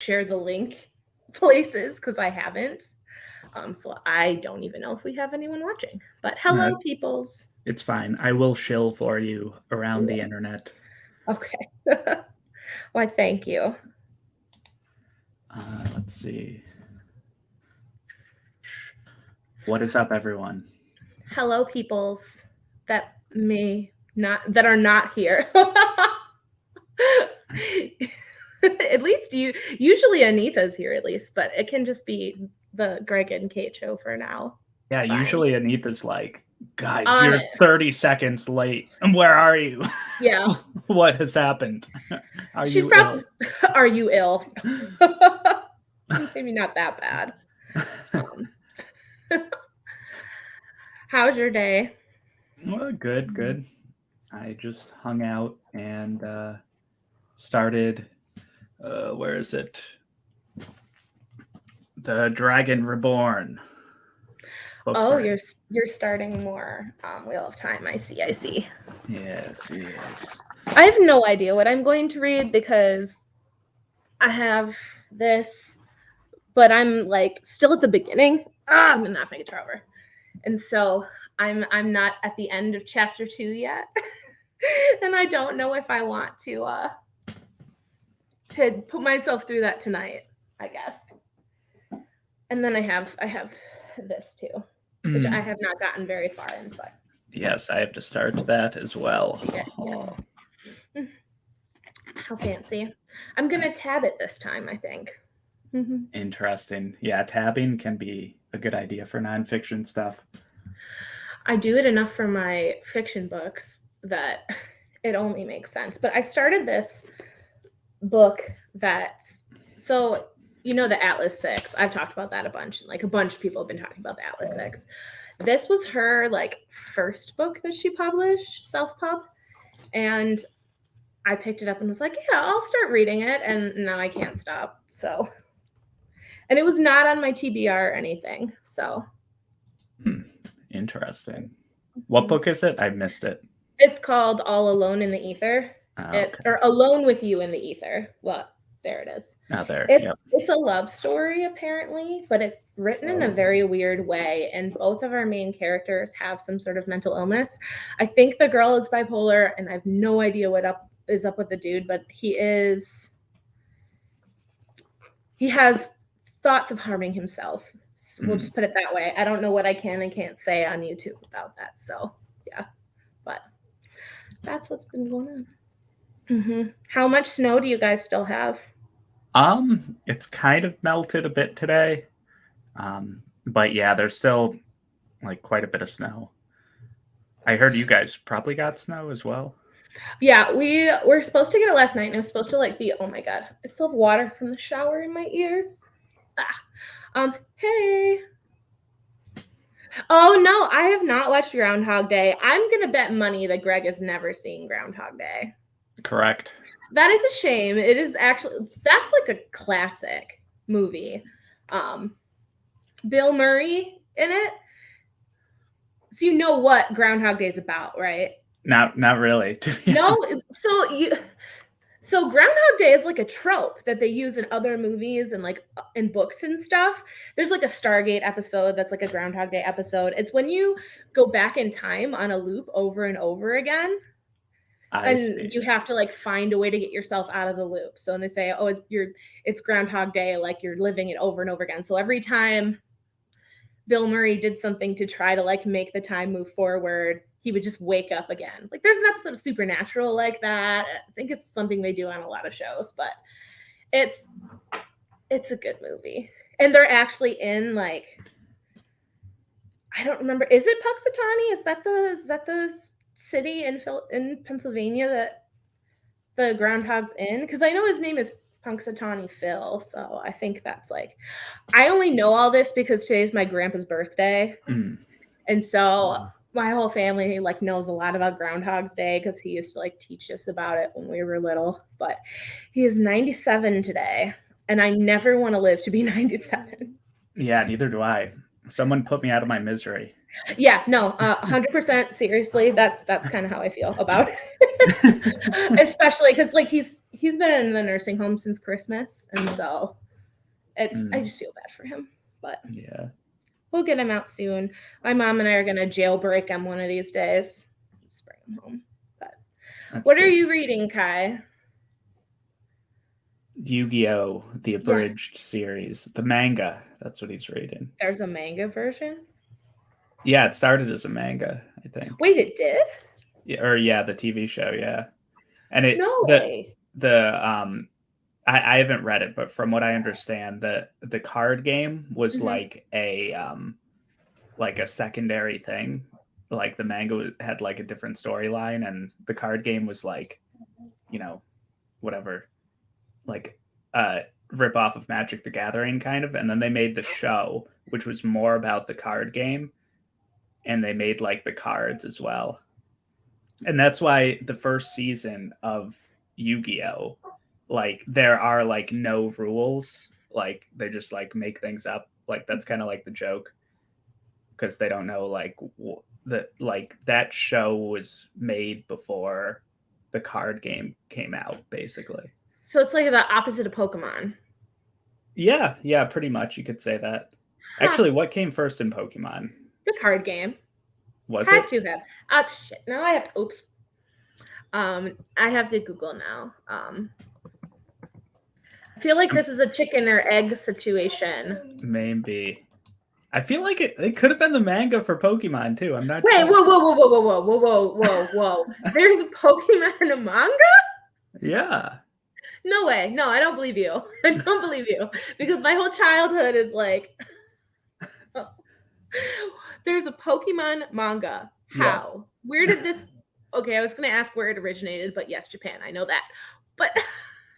share the link places because I haven't. So I don't even know if we have anyone watching. But hello, peoples. It's fine. I will shill for you around the internet. Okay. Why, thank you. Let's see. What is up, everyone? Hello, peoples that are not here. At least usually Anita's here at least, but it can just be the Greg and Kate show for now. Yeah, usually Anita's like, guys, On you're 30 seconds late. Where are you? Yeah. What has happened? She's probably ill? Are you ill? Maybe not that bad. How's your day? Well, good. I just hung out and started, where is it? The Dragon Reborn. Oh, you're starting more Wheel of Time. I see. Yes. I have no idea what I'm going to read because I have this, but I'm like still at the beginning. I'm gonna not make it over. And so I'm not at the end of chapter 2 yet. And I don't know if I want to put myself through that tonight, I guess. And then I have this too, which I have not gotten very far in, but yes, I have to start that as well. Yes. How fancy. I'm gonna tab it this time, I think. Interesting. Yeah, tabbing can be a good idea for nonfiction stuff. I do it enough for my fiction books that it only makes sense. But I started this book that's the Atlas 6. I've talked about that a bunch. Like a bunch of people have been talking about the Atlas 6. This was her like first book that she published, self-pub. And I picked it up and was like, yeah, I'll start reading it. And now I can't stop. So, and it was not on my TBR or anything. So. Interesting. What book is it? I missed it. It's called All Alone in the Ether. Or Alone with You in the Ether. Well, there it is. There. It's a love story, apparently, but it's written in a very weird way. And both of our main characters have some sort of mental illness. I think the girl is bipolar, and I have no idea what is up with the dude, but he has thoughts of harming himself. We'll just put it that way. I don't know what I can and can't say on YouTube about that. So, yeah. But that's what's been going on. How much snow do you guys still have? It's kind of melted a bit today. But yeah, there's still like quite a bit of snow. I heard you guys probably got snow as well. Yeah, we were supposed to get it last night, and it was supposed to be, oh my god, I still have water from the shower in my ears. Hey. Oh no, I have not watched Groundhog Day. I'm gonna bet money that Greg has never seen Groundhog Day. Correct. That is a shame. It is actually, that's like a classic movie. Bill Murray in it. So you know what Groundhog Day is about, right? Not really. No, so Groundhog Day is like a trope that they use in other movies and like in books and stuff. There's like a Stargate episode that's like a Groundhog Day episode. It's when you go back in time on a loop over and over again. And you have to like find a way to get yourself out of the loop. So when they say, oh, it's Groundhog Day, like you're living it over and over again. So every time Bill Murray did something to try to like make the time move forward, he would just wake up again. Like there's an episode of Supernatural like that. I think it's something they do on a lot of shows, but it's a good movie. And they're actually in like, I don't remember. Is it Punxsutawney? Is that the city in Pennsylvania that the groundhog's in? Because I know his name is Punxsutawney Phil, so I think that's like, I only know all this because today's my grandpa's birthday. And so my whole family like knows a lot about Groundhog's Day because he used to like teach us about it when we were little. But he is 97 today, and I never want to live to be 97. Yeah, neither do I. Someone put me out of my misery. Yeah, no, 100% seriously. That's kind of how I feel about it. Especially because like he's been in the nursing home since Christmas, and so I just feel bad for him. But yeah, we'll get him out soon. My mom and I are gonna jailbreak him one of these days. Just bring him home. But what good. are you reading, Kai? Yu-Gi-Oh! The abridged series, the manga. That's what he's reading. There's a manga version. Yeah, it started as a manga, I think. Wait, it did? Yeah, or yeah, the TV show, yeah. And No way. I haven't read it, but from what I understand, the card game was like a secondary thing. Like the manga had like a different storyline, and the card game was like, whatever, like rip off of Magic the Gathering kind of. And then they made the show, which was more about the card game, and they made like the cards as well. And that's why the first season of Yu-Gi-Oh, like there are like no rules, like they just like make things up, like that's kind of like the joke, because they don't know like that show was made before the card game came out, basically. So it's like the opposite of Pokemon. Yeah, pretty much you could say that. Actually, what came first in Pokemon? The card game. Was Had it? to have. Oh shit! Now I have to. Oops. I have to Google now. I feel like this is a chicken or egg situation. Maybe. I feel like it could have been the manga for Pokemon too. I'm not. Wait, sure. whoa! There's a Pokemon and a manga? Yeah. No way. No, I don't believe you. I don't believe you, because my whole childhood is like, there's a Pokemon manga. How? Yes. Where did this? Okay, I was going to ask where it originated, but yes, Japan. I know that. But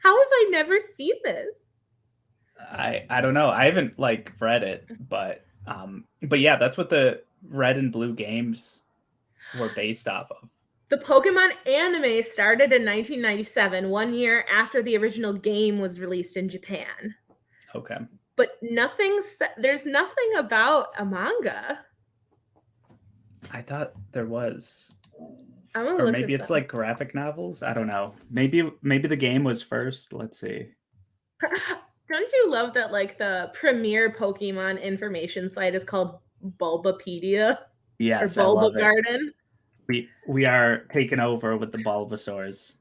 how have I never seen this? I don't know. I haven't like read it, but yeah, that's what the Red and Blue games were based off of. The Pokemon anime started in 1997, 1 year after the original game was released in Japan. Okay. But there's nothing about a manga. I thought there was. Or maybe it's like graphic novels. I don't know. Maybe the game was first. Let's see. Don't you love that like the premier Pokemon information site is called Bulbapedia? Yes, or I love Bulba Garden? We are taking over with the Bulbasaurs.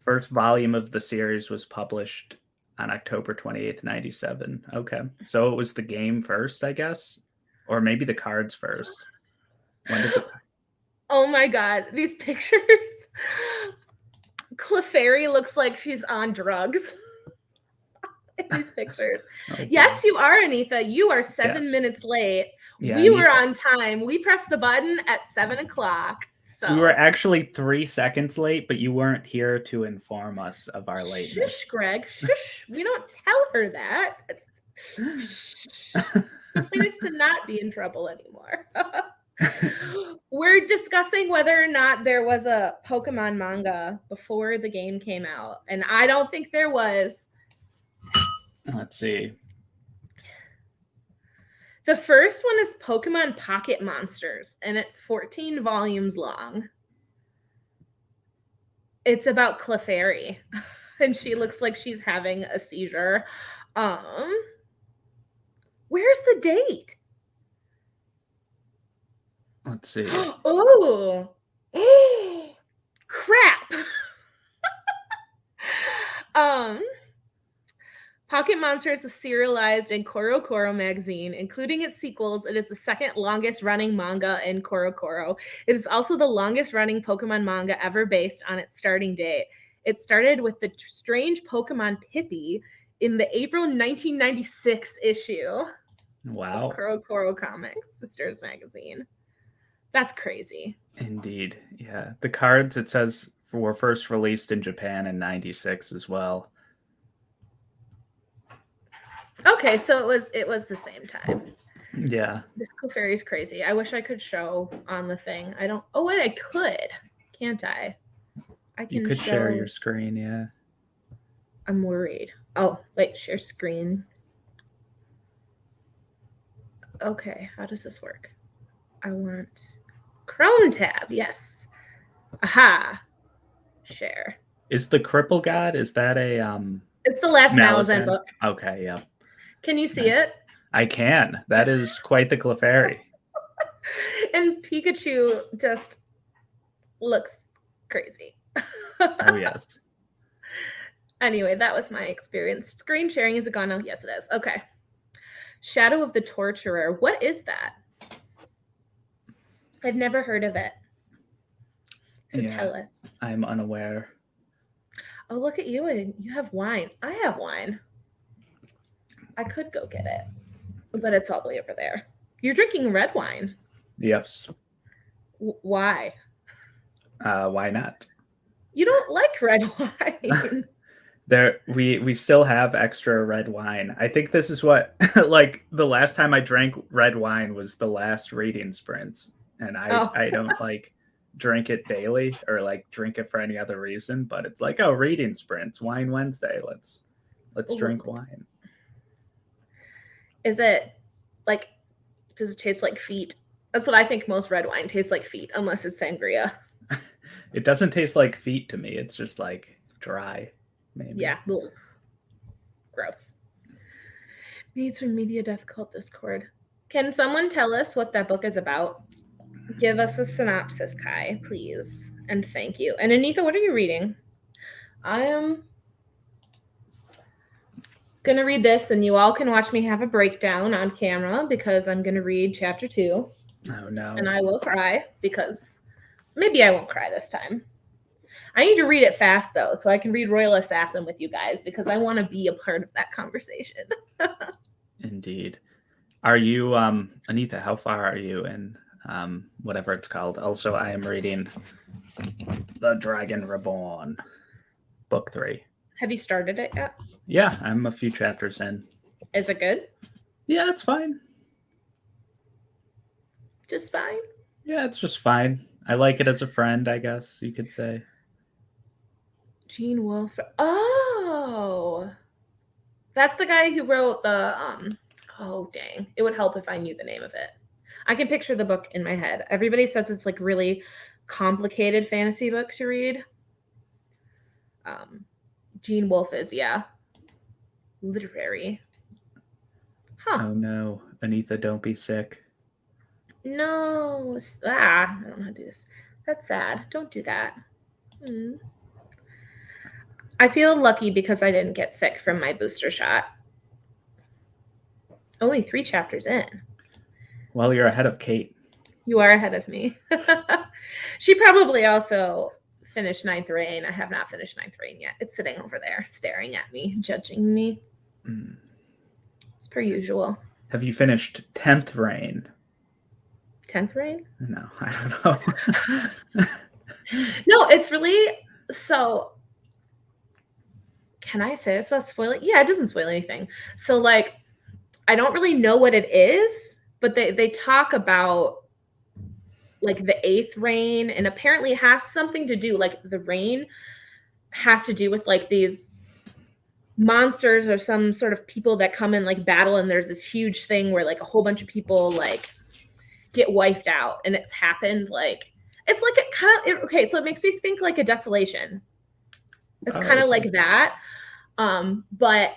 First volume of the series was published on October 28th, 97. Okay. So it was the game first, I guess? Or maybe the cards first. When did the... Oh my god, these pictures. Clefairy looks like she's on drugs. In these pictures. Okay. Yes, you are, Anitha. You are 7 minutes late. Yeah, we were on time. We pressed the button at 7:00. So we were actually 3 seconds late, but you weren't here to inform us of our lateness. Shush, Greg. Shush. We don't tell her that. The point is to not be in trouble anymore. We're discussing whether or not there was a Pokemon manga before the game came out, and I don't think there was. Let's see. The first one is Pokemon Pocket Monsters, and it's 14 volumes long. It's about Clefairy, and she looks like she's having a seizure. Where's the date? Let's see. Oh, crap. Pocket Monsters was serialized in CoroCoro magazine, including its sequels. It is the second longest running manga in CoroCoro. It is also the longest running Pokemon manga ever based on its starting date. It started with the strange Pokemon Pippi in the April 1996 issue. Wow. Of CoroCoro Comics, Sisters magazine. That's crazy. Indeed. Yeah. The cards, it says, were first released in Japan in 96 as well. Okay, so it was the same time. Yeah. This Clefairy's crazy. I wish I could show on the thing. I don't. Oh wait, I could. Can't I? I can. You could share your screen. Yeah. I'm worried. Oh wait, share screen. Okay, how does this work? I want Chrome tab. Yes. Aha. Share. Is the Cripple God, is that a It's the last Malazan Malazan? book. Okay, yeah. Can you see Nice. it? I can. That is quite the Clefairy. And Pikachu just looks crazy. Oh, yes. Anyway, that was my experience. Screen sharing, is it gone now? Yes, it is. Okay. Shadow of the Torturer. What is that? I've never heard of it. So tell us. I'm unaware. Oh, look at you. And you have wine. I have wine. I could go get it, but it's all the way over there. You're drinking red wine. Yes. Why? Why not? You don't like red wine. We still have extra red wine. I think this is what like the last time I drank red wine was the last reading sprints, and I don't like drink it daily or like drink it for any other reason, but it's like, oh, reading sprints, wine Wednesday, let's drink wine. Is it like, does it taste like feet? That's what I think most red wine tastes like, feet, unless it's sangria. It doesn't taste like feet to me. It's just like dry, maybe. Yeah. Ugh. Gross. Maids from Media Death Cult Discord. Can someone tell us what that book is about? Give us a synopsis, Kai, please. And thank you. And Anita, what are you reading? I am going to read this, and you all can watch me have a breakdown on camera because I'm going to read chapter 2. Oh, no. And I will cry because maybe I won't cry this time. I need to read it fast, though, so I can read Royal Assassin with you guys because I want to be a part of that conversation. Indeed. Are you, Anita, how far are you in whatever it's called? Also, I am reading The Dragon Reborn, book 3. Have you started it yet? Yeah, I'm a few chapters in. Is it good? Yeah, it's fine. Just fine? Yeah, it's just fine. I like it as a friend, I guess you could say. Gene Wolfe. Oh, that's the guy who wrote the oh dang, it would help if I knew the name of it. I can picture the book in my head. Everybody says it's like really complicated fantasy book to read. Gene Wolfe is, yeah, literary. Huh. Oh no, Anita, don't be sick. No, I don't know how to do this. That's sad. Don't do that. I feel lucky because I didn't get sick from my booster shot. Only 3 chapters in. Well, you're ahead of Kate. You are ahead of me. She probably also finished 9th Reign. I have not finished 9th Reign yet. It's sitting over there staring at me, judging me. It's per usual. Have you finished 10th Reign? 10th Reign? No, I don't know. No, it's really, so can I say it's not spoiling? Yeah, it doesn't spoil anything. So like, I don't really know what it is, but they talk about like the 8th reign, and apparently it has something to do, like the reign has to do with like these monsters or some sort of people that come in like battle, and there's this huge thing where like a whole bunch of people like get wiped out, and it's happened like, it's like it kind of, okay, so it makes me think like a Desolation. It's kind of like that. But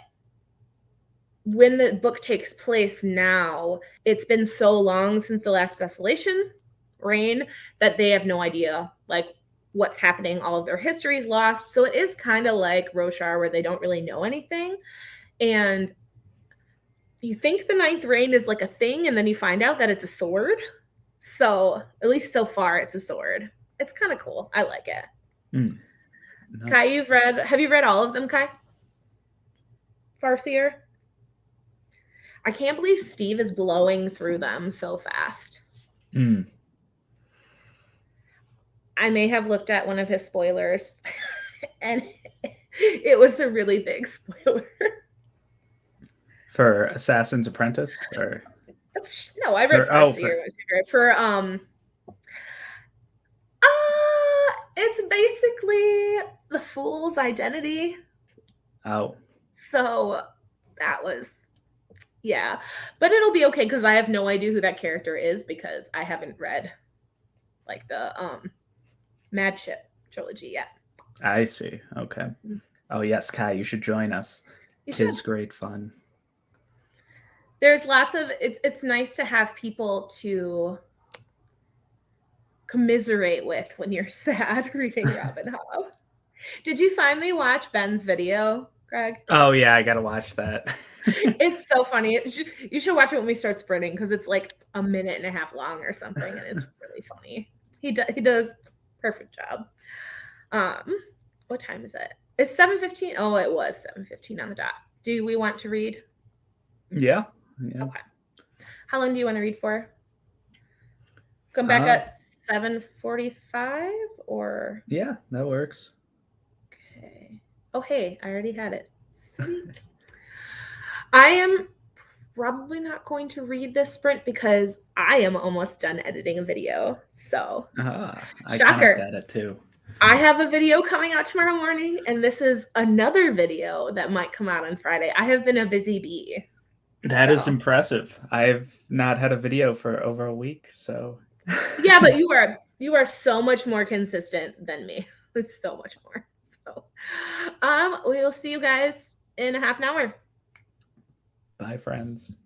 when the book takes place now, it's been so long since the last Desolation reign that they have no idea like what's happening. All of their history is lost. So it is kind of like Roshar, where they don't really know anything. And you think the 9th reign is like a thing, and then you find out that it's a sword. So at least so far, it's a sword. It's kind of cool. I like it. No. Kai, have you read all of them, Kai? Farseer? I can't believe Steve is blowing through them so fast. I may have looked at one of his spoilers, and it was a really big spoiler. For Assassin's Apprentice? Or no, I read Farseer. For it's basically the fool's identity. Oh. So that was Yeah, but it'll be okay because I have no idea who that character is because I haven't read like the Mad Ship trilogy yet. I see. Okay. Oh yes, Kai, you should join us. You should. Tis great fun. There's lots of it's nice to have people to commiserate with when you're sad reading Robin Hobb. Did you finally watch Ben's video, Greg? Oh yeah, I gotta watch that. It's so funny. You should watch it when we start sprinting because it's like a minute and a half long or something, and it's really funny. He does perfect job. What time is it? It's 7:15. Oh, it was 7:15 on the dot. Do we want to read? Yeah. Yeah. Okay. How long do you want to read for? Come back at 7:45 or yeah, that works. okay. Oh hey, I already had it. Sweet. I am probably not going to read this sprint because I am almost done editing a video. So, I kind of shocker. did it too. I have a video coming out tomorrow morning, and this is another video that might come out on Friday. I have been a busy bee. That is impressive. I've not had a video for over a week, so yeah, but you are so much more consistent than me. It's so much more. So, we will see you guys in a half an hour. Bye, friends.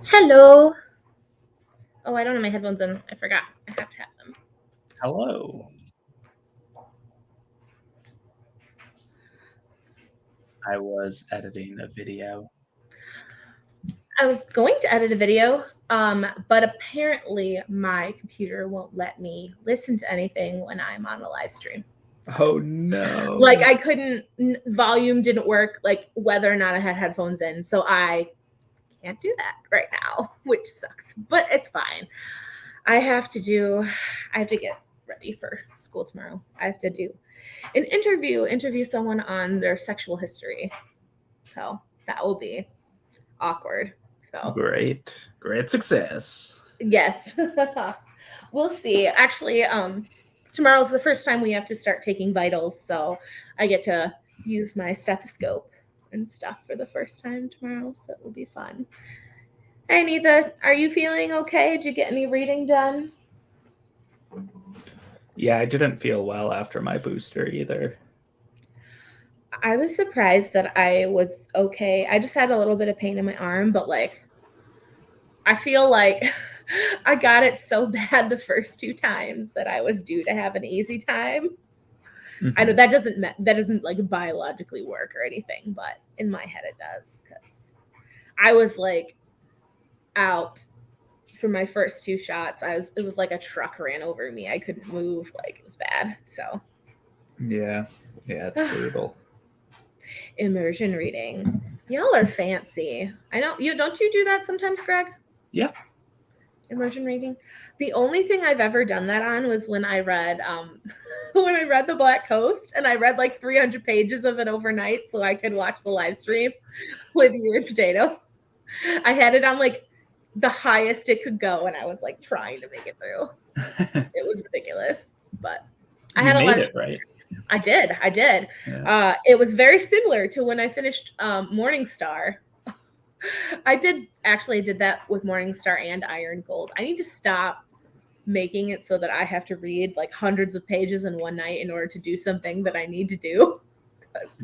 Hello. Oh, I don't have my headphones in. I forgot. I have to have them. Hello. I was editing a video. I was going to edit a video, but apparently my computer won't let me listen to anything when I'm on a live stream. Oh no. Like I couldn't, volume didn't work, like whether or not I had headphones in. So I can't do that right now, which sucks, but it's fine. I have to get ready for school tomorrow. I have to do an interview someone on their sexual history. So that will be awkward. So Great success. yes. We'll see. Actually, tomorrow's the first time we have to start taking vitals, so I get to use my stethoscope and stuff for the first time tomorrow, so it will be fun. Hey, Anita, are you feeling okay? Did you get any reading done? Yeah, I didn't feel well after my booster either. I was surprised that I was okay. I just had a little bit of pain in my arm, but like, I feel like I got it so bad the first 2 times that I was due to have an easy time. Mhm. I know that doesn't like biologically work or anything, but in my head it does, because I was like out for my first 2 shots. It was like a truck ran over me. I couldn't move. Like, it was bad. So Yeah, it's brutal. Immersion reading. Y'all are fancy. I know you don't you do that sometimes, Greg? Yeah. Immersion reading. The only thing I've ever done that on was when I read when I read The Black Coast, and I read like 300 pages of it overnight so I could watch the live stream with you and Potato. I had it on like the highest it could go, and I was like trying to make it through. It was ridiculous, but I had a lot of right? I did. Yeah. It was very similar to when I finished Morningstar. I did that with Morningstar and Iron Gold. I need to stop making it so that I have to read like hundreds of pages in one night in order to do something that I need to do, because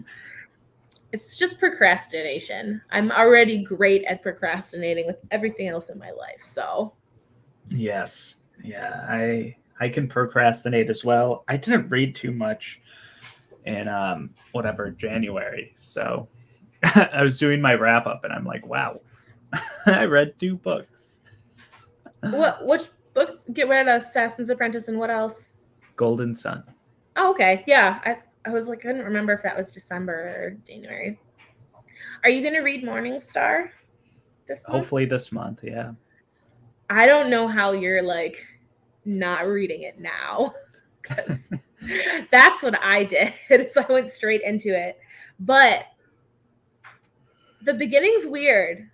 it's just procrastination. I'm already great at procrastinating with everything else in my life. So Yes. Yeah, I can procrastinate as well. I didn't read too much in January. So I was doing my wrap up and I'm like, wow. I read 2 books. which books? Get rid of Assassin's Apprentice, and what else? Golden Sun. Oh, okay. Yeah. I was like, I couldn't remember if that was December or January. Are you going to read Morningstar this month? Hopefully this month, yeah. I don't know how you're like not reading it now, because that's what I did. So I went straight into it. But the beginning's weird.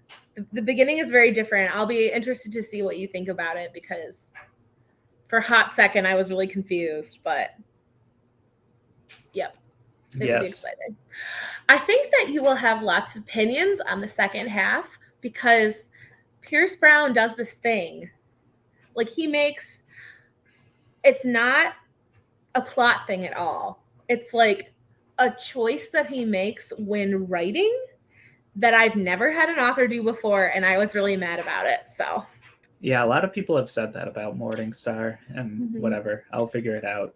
The beginning is very different. I'll be interested to see what you think about it, because for a hot second I was really confused, but yep. It'll be exciting. I think that you will have lots of opinions on the second half, because Pierce Brown does this thing. Like, it's not a plot thing at all. It's like a choice that he makes when writing that I've never had an author do before, and I was really mad about it. So yeah, a lot of people have said that about Morningstar, and whatever. I'll figure it out.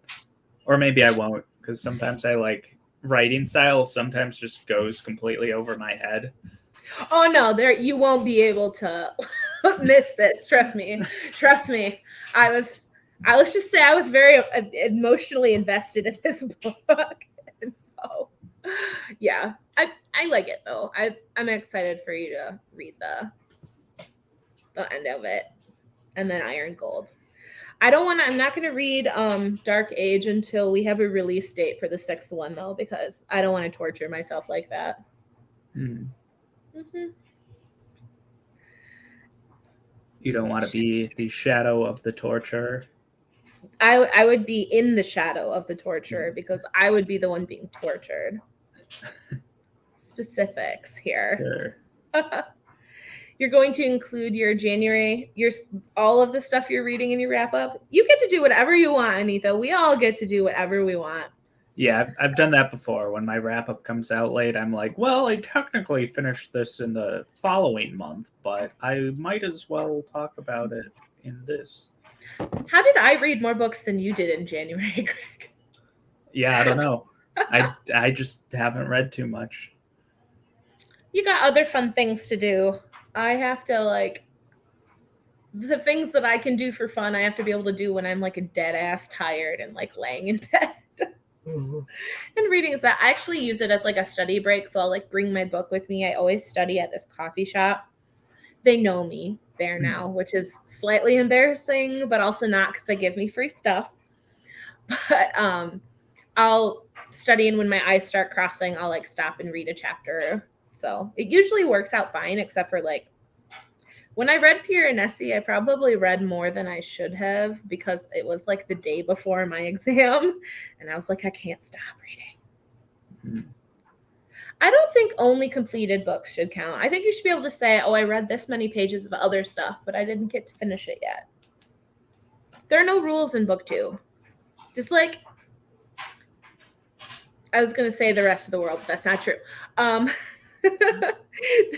Or maybe I won't, because sometimes I like writing style sometimes just goes completely over my head. Oh no, you won't be able to miss this. Trust me. Let's just say I was very emotionally invested in this book. And so yeah, I like it though. I'm excited for you to read the end of it, and then Iron Gold. I'm not going to read Dark Age until we have a release date for the 6th one, though, because I don't want to torture myself like that. Mm-hmm. You don't want to be the shadow of the torturer. I would be in the shadow of the torturer, because I would be the one being tortured. Specifics here. Sure. You're going to include your January, all of the stuff you're reading in your wrap up. You get to do whatever you want, Anita. We all get to do whatever we want. Yeah, I've done that before. When my wrap up comes out late, I'm like, well, I technically finished this in the following month, but I might as well talk about it in this. How did I read more books than you did in January, Greg? Yeah, I don't know. I just haven't read too much. You got other fun things to do. I have to like the things that I can do for fun, I have to be able to do when I'm like a dead ass tired and like laying in bed. And reading is that I actually use it as like a study break. So I'll like bring my book with me. I always study at this coffee shop. They know me there now, which is slightly embarrassing, but also not because they give me free stuff. But I'll study, and when my eyes start crossing, I'll like stop and read a chapter. So it usually works out fine, except for like when I read Pierre and Nessie, I probably read more than I should have because it was like the day before my exam, and I was like, I can't stop reading. I don't think only completed books should count. I think you should be able to say, oh, I read this many pages of other stuff, but I didn't get to finish it yet. There are no rules in book 2. Just like, I was going to say the rest of the world, but that's not true.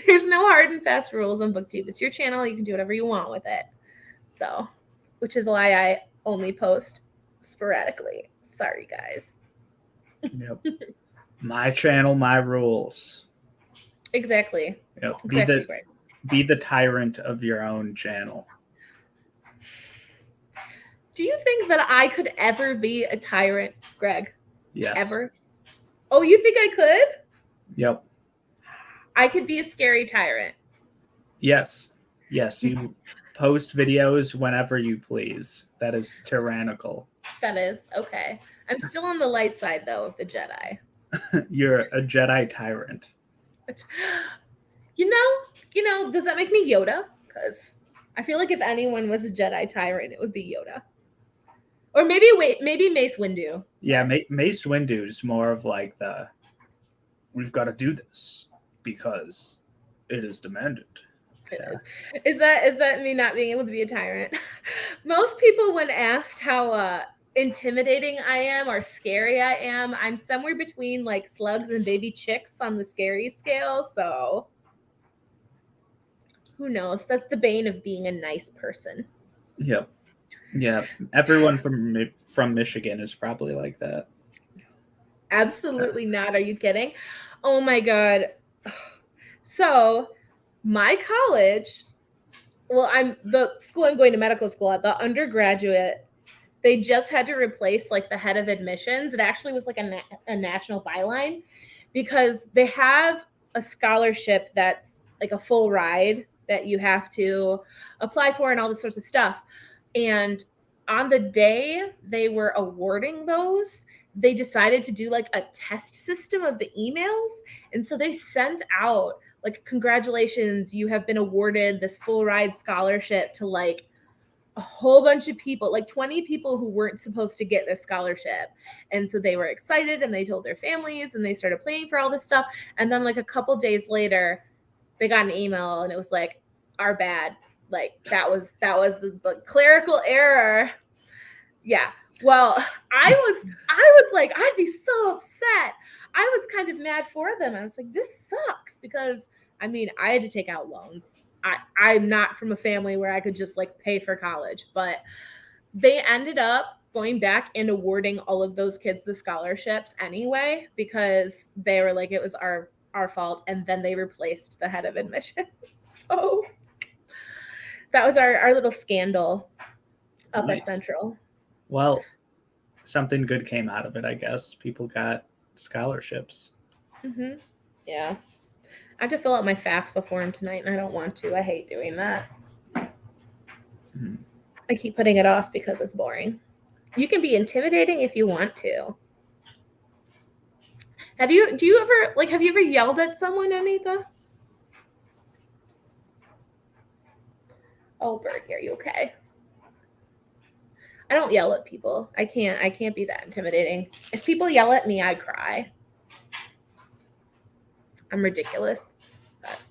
There's no hard and fast rules on booktube. It's your channel. You can do whatever you want with it. So, which is why I only post sporadically. Sorry, guys. Yep. My channel, my rules. Exactly. Yep. Exactly right. Be the tyrant of your own channel. Do you think that I could ever be a tyrant, Greg? Yes. Ever? Oh, you think I could? Yep. I could be a scary tyrant. Yes. Yes, you post videos whenever you please. That is tyrannical. That is. Okay. I'm still on the light side, though, of the Jedi. You're a Jedi tyrant. You know, does that make me Yoda? Because I feel like if anyone was a Jedi tyrant, it would be Yoda. Or maybe Mace Windu. Yeah, Mace Windu's more of like we've got to do this because it is demanded. It is. Is that me not being able to be a tyrant? Most people, when asked how intimidating I am or scary I am, I'm somewhere between like slugs and baby chicks on the scary scale. So who knows? That's the bane of being a nice person. Yep. Yeah. Everyone from Michigan is probably like that. Absolutely not. Are you kidding? Oh my God. So my college, well, the school I'm going to medical school at, the undergraduates, they just had to replace like the head of admissions. It actually was like a national byline because they have a scholarship that's like a full ride that you have to apply for and all this sorts of stuff. And on the day they were awarding those, they decided to do like a test system of the emails. And so they sent out like, congratulations, you have been awarded this full ride scholarship to like a whole bunch of people, like 20 people who weren't supposed to get this scholarship. And so they were excited and they told their families and they started planning for all this stuff. And then like a couple days later, they got an email and it was like, our bad. Like that was the clerical error. Yeah. Well, I was like, I'd be so upset. I was kind of mad for them. I was like, this sucks because I mean, I had to take out loans. I'm not from a family where I could just like pay for college, but they ended up going back and awarding all of those kids the scholarships anyway because they were like, it was our fault, and then they replaced the head of admissions. So that was our little scandal up at Central. Well, something good came out of it, I guess. People got scholarships. Mm-hmm. Yeah. I have to fill out my FAFSA form tonight, and I don't want to. I hate doing that. I keep putting it off because it's boring. You can be intimidating if you want to. Have you ever yelled at someone, Anita? Oh, Birdie, are you okay? I don't yell at people. I can't be that intimidating. If people yell at me, I cry. I'm ridiculous. But...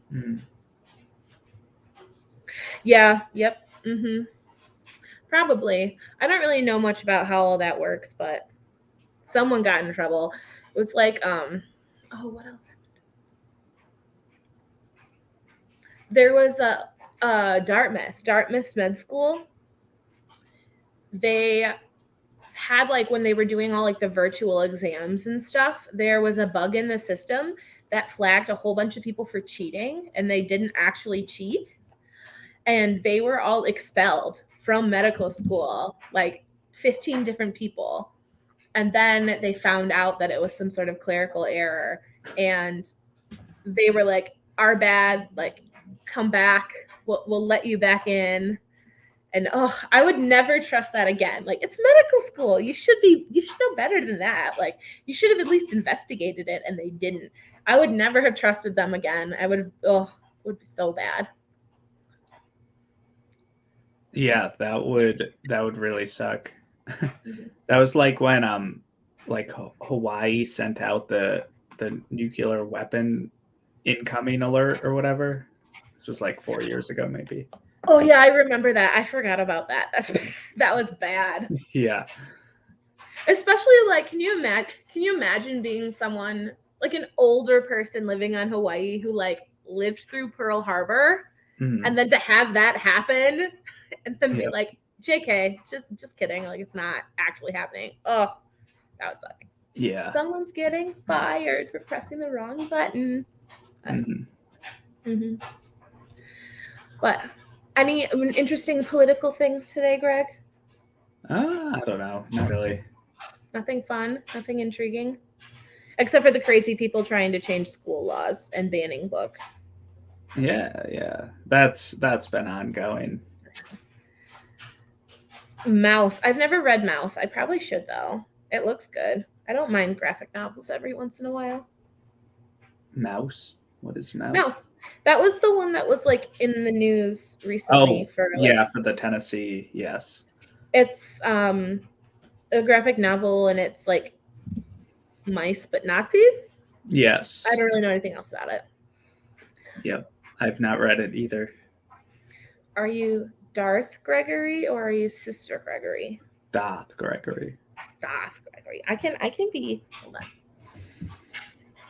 Yeah, yep. Mm-hmm. Probably. I don't really know much about how all that works, but someone got in trouble. It was like, what else? There was a Dartmouth med school. They had like when they were doing all like the virtual exams and stuff, there was a bug in the system that flagged a whole bunch of people for cheating, and they didn't actually cheat. And they were all expelled from medical school, like 15 different people. And then they found out that it was some sort of clerical error. And they were like, our bad, like, come back. We'll let you back in. And I would never trust that again. Like, it's medical school. You should know better than that. Like, you should have at least investigated it, and they didn't. I would never have trusted them again. I would, it would be so bad. Yeah, that would really suck. That was like when like Hawaii sent out the nuclear weapon incoming alert or whatever. This was like 4 years ago, maybe. Oh yeah, I remember that. I forgot about that. That was bad. Yeah. Especially like, can you imagine being someone like an older person living on Hawaii who like lived through Pearl Harbor, and then to have that happen and then be like, JK, just kidding, like it's not actually happening. Oh, that would suck. Yeah. Someone's getting fired for pressing the wrong button. But any interesting political things today, Greg? I don't know. Not really. Nothing fun, nothing intriguing, except for the crazy people trying to change school laws and banning books. Yeah. That's been ongoing. Mouse. I've never read Mouse. I probably should, though. It looks good. I don't mind graphic novels every once in a while. Mouse? What is Mouse? Mouse. That was the one that was like in the news recently. For the Tennessee. Yes. It's a graphic novel, and it's like mice but Nazis. Yes. I don't really know anything else about it. Yep. I've not read it either. Are you Darth Gregory or are you Sister Gregory? Darth Gregory. Darth Gregory. I can be. Hold on.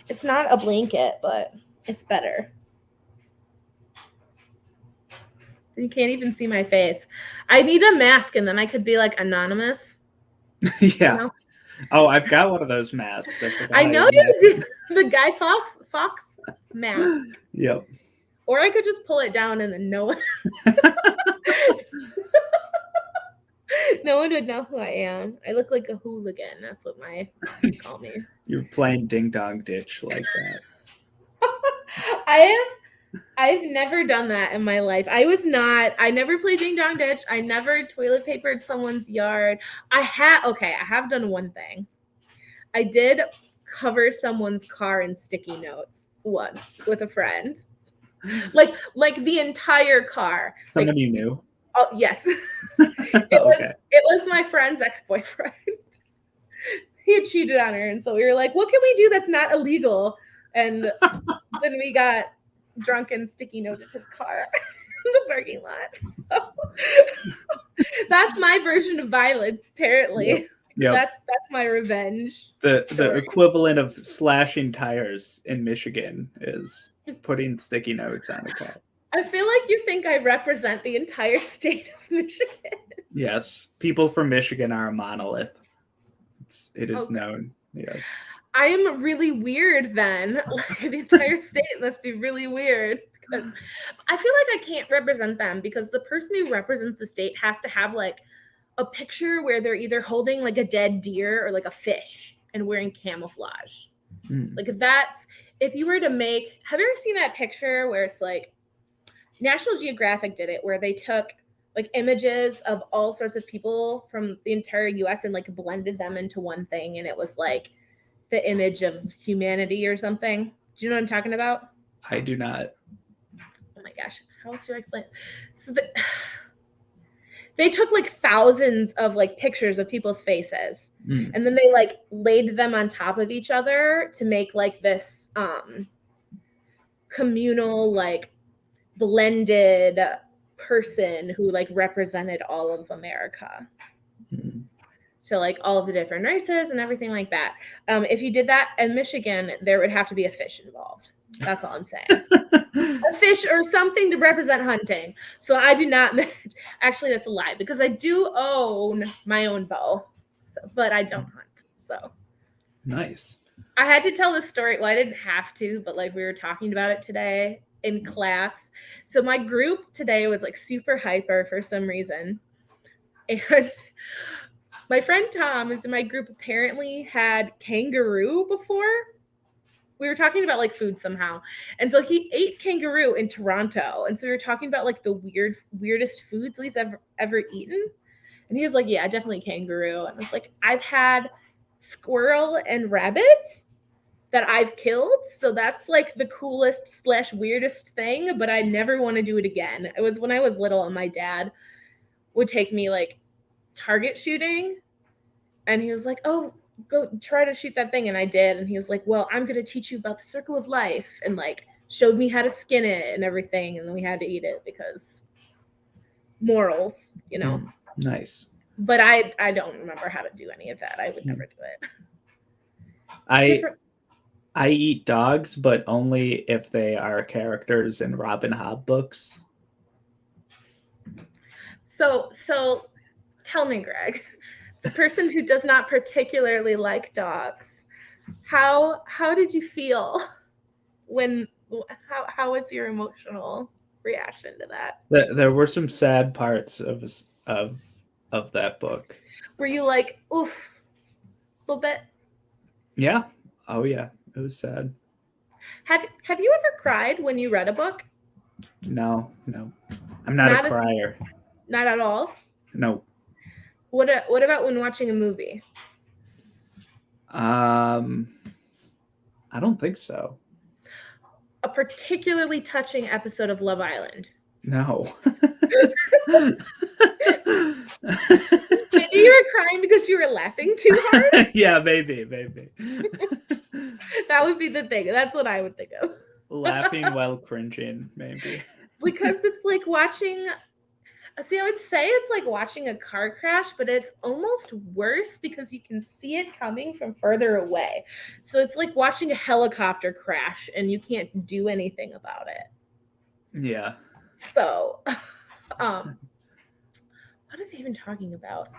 It's not a blanket, but it's better. You can't even see my face. I need a mask, and then I could be like anonymous. Yeah. You know? Oh, I've got one of those masks. I know you do. The Guy Fawkes mask. Yep. Or I could just pull it down and then no one would know who I am. I look like a hooligan. That's what my call me. You're playing Ding Dong Ditch like that. I've never done that in my life. I never played Ding Dong Ditch. I never toilet papered someone's yard. I have done one thing. I did cover someone's car in sticky notes once with a friend. Like the entire car. Someone you knew? Oh, yes. It was my friend's ex-boyfriend. He had cheated on her, and so we were like, what can we do that's not illegal? And then we got drunk and sticky noted his car in the parking lot. So that's my version of violence, apparently. Yep. That's my revenge. The equivalent of slashing tires in Michigan is putting sticky notes on a car. I feel like you think I represent the entire state of Michigan. Yes. People from Michigan are a monolith. It is known. Yes. I am really weird then. Like the entire state must be really weird, because I feel like I can't represent them, because the person who represents the state has to have like a picture where they're either holding like a dead deer or like a fish and wearing camouflage. Like if you were to make, have you ever seen that picture where it's like National Geographic did it, where they took like images of all sorts of people from the entire US and like blended them into one thing, and it was like the image of humanity or something. Do you know what I'm talking about? I do not. Oh my gosh, how else do I explain this? So they took like thousands of like pictures of people's faces, and then they like laid them on top of each other to make like this communal, like blended person who like represented all of America. to like all of the different races and everything like that. If you did that in Michigan, there would have to be a fish involved. That's all I'm saying. A fish or something to represent hunting. So I do not. Actually, that's a lie because I do own my own bow, but I don't hunt. So Nice. I had to tell this story. Well, I didn't have to, but like we were talking about it today in class. So my group today was like super hyper for some reason. And my friend Tom, who's in my group, apparently had kangaroo before. We were talking about like food somehow. And so he ate kangaroo in Toronto. And so we were talking about like the weirdest foods he's ever eaten. And he was like, yeah, definitely kangaroo. And I was like, I've had squirrel and rabbits that I've killed. So that's like the coolest / weirdest thing, but I never want to do it again. It was when I was little and my dad would take me like target shooting. And he was like, oh, go try to shoot that thing. And I did. And he was like, well, I'm going to teach you about the circle of life, and like showed me how to skin it and everything. And then we had to eat it because morals, you know. Nice. But I don't remember how to do any of that. I would never do it. I eat dogs, but only if they are characters in Robin Hobb books. So tell me, Greg, the person who does not particularly like dogs, how did you feel when how was your emotional reaction to that? There were some sad parts of that book. Were you like, oof, a little bit? Yeah. Oh yeah, it was sad. Have you ever cried when you read a book? No. I'm not a crier. Not at all? No. What about when watching a movie? I don't think so. A particularly touching episode of Love Island? No. Maybe you were crying because you were laughing too hard? Yeah, maybe. That would be the thing. That's what I would think of. Laughing while cringing, maybe. Because it's like watching... See, I would say it's like watching a car crash, but it's almost worse because you can see it coming from further away. So it's like watching a helicopter crash and you can't do anything about it. Yeah. So, what is he even talking about?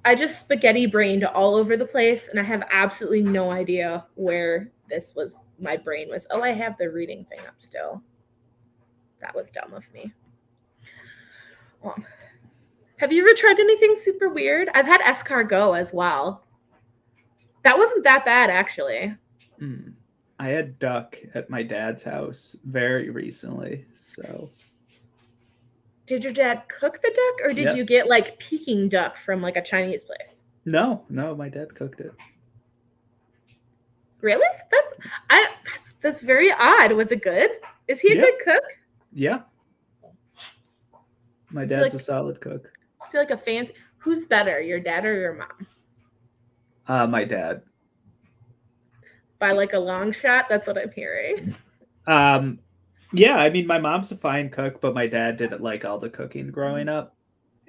I just spaghetti brained all over the place, and I have absolutely no idea where this was. My brain was, oh, I have the reading thing up still. That was dumb of me. Have you ever tried anything super weird? I've had escargot as well. That wasn't that bad, actually. I had duck at my dad's house very recently, so. Did your dad cook the duck, or did you get like Peking duck from like a Chinese place? No, my dad cooked it. Really? That's very odd. Was it good? Is he a good cook? Yeah. My dad's a solid cook. Is he like a fancy? Who's better, your dad or your mom? My dad. By like a long shot? That's what I'm hearing. Yeah, I mean, my mom's a fine cook, but my dad didn't like all the cooking growing up.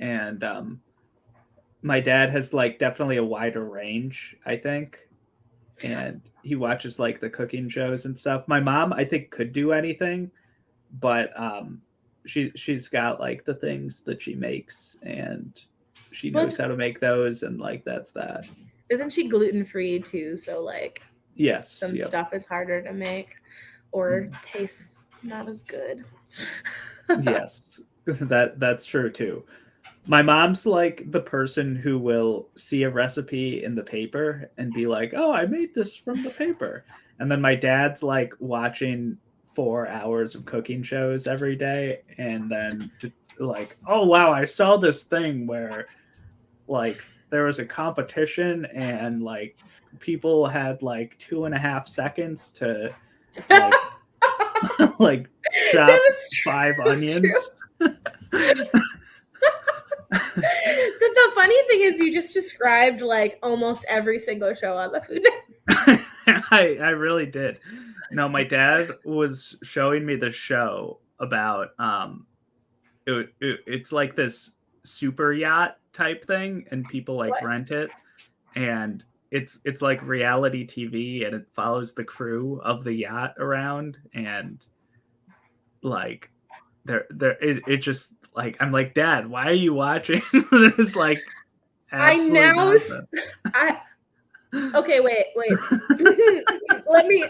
And my dad has like definitely a wider range, I think. And he watches like the cooking shows and stuff. My mom, I think, could do anything, but she's got like the things that she makes, and she knows how to make those, and like that's that. Isn't she gluten-free too? So like, yes, some stuff is harder to make or tastes not as good. Yes, that's true too. My mom's like the person who will see a recipe in the paper and be like, oh, I made this from the paper. And then my dad's like watching 4 hours of cooking shows every day, and then like, oh wow, I saw this thing where like there was a competition and like people had like 2.5 seconds to like, like chop 5 onions. The funny thing is you just described like almost every single show on the Food Network. I really did. No, my dad was showing me the show about it's like this super yacht type thing, and people like What? rent it, and it's like reality TV, and it follows the crew of the yacht around, and like it just like, I'm like, Dad, why are you watching this like I absolute now nonsense? I okay, wait.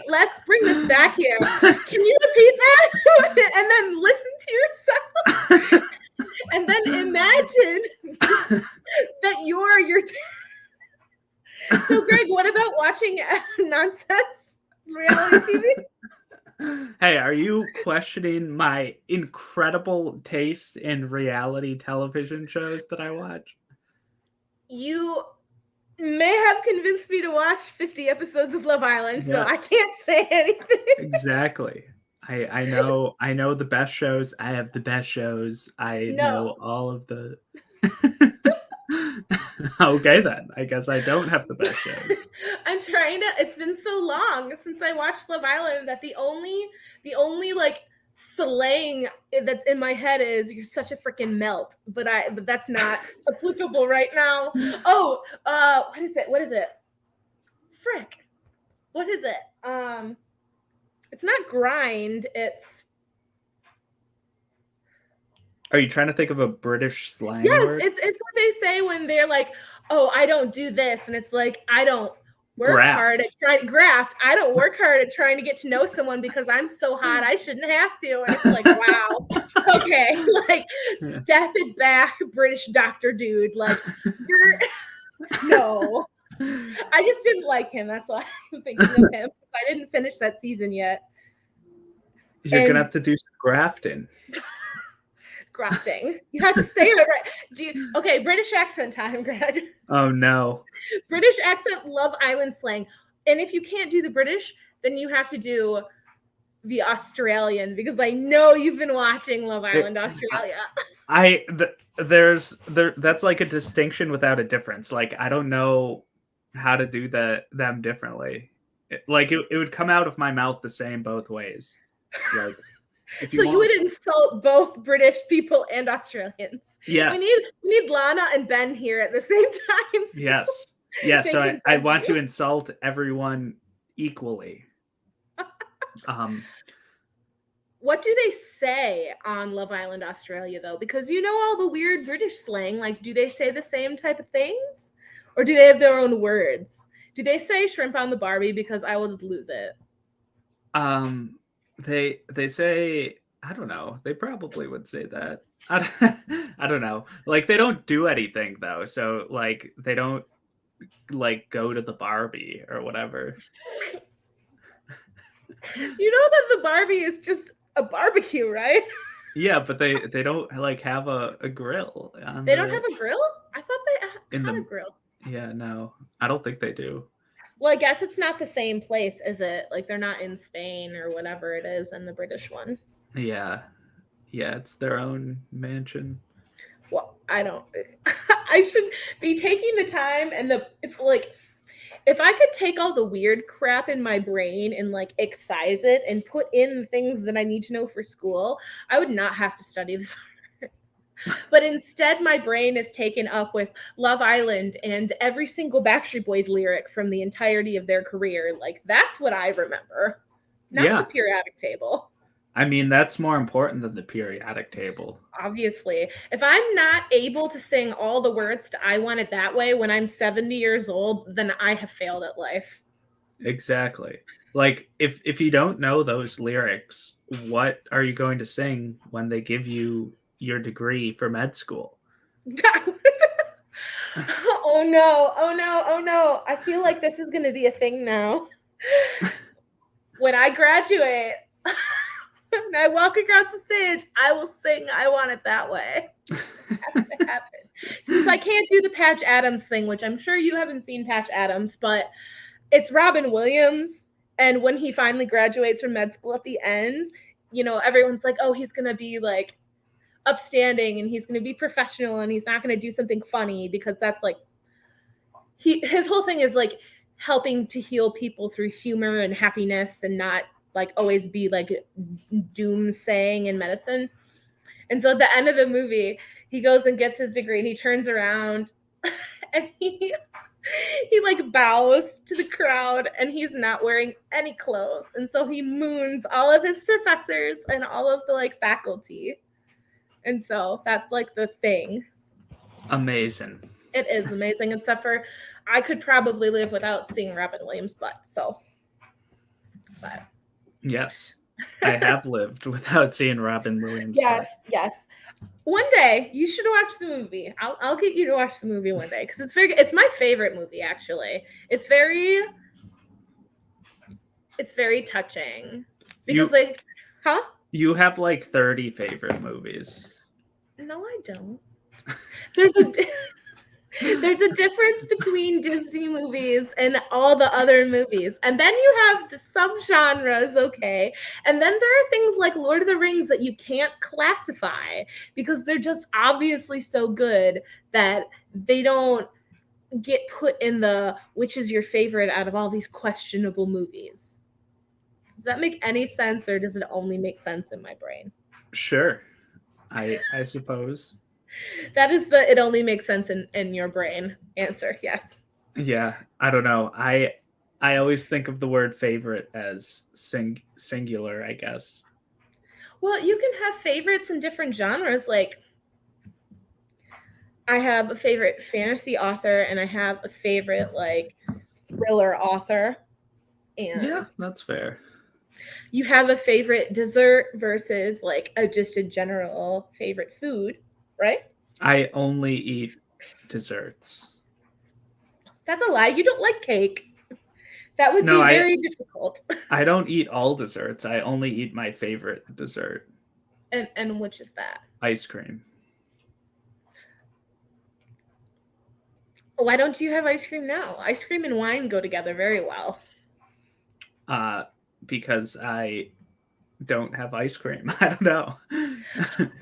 Let's bring this back here. Can you repeat that? And then listen to yourself. And then imagine that you're your So Greg, what about watching nonsense reality TV? Hey, are you questioning my incredible taste in reality television shows that I watch? You may have convinced me to watch 50 episodes of Love Island, so I Yes. can't say anything. Exactly. I know the best shows. I have the best shows. I know No. all of the Okay then. I guess I don't have the best shows. I'm trying to it's been so long since I watched Love Island that the only like slang that's in my head is "you're such a freaking melt," but that's not applicable right now. Oh, what is it? Frick. What is it? It's not grind, it's Are you trying to think of a British slang yes, word? it's what they say when they're like, "Oh, I don't do this," and it's like, "I don't work hard at Graft. trying graft. I don't work hard at trying to get to know someone because I'm so hot. I shouldn't have to." And it's like, wow, okay, like Yeah. step it back, British doctor dude. Like you're no. I just didn't like him. That's why I'm thinking of him. I didn't finish that season yet. You're gonna And have to do some grafting. grafting. You have to say it right. Okay, British accent time, Greg. Oh no. British accent, Love Island slang. And if you can't do the British, then you have to do the Australian because I know you've been watching Love Island Australia. That's like a distinction without a difference. Like, I don't know how to do them differently. It would come out of my mouth the same both ways. It's like, if So you would insult both British people and Australians. Yes. We need Lana and Ben here at the same time. So yes. So I want to insult everyone equally. What do they say on Love Island Australia though? Because you know all the weird British slang. Like, do they say the same type of things, or do they have their own words? Do they say shrimp on the Barbie? Because I will just lose it. They say, I don't know. They probably would say that. I don't know. Like, they don't do anything though, so like they don't like go to the Barbie or whatever. You know that the Barbie is just a barbecue, right? Yeah, but they don't like have a grill. They don't have a grill? I thought they had a grill. Yeah, no, I don't think they do. Well, I guess it's not the same place, is it? Like they're not in Spain or whatever it is in the British one. Yeah, it's their own mansion. Well, I don't. I should be taking the time and if I could take all the weird crap in my brain and like excise it and put in the things that I need to know for school, I would not have to study this. But instead, my brain is taken up with Love Island and every single Backstreet Boys lyric from the entirety of their career. Like, that's what I remember, not the periodic table. I mean, that's more important than the periodic table. Obviously. If I'm not able to sing all the words to I Want It That Way when I'm 70 years old, then I have failed at life. Exactly. Like, if you don't know those lyrics, what are you going to sing when they give you your degree for med school? Oh no. I feel like this is going to be a thing now. When I graduate and I walk across the stage, I will sing I Want It That Way. Has to happen. Since I can't do the Patch Adams thing, which I'm sure you haven't seen Patch Adams, but it's Robin Williams. And when he finally graduates from med school at the end, you know, everyone's like, oh, he's going to be like upstanding and he's going to be professional and he's not going to do something funny because that's like his whole thing is like helping to heal people through humor and happiness and not like always be like doomsaying in medicine. And so at the end of the movie, he goes and gets his degree, and he turns around and he like bows to the crowd, and he's not wearing any clothes, and so he moons all of his professors and all of the like faculty, and so that's like the thing. Amazing. It is amazing, except for I could probably live without seeing Robin Williams' butt. So, but yes, I have lived without seeing Robin Williams' yes, yes. One day you should watch the movie. I'll get you to watch the movie one day because it's my favorite movie actually. It's very touching because you have like 30 favorite movies. No, I don't. There's a there's a difference between Disney movies and all the other movies. And then you have the subgenres, okay? And then there are things like Lord of the Rings that you can't classify because they're just obviously so good that they don't get put in the which is your favorite out of all these questionable movies. Does that make any sense, or does it only make sense in my brain? Sure. I suppose. That is the it only makes sense in your brain answer. Yes. Yeah, I don't know. I always think of the word favorite as singular, I guess. Well, you can have favorites in different genres. Like, I have a favorite fantasy author, and I have a favorite like thriller author. And yeah, that's fair. You have a favorite dessert versus like just a general favorite food, right? I only eat desserts. That's a lie. You don't like cake. That would be very difficult. I don't eat all desserts. I only eat my favorite dessert. And which is that? Ice cream. Why don't you have ice cream now? Ice cream and wine go together very well. Because I don't have ice cream. I don't know.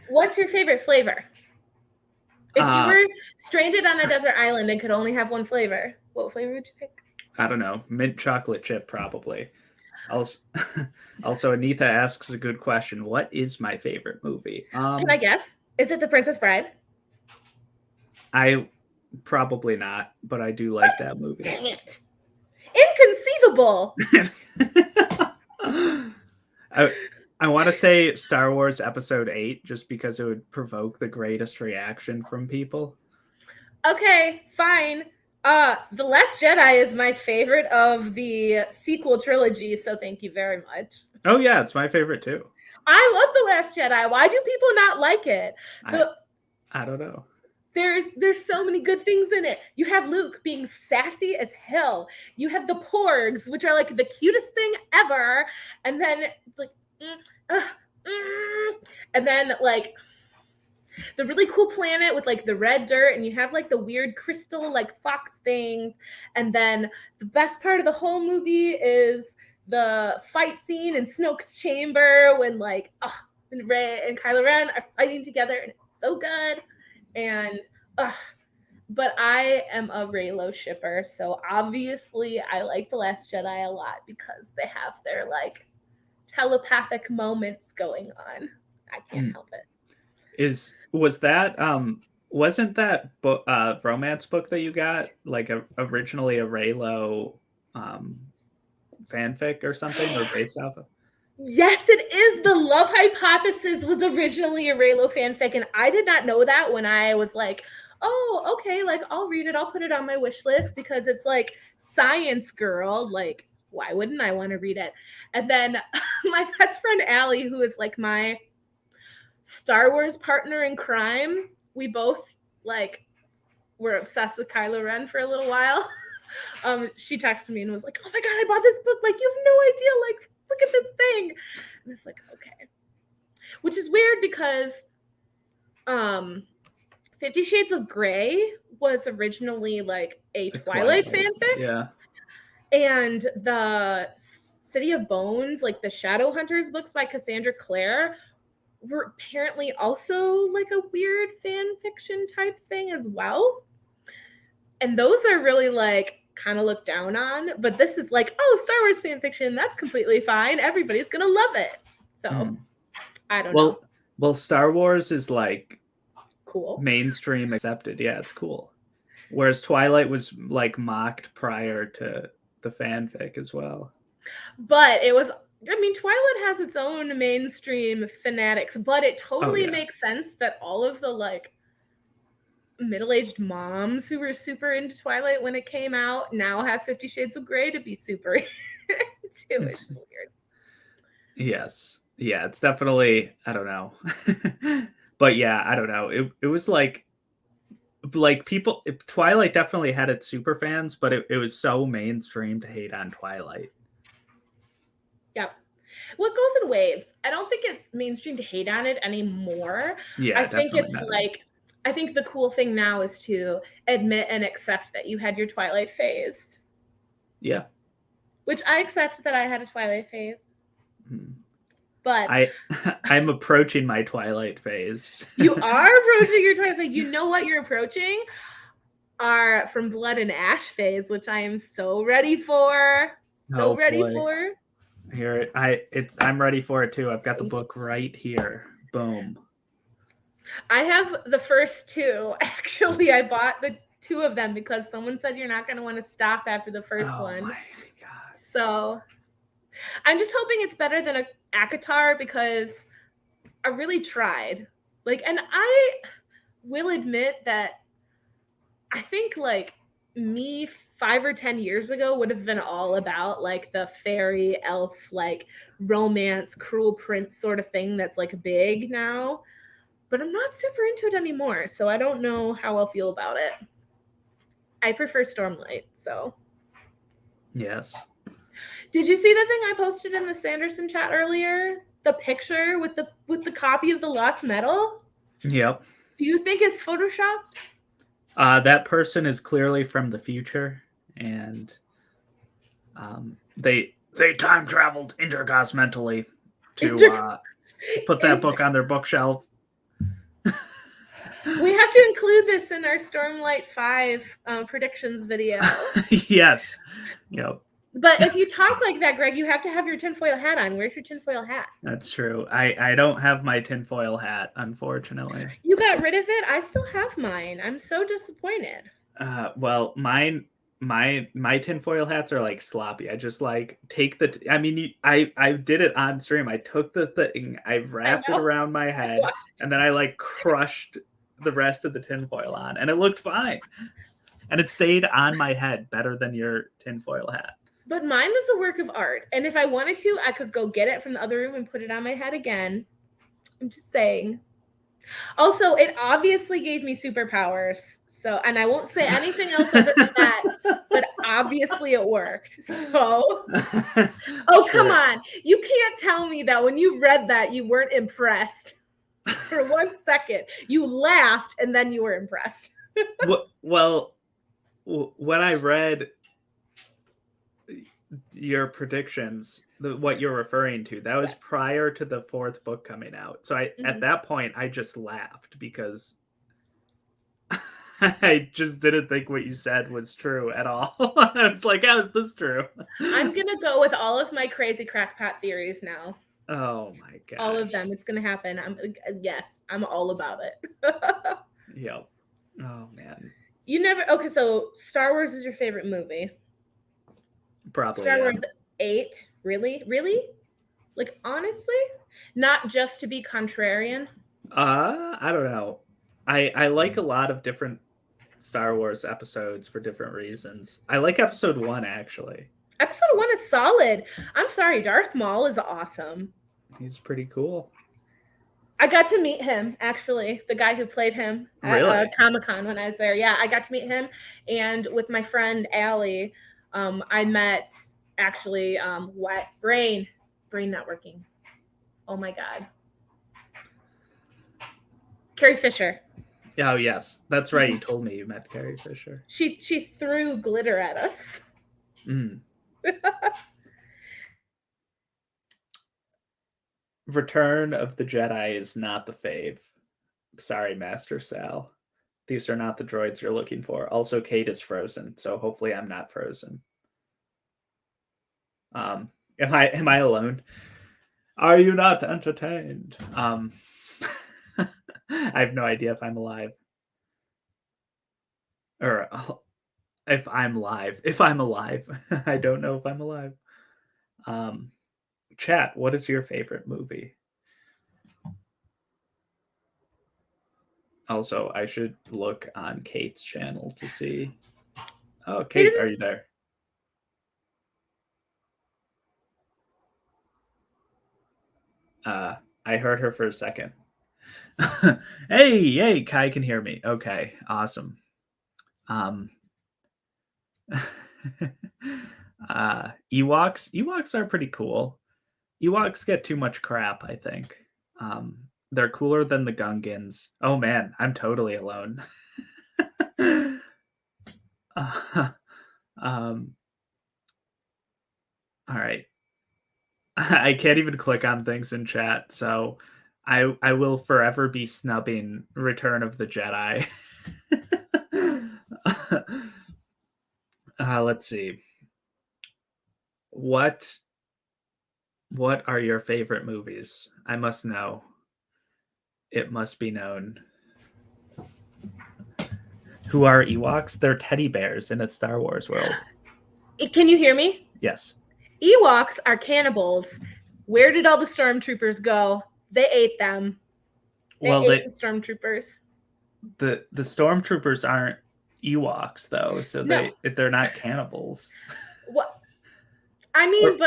What's your favorite flavor? If you were stranded on a desert island and could only have one flavor, what flavor would you pick? I don't know. Mint chocolate chip, probably. Also, Anita asks a good question. What is my favorite movie? Can I guess? Is it The Princess Bride? I probably not, but I do like that movie. Dang it. Inconceivable. I want to say Star Wars Episode 8 just because it would provoke the greatest reaction from people. Okay, fine. The Last Jedi is my favorite of the sequel trilogy, so thank you very much. Oh yeah, it's my favorite too. I love The Last Jedi. Why do people not like it? I don't know. There's so many good things in it. You have Luke being sassy as hell. You have the Porgs, which are like the cutest thing ever. And then like and then like the really cool planet with like the red dirt, and you have like the weird crystal like fox things. And then the best part of the whole movie is the fight scene in Snoke's chamber when like and Rey and Kylo Ren are fighting together, and it's so good. And but I am a Reylo shipper, so obviously I like The Last Jedi a lot because they have their like telepathic moments going on. I can't help it. Wasn't that romance book that you got like originally a Reylo fanfic or something, or based off of? Yes, it is. The Love Hypothesis was originally a Reylo fanfic, and I did not know that when I was like, oh, okay, like I'll read it. I'll put it on my wish list because it's like science girl. Like, why wouldn't I want to read it? And then my best friend Allie, who is like my Star Wars partner in crime, we both like were obsessed with Kylo Ren for a little while. She texted me and was like, oh my God, I bought this book. Like, you have no idea. Like, look at this thing. And it's like, okay. Which is weird because 50 Shades of Grey was originally like a Twilight fanfic. Yeah. And the City of Bones, like the Shadowhunters books by Cassandra Clare, were apparently also like a weird fan fiction type thing as well. And those are really like kind of looked down on, but this is like, oh, Star Wars fan fiction, that's completely fine. Everybody's gonna love it. So I don't know. Well, Star Wars is like cool. Mainstream accepted. Yeah, it's cool. Whereas Twilight was like mocked prior to the fanfic as well. But it was, I mean, Twilight has its own mainstream fanatics, but it totally makes sense that all of the like middle-aged moms who were super into Twilight when it came out now have 50 Shades of Grey to be super into. It's just weird. Yes. Yeah, it's definitely, I don't know. But yeah, I don't know. It was like people, Twilight definitely had its super fans, but it was so mainstream to hate on Twilight. Yep. Well, it goes in waves. I don't think it's mainstream to hate on it anymore. Yeah, I think it's not. like, I think the cool thing now is to admit and accept that you had your Twilight phase. Yeah. Which I accept that I had a Twilight phase. But I'm approaching my Twilight phase. You are approaching your Twilight phase. You know what you're approaching? Our From Blood and Ash phase, which I am so ready for. So ready for. Here, I'm ready for it too. I've got the book right here. Boom. I have the first two. Actually, I bought the two of them because someone said you're not going to want to stop after the first one. Oh my God. So I'm just hoping it's better than a ACOTAR because I really tried. Like, and I will admit that I think like me 5 or 10 years ago would have been all about like the fairy elf, like romance, cruel prince sort of thing that's like big now. But I'm not super into it anymore, so I don't know how I'll feel about it. I prefer Stormlight, so. Yes. Did you see the thing I posted in the Sanderson chat earlier? The picture with the copy of the Lost Metal? Yep. Do you think it's photoshopped? That person is clearly from the future, and they time traveled intercosmentally to put that book on their bookshelf. We have to include this in our Stormlight 5 predictions video. Yes. Yep. But if you talk like that, Greg, you have to have your tinfoil hat on. Where's your tinfoil hat? That's true. I don't have my tinfoil hat, unfortunately. You got rid of it? I still have mine. I'm so disappointed. Well, my tinfoil hats are like sloppy. I just like take I did it on stream. I took the thing, I wrapped it around my head, and then I like crushed the rest of the tinfoil on, and it looked fine. And it stayed on my head better than your tinfoil hat. But mine was a work of art. And if I wanted to, I could go get it from the other room and put it on my head again. I'm just saying. Also, it obviously gave me superpowers. So, and I won't say anything else other than that, but obviously it worked. So, Come on. You can't tell me that when you read that, you weren't impressed for 1 second. You laughed and then you were impressed. Well, when I read your predictions, what you're referring to, that was prior to the 4th book coming out. So at that point, I just laughed because I just didn't think what you said was true at all. I was like, how is this true? I'm going to go with all of my crazy crackpot theories now. Oh my god! All of them. It's going to happen. I'm all about it. Yep. Oh man. You never. Okay, so Star Wars is your favorite movie. Probably. Star Wars 8. Really? Like, honestly? Not just to be contrarian? I don't know. I like a lot of different Star Wars episodes for different reasons. I like episode 1, actually. Episode 1 is solid. I'm sorry, Darth Maul is awesome. He's pretty cool. I got to meet him, actually, the guy who played him at Comic-Con when I was there. Yeah, I got to meet him. And with my friend, Allie, I met, actually, what? Brain not working. Oh, my God. Carrie Fisher. Oh, yes. That's right. You told me you met Carrie Fisher. She threw glitter at us. Return of the Jedi is not the fave. Sorry, Master Sal. These are not the droids you're looking for. Also, Kate is frozen, so hopefully I'm not frozen. Am I alone? Are you not entertained? I have no idea if I'm alive. Or if I'm live. If I'm alive. I don't know if I'm alive. Chat, what is your favorite movie? Also, I should look on Kate's channel to see. Oh, Kate, are you there? I heard her for a second. Hey, Kai can hear me. Okay, awesome. Ewoks are pretty cool. Ewoks get too much crap, I think. They're cooler than the Gungans. Oh man, I'm totally alone. All right. I can't even click on things in chat, so I will forever be snubbing Return of the Jedi. Let's see. What are your favorite movies? I must know. It must be known. Who are Ewoks? They're teddy bears in a Star Wars world. Can you hear me? Yes. Ewoks are cannibals. Where did all the stormtroopers go? They ate them. They ate the stormtroopers. The stormtroopers aren't Ewoks though, so No. they're not cannibals. What? I mean,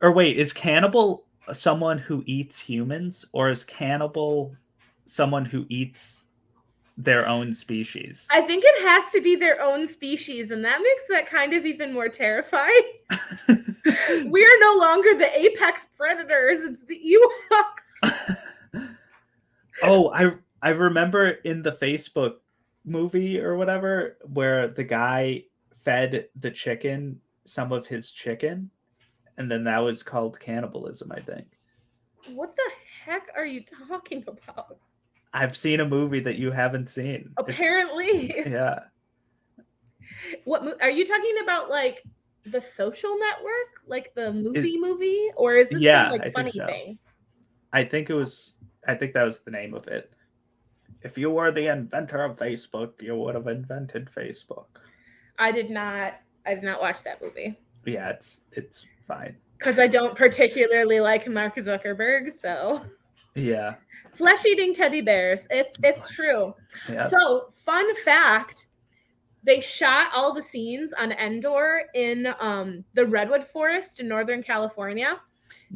or wait, is cannibal someone who eats humans, or is cannibal someone who eats their own species? I think it has to be their own species, and that makes that kind of even more terrifying. We are no longer the apex predators, it's the Ewoks. Oh, I remember in the Facebook movie or whatever where the guy fed the chicken some of his chicken, and then that was called cannibalism, I think. What the heck are you talking about? I've seen a movie that you haven't seen. Apparently. Yeah. What are you talking about, like The Social Network? Like the movie? Or is this some like funny thing? I think that was the name of it. If you were the inventor of Facebook, you would have invented Facebook. I did not watch that movie. Yeah, it's fine. Because I don't particularly like Mark Zuckerberg, so yeah. Flesh-eating teddy bears. It's true. Yes. So, fun fact, they shot all the scenes on Endor in the Redwood Forest in Northern California.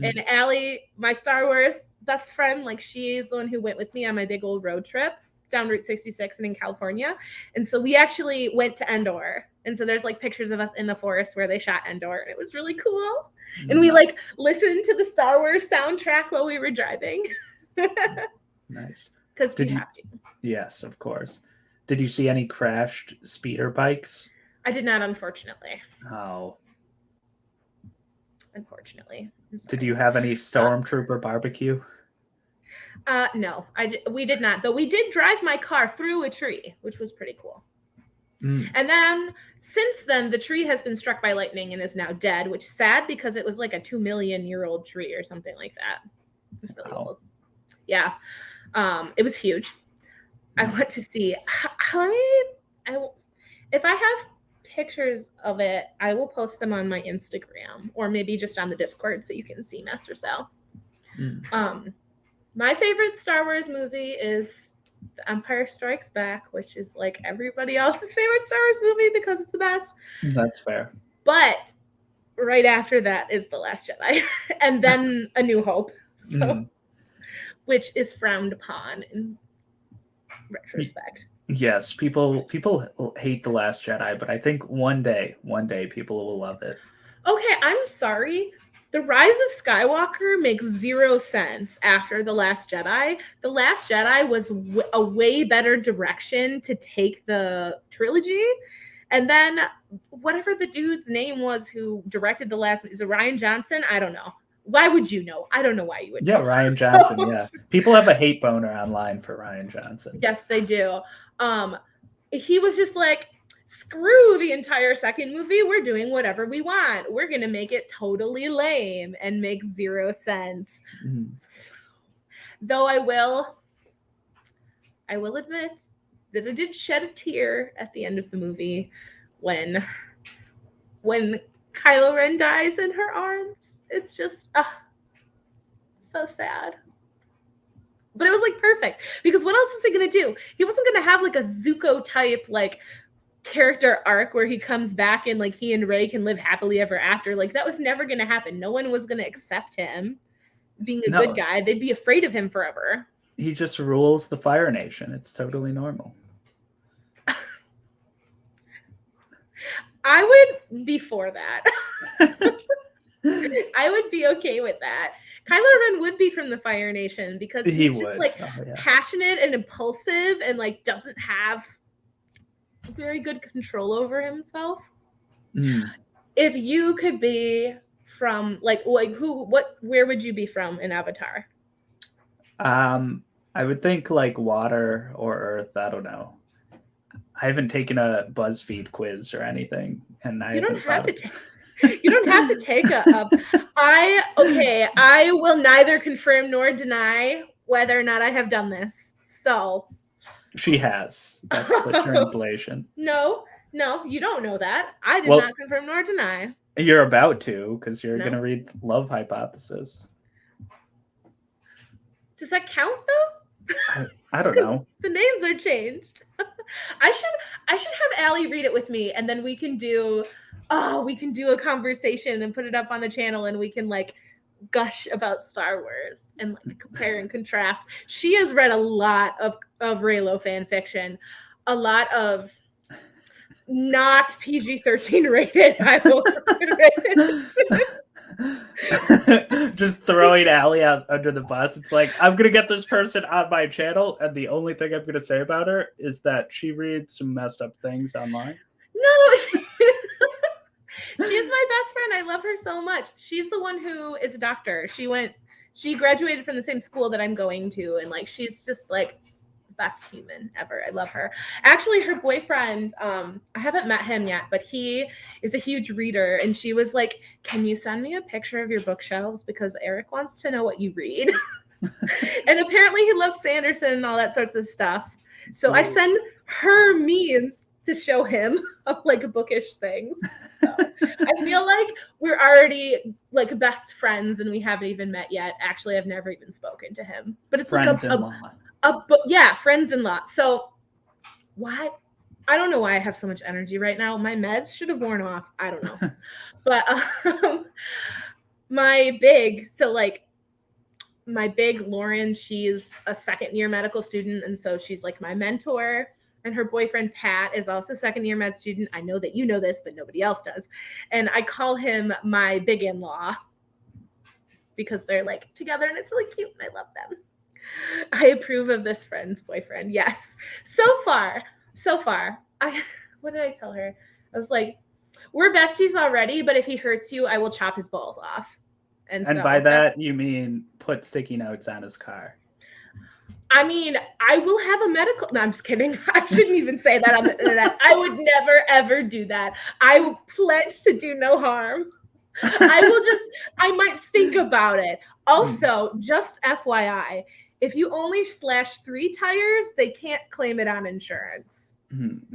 And Allie, my Star Wars best friend, like she's the one who went with me on my big old road trip down Route 66 and in California. And so we actually went to Endor. And so there's like pictures of us in the forest where they shot Endor. And it was really cool. And we like listened to the Star Wars soundtrack while we were driving. Nice. Because you have to. Yes, of course. Did you see any crashed speeder bikes? I did not, unfortunately. Oh. Unfortunately. Did you have any stormtrooper barbecue? No, we did not. Though we did drive my car through a tree, which was pretty cool. And then since then, the tree has been struck by lightning and is now dead, which is sad because it was like a 2 million year old tree or something like that. It was really old. Yeah. It was huge. I want to see. If I have pictures of it, I will post them on my Instagram or maybe just on the Discord so you can see Master Cell. My favorite Star Wars movie is The Empire Strikes Back, which is like everybody else's favorite Star Wars movie because it's the best. That's fair. But right after that is The Last Jedi and then A New Hope, which is frowned upon in retrospect. Yes, people hate The Last Jedi, but I think one day people will love it. Okay, I'm sorry. The Rise of Skywalker makes 0 sense after The Last Jedi. The Last Jedi was a way better direction to take the trilogy. And then whatever the dude's name was who directed the last, is it Rian Johnson? I don't know. Why would you know? I don't know why you would know. Yeah, Rian Johnson, yeah. People have a hate boner online for Rian Johnson. Yes, they do. He was just like, screw the entire second movie. We're doing whatever we want. We're going to make it totally lame and make 0 sense. Though I will I will admit that I did shed a tear at the end of the movie when Kylo Ren dies in her arms. It's just so sad. But it was like perfect because what else was he gonna do? He wasn't gonna have like a Zuko type like character arc where he comes back and like he and Rey can live happily ever after. Like that was never gonna happen. No one was gonna accept him being a good guy. They'd be afraid of him forever. He just rules the Fire Nation. It's totally normal. I would be for that. I would be okay with that. Kylo Ren would be from the Fire Nation because he's just like passionate and impulsive and like doesn't have very good control over himself. If you could be from like where would you be from in Avatar? I would think like water or earth. I don't know. I haven't taken a BuzzFeed quiz or anything, and you don't have to take. You don't have to take I will neither confirm nor deny whether or not I have done this. So she has. That's the translation. No, you don't know that. I did not confirm nor deny. You're about to, because you're going to read Love Hypothesis. Does that count though? I don't know. The names are changed. I should have Allie read it with me, and then we can do a conversation and put it up on the channel, and we can like gush about Star Wars and like compare and contrast. She has read a lot of Reylo fan fiction, a lot of not PG-13 rated. I will just throwing Allie out under the bus. It's like, I'm gonna get this person on my channel, and the only thing I'm gonna say about her is that she reads some messed up things online. No, she is my best friend. I love her so much. She's the one who is a doctor. She graduated from the same school that I'm going to, and like she's just like the best human ever. I love her. Actually, her boyfriend, I haven't met him yet, but he is a huge reader, and she was like, "Can you send me a picture of your bookshelves because Eric wants to know what you read?" And apparently he loves Sanderson and all that sorts of stuff. So I send her means to show him of like bookish things. So I feel like we're already like best friends and we haven't even met yet. Actually, I've never even spoken to him. But it's friends-in-law. Yeah, friends-in-law. So what? I don't know why I have so much energy right now. My meds should have worn off. I don't know. But my big Lauren, she's a second-year medical student, and so she's like my mentor. And her boyfriend, Pat, is also a second-year med student. I know that you know this, but nobody else does. And I call him my big-in-law because they're like together and it's really cute and I love them. I approve of this friend's boyfriend. Yes. So far. What did I tell her? I was like, we're besties already, but if he hurts you, I will chop his balls off. And by that, you mean put sticky notes on his car. I mean, I will have a medical... No, I'm just kidding. I shouldn't even say that on the internet. I would never, ever do that. I will pledge to do no harm. I might think about it. Also, just FYI, if you only slash 3 tires, they can't claim it on insurance.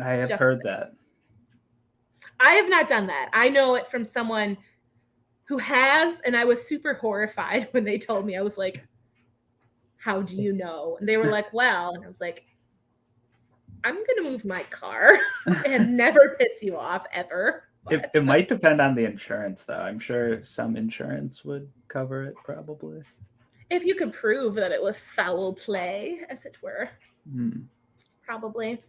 I have heard that. I have not done that. I know it from someone who has, and I was super horrified when they told me. I was like, how do you know? And they were like, well, and I was like, I'm going to move my car and never piss you off ever. It might depend on the insurance, though. I'm sure some insurance would cover it, probably. If you could prove that it was foul play, as it were. Probably.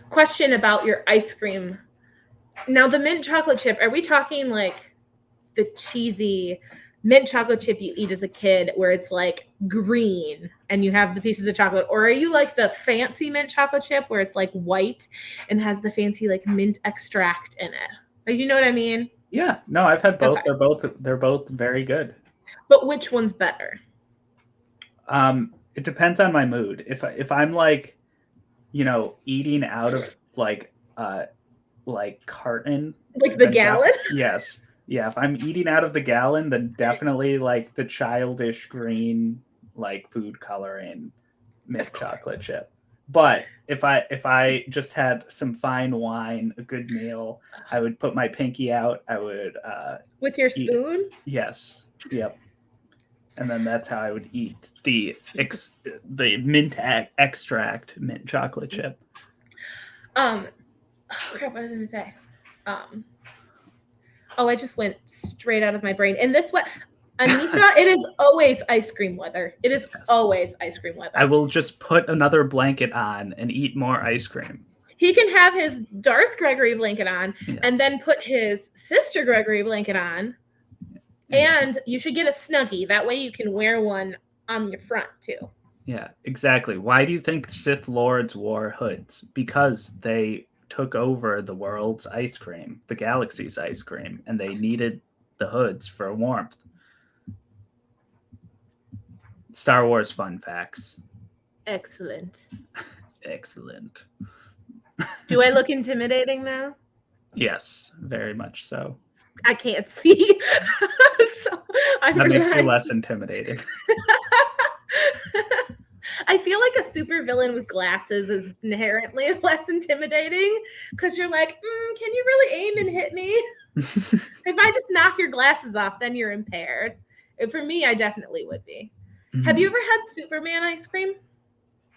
Question about your ice cream. Now, the mint chocolate chip, are we talking like the cheesy mint chocolate chip you eat as a kid where it's like green and you have the pieces of chocolate? Or are you like the fancy mint chocolate chip where it's like white and has the fancy like mint extract in it? Like, you know what I mean? Yeah. No, I've had both. Okay. They're both very good. But which one's better? It depends on my mood. If I'm like, eating out of like carton. Like the gallon? Yes. Yeah, if I'm eating out of the gallon, then definitely like the childish green, like food coloring mint chocolate chip. But if I just had some fine wine, a good meal, I would put my pinky out. I would with your spoon. Yes. Yep. And then that's how I would eat the mint extract mint chocolate chip. Oh crap! What was I gonna say? I just went straight out of my brain. And this what, Anita, it is always ice cream weather. It is always ice cream weather. I will just put another blanket on and eat more ice cream. He can have his Darth Gregory blanket on, and then put his Sister Gregory blanket on. And you should get a Snuggie. That way you can wear one on your front too. Yeah, exactly. Why do you think Sith Lords wore hoods? Because they took over the world's ice cream, the galaxy's ice cream, and they needed the hoods for warmth. Star Wars fun facts. Excellent. Excellent. Do I look intimidating now? Yes, very much so. I can't see. So that makes you less intimidating. I feel like a super villain with glasses is inherently less intimidating because you're like, can you really aim and hit me? If I just knock your glasses off, then you're impaired. And for me, I definitely would be. Mm-hmm. Have you ever had Superman ice cream?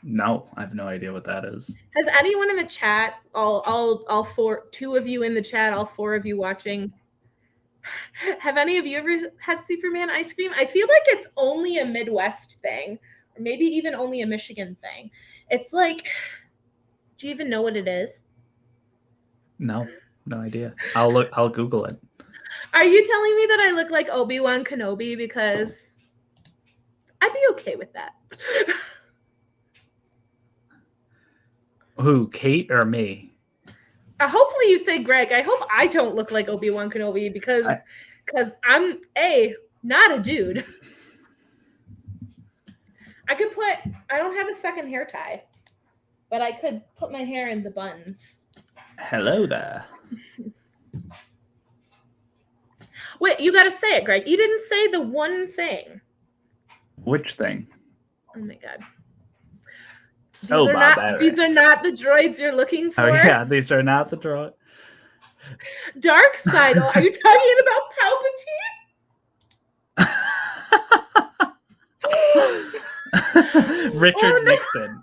No, I have no idea what that is. Has anyone in the chat, all two of you in the chat, all four of you watching, have any of you ever had Superman ice cream? I feel like it's only a Midwest thing, or maybe even only a Michigan thing. It's like, do you even know what it is? No idea. I'll Google it. Are you telling me that I look like Obi-Wan Kenobi? Because I'd be okay with that. Who, Kate or me? Hopefully you say Greg. I hope I don't look like Obi-Wan Kenobi because I'm not a dude. I don't have a second hair tie, but I could put my hair in the buns. Hello there. Wait, you got to say it, Greg. You didn't say the one thing. Which thing? Oh my God. So these are not the droids you're looking for. Oh yeah, these are not the droids. Dark Side. Are you talking about Palpatine? Richard Nixon.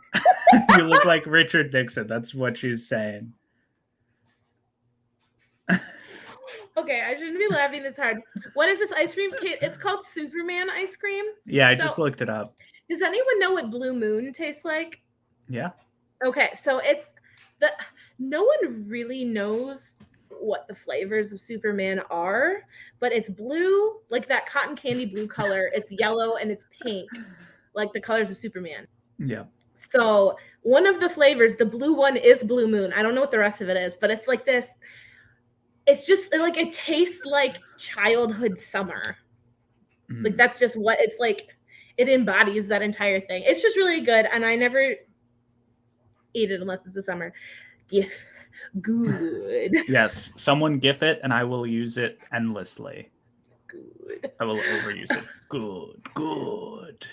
You look like Richard Nixon. That's what she's saying. Okay, I shouldn't be laughing this hard. What is this ice cream, Kate? It's called Superman ice cream. Yeah, I just looked it up. Does anyone know what Blue Moon tastes like? Yeah. Okay, so no one really knows what the flavors of Superman are, but it's blue, like that cotton candy blue color. It's yellow and it's pink, like the colors of Superman. Yeah. So one of the flavors, the blue one, is Blue Moon. I don't know what the rest of it is, but it's like this. It's just like, it tastes like childhood summer. Mm. Like that's just what it's like. It embodies that entire thing. It's just really good, and I never eat it unless it's the summer. GIF. Good. Yes. Someone GIF it and I will use it endlessly. Good. I will overuse it. Good.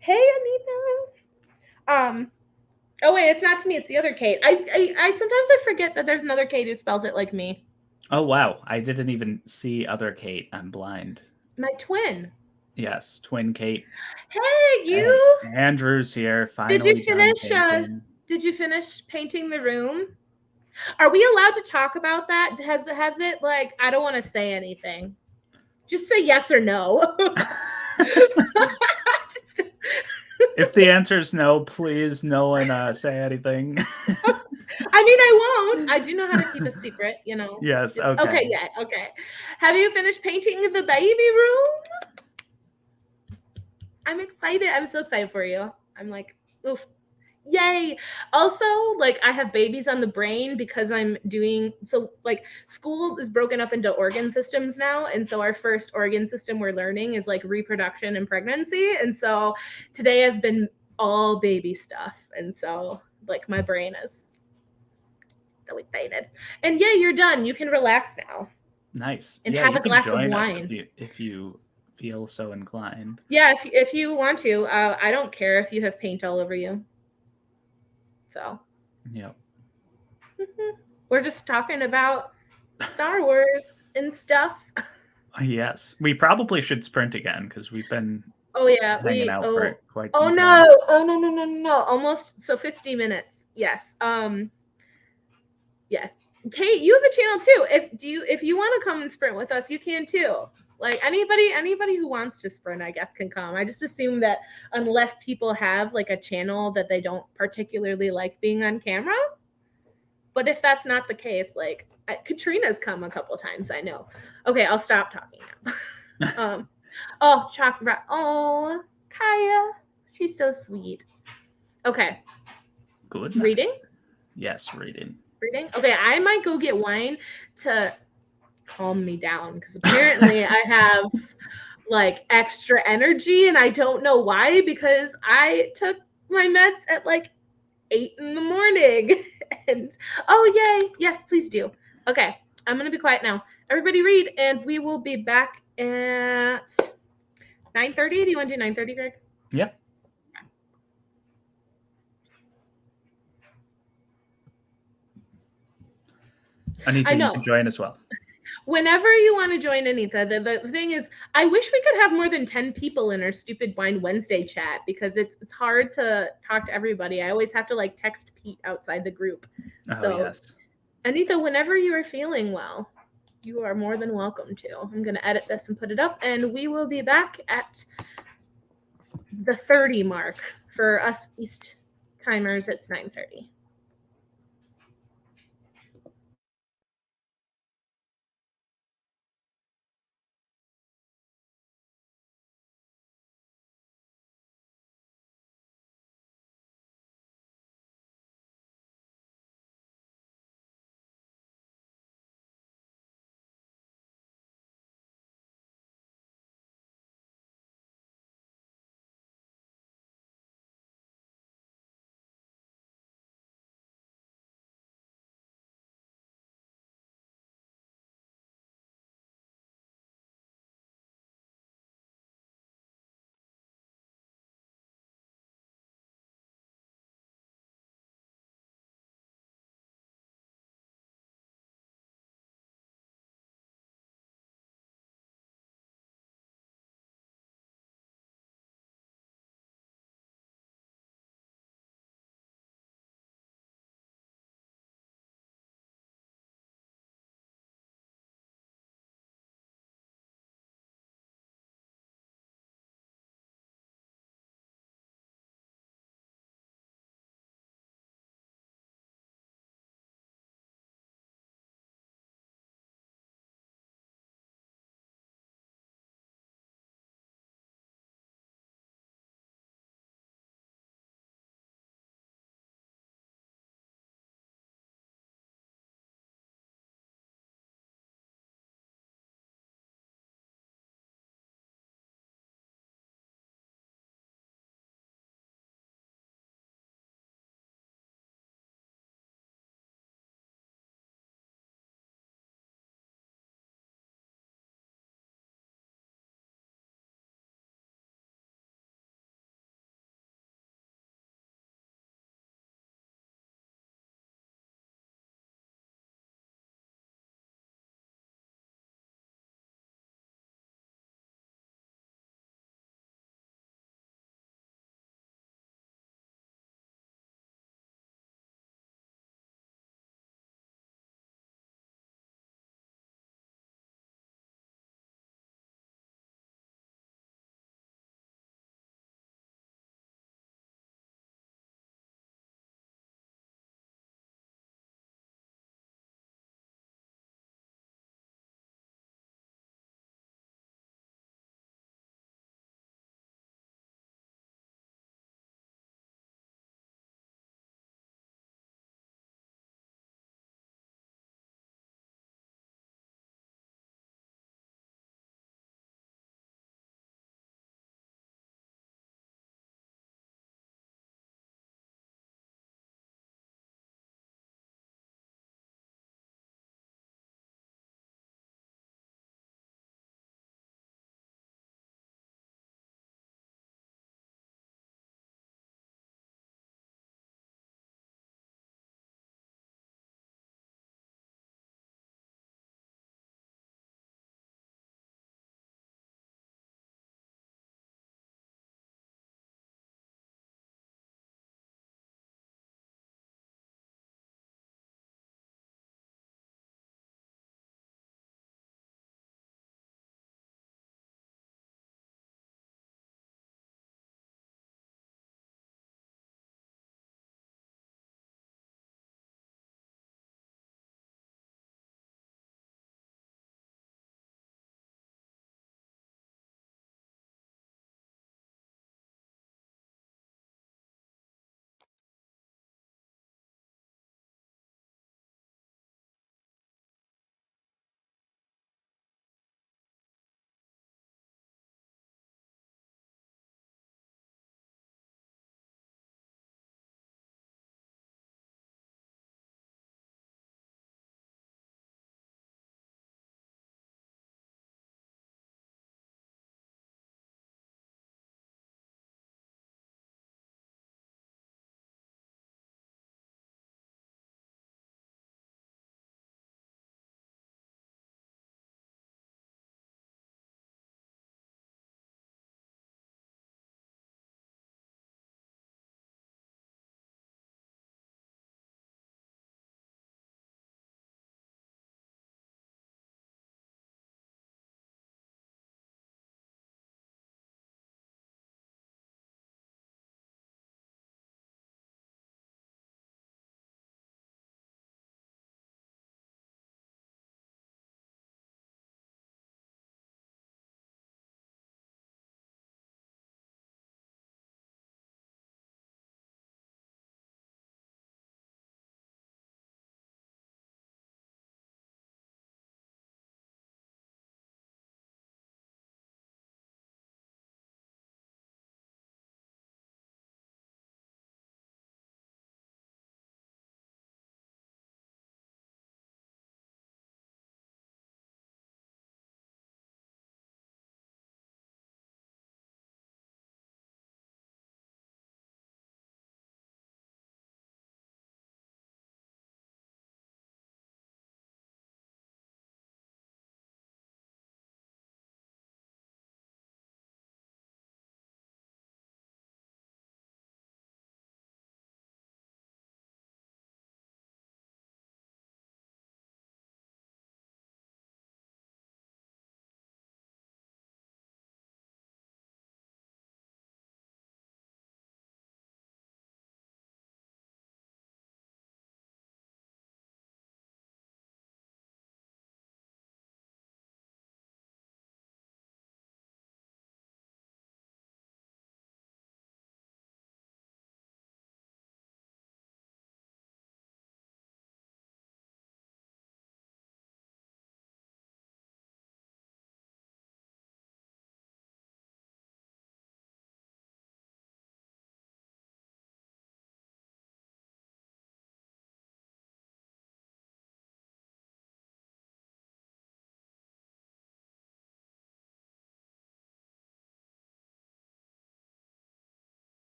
Hey, Anita. Oh wait, it's not to me, it's the other Kate. I sometimes I forget that there's another Kate who spells it like me. Oh wow. I didn't even see other Kate. I'm blind. My twin. Yes, twin Kate. Hey, you. Hey, Andrew's here. Finally. Did you finish painting the room? Are we allowed to talk about that? Has it like, I don't want to say anything. Just say yes or no. If the answer is no, please no one say anything. I mean, I won't. I do know how to keep a secret, you know. Yes, okay. Okay, yeah, okay. Have you finished painting the baby room? I'm excited. I'm so excited for you. I'm like, oof. Yay. Also, like, I have babies on the brain because I'm doing, so like school is broken up into organ systems now. And so our first organ system we're learning is like reproduction and pregnancy. And so today has been all baby stuff. And so like my brain is so excited. And yeah, you're done. You can relax now. Nice. And have a glass of wine. If you feel so inclined. Yeah, if you want to, I don't care if you have paint all over you. So. Yep. We're just talking about Star Wars and stuff. Yes, we probably should sprint again because we've been Oh yeah, hanging out for quite some time. no. Oh no. Almost 50 minutes. Yes. Yes. Kate, you have a channel too. If you want to come and sprint with us, you can too. Like anybody who wants to sprint, I guess, can come. I just assume that unless people have like a channel that they don't particularly like being on camera. But if that's not the case, like Katrina's come a couple times, I know. Okay, I'll stop talking now. Oh, chocolate. Oh, Kaya. She's so sweet. Okay. Good. Reading? Yes, reading. Reading? Okay, I might go get wine to calm me down because apparently I have like extra energy and I don't know why because I took my meds at like 8 a.m. And oh yay, yes, please do. Okay, I'm gonna be quiet now. Everybody read, and we will be back at 9:30. Do you want to do 9:30, Greg? Yep. Anita, you can join as well. Whenever you want to join, Anita, the thing is, I wish we could have more than 10 people in our stupid Wine Wednesday chat because it's hard to talk to everybody. I always have to like text Pete outside the group. Oh, so, yes. Anita, whenever you are feeling well, you are more than welcome to. I'm going to edit this and put it up, and we will be back at the 30 mark. For us East timers, it's 9:30.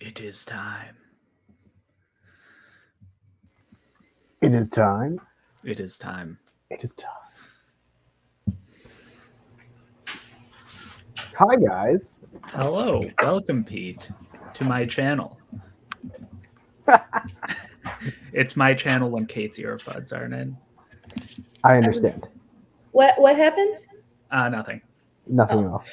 It is time. It is time. It is time. It is time. Hi, guys. Hello. Welcome, Pete, to my channel. It's my channel when Kate's earbuds aren't in. I understand. What happened? Nothing. Nothing Oh. at all.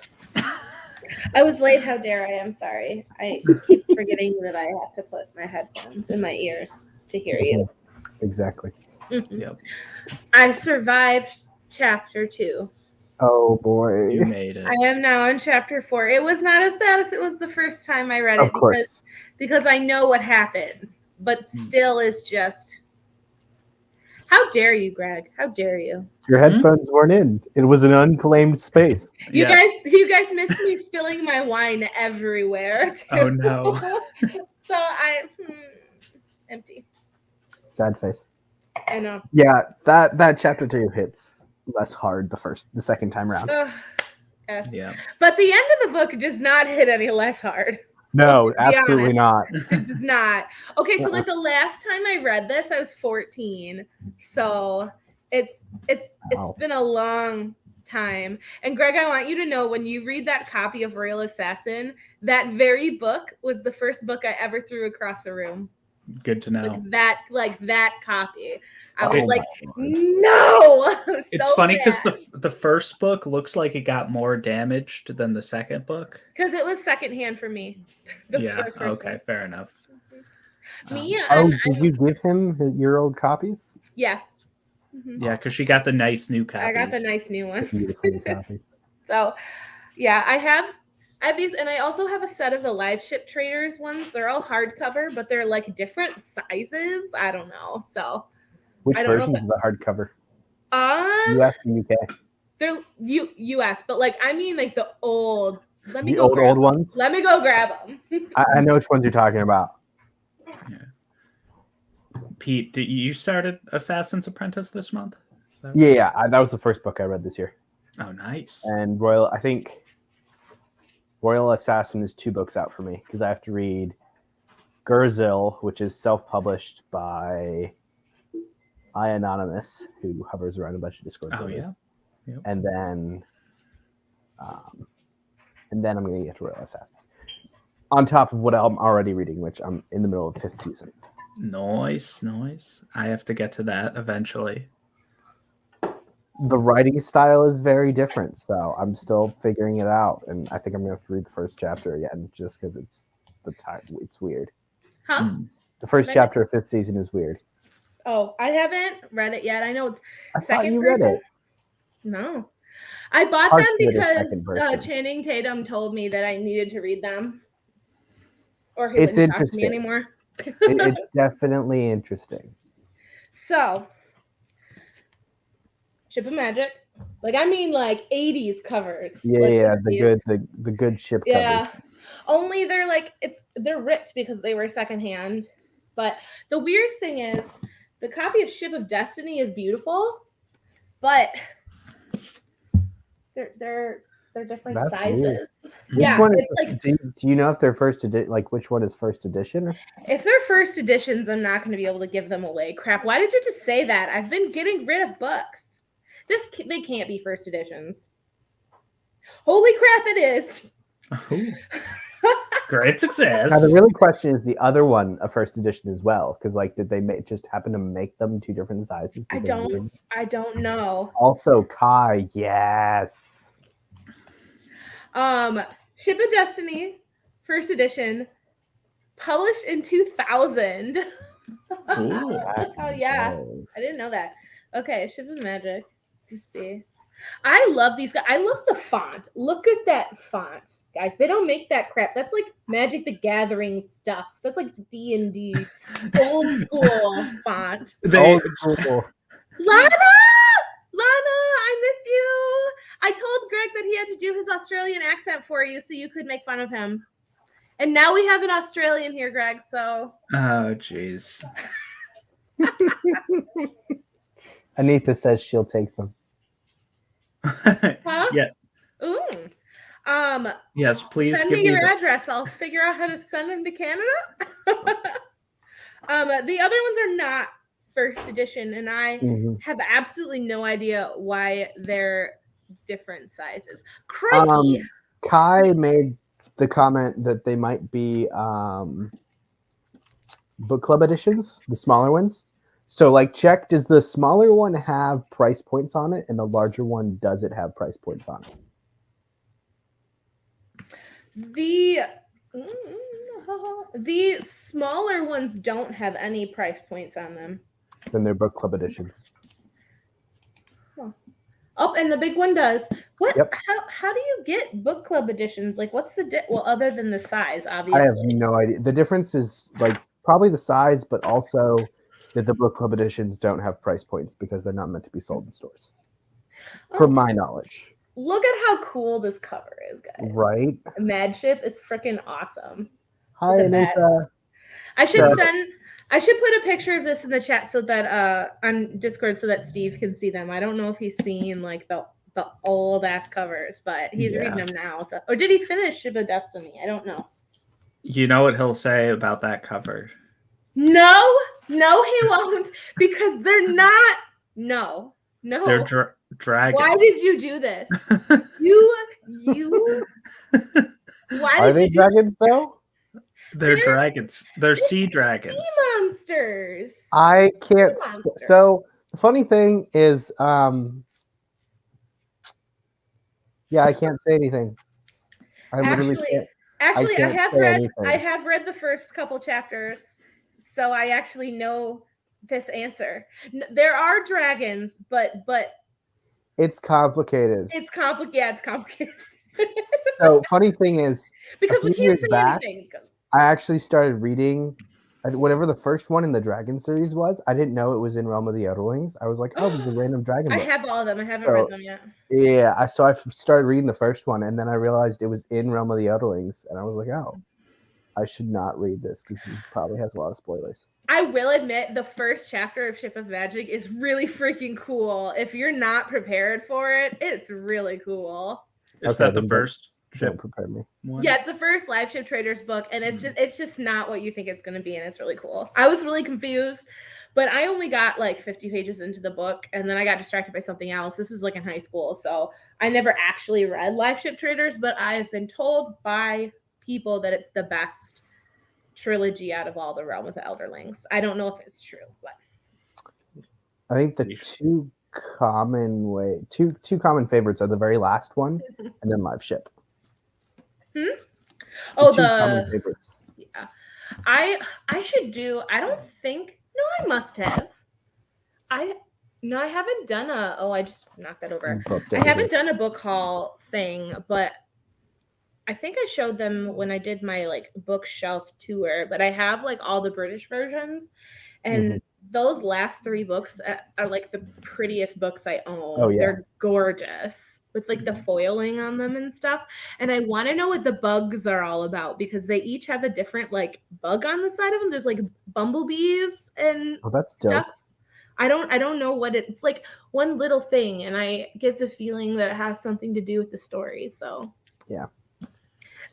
I was late. How dare I? I'm sorry. I keep forgetting that I have to put my headphones in my ears to hear you. Exactly. Mhm. Yep. I survived chapter 2. Oh, boy. You made it. I am now on chapter 4. It was not as bad as it was the first time I read Of it course. because I know what happens, but still is just. How dare you, Greg? How dare you? Your headphones weren't in. It was an unclaimed space. You Yes. guys missed me spilling my wine everywhere. Too. Oh, no. So empty. Sad face. I know. Yeah, that chapter 2 hits less hard the second time around. Ugh, yes. Yeah. But the end of the book does not hit any less hard. No, Let's be absolutely honest. not. It does not. Okay, so like the last time I read this, I was 14. So it's Wow. been a long time. And Greg, I want you to know, when you read that copy of Royal Assassin, that very book was the first book I ever threw across the room. Good to know. Like that copy. I Oh was my like, God. no. It's funny because the first book looks like it got more damaged than the second book. Because it was secondhand for me. Yeah. first Okay. one. Fair enough. Me, Oh, did you give him your old copies? yeah. Mhm. Yeah, because she got the nice new copies. I got the nice new ones. Beautiful new copies. So, yeah, I have these, and I also have a set of the Live Ship Traders ones. They're all hardcover, but they're like different sizes. I don't know. So, Which I don't know versions of the hardcover? US US and UK? They're US, but like I mean like the old. Let me The go old grab them. ones? Let me go grab them. I know which ones you're talking about. Pete, you started Assassin's Apprentice this month? Yeah, that was the first book I read this year. Oh, nice. And I think Royal Assassin is 2 books out for me because I have to read Gurzil, which is self-published by Anonymous, who hovers around a bunch of Discord servers. Oh, yeah. Yep. And then I'm going to get to Royal Assassin. On top of what I'm already reading, which I'm in the middle of 5th season. Nice. I have to get to that eventually. The writing style is very different, so I'm still figuring it out. And I think I'm going to have to read the first chapter again, just because it's weird. Huh? The first chapter of 5th season is weird. Oh, I haven't read it yet. I know it's I second thought you person. read it. No. I bought Parts them of it are second because person. Channing Tatum told me that I needed to read them. Or he It's wouldn't talk to me interesting. anymore. It's definitely interesting. So, Ship of Magic. Like I mean like 80s covers. Yeah, like yeah, these. the good ship Yeah. covers. Only they're ripped because they were secondhand. But the weird thing is the copy of Ship of Destiny is beautiful, but they're different That's sizes. weird. Yeah, Which one it's like do you know if they're first edition? Like which one is first edition? if they're first editions, I'm not going to be able to give them away. Crap! Why did you just say that? I've been getting rid of books. They can't be first editions. Holy crap! It is. Ooh. Great success. Now the really question is the other one a first edition as well? Because like, did they just happen to make them 2 different sizes? I don't know. Also, Kai, yes. Ship of Destiny, first edition, published in 2000. Ooh. Oh yeah, I didn't know that. Okay, Ship of Magic. Let's see. I love these guys. I love the font. Look at that font, guys. They don't make that crap. That's like Magic the Gathering stuff. That's like D&D, old school font. Old school. Lana, I miss you. I told Greg that he had to do his Australian accent for you so you could make fun of him. And now we have an Australian here, Greg, so. Oh, jeez. Anita says she'll take them. Huh? Yeah. Ooh. Yes, please Send give me your the address. I'll figure out how to send them to Canada. The other ones are not first edition, and I have absolutely no idea why they're different sizes. Crikey. Kai made the comment that they might be book club editions, the smaller ones. So, like, check, does the smaller one have price points on it, and the larger one, does it have price points on it? The smaller ones don't have any price points on them. Then they're book club editions. Oh, and the big one does. What? Yep. How do you get book club editions? Like, what's the well, other than the size, obviously. I have no idea. The difference is like probably the size, but also that the book club editions don't have price points because they're not meant to be sold in stores. From my knowledge. Look at how cool this cover is, guys. Right? Madship is freaking awesome. Hi, Anita. I should put a picture of this in the chat so that on Discord so that Steve can see them. I don't know if he's seen like the old ass covers, but he's reading them now. So, or did he finish Ship of Destiny? I don't know. You know what he'll say about that cover? No, he won't, because they're not. No. They're dragons. Why did you do this? You. Why Are they dragons though? They're dragons. They're sea dragons. Sea monsters. I can't. So the funny thing is, yeah, I can't say anything. I literally can't. Actually, I have read the first couple chapters, so I actually know this answer. There are dragons, but it's complicated. It's complicated. So funny thing is, because we can't say anything. I actually started reading whatever the first one in the Dragon series was. I didn't know it was in Realm of the Outerlings. I was like, oh, there's a random dragon book. I have all of them. I haven't read them yet. Yeah, so I started reading the first one, and then I realized it was in Realm of the Outerlings, and I was like, oh, I should not read this because this probably has a lot of spoilers. I will admit the first chapter of Ship of Magic is really freaking cool. If you're not prepared for it, it's really cool. Is that the first? Don't prepare me. Yeah, it's the first Live Ship Traders book, and it's just not what you think it's going to be, and it's really cool. I was really confused, but I only got like 50 pages into the book, and then I got distracted by something else. This was like in high school, so I never actually read Live Ship Traders, but I've been told by people that it's the best trilogy out of all the Realm of the Elderlings. I don't know if it's true, but I think the two common favorites are the very last one and then Live Ship. Oh, two common favorites. Yeah, I should do. I don't think. No, I must have. I haven't done a. Oh, I just knocked that over. I haven't done a book haul thing, but I think I showed them when I did my like bookshelf tour. But I have like all the British versions, and those last 3 books are like the prettiest books I own. Oh, yeah. They're gorgeous with like the foiling on them and stuff. And I want to know what the bugs are all about because they each have a different like bug on the side of them. There's like bumblebees and that's dope. Stuff. I don't know what it's like, one little thing, and I get the feeling that it has something to do with the story. So yeah.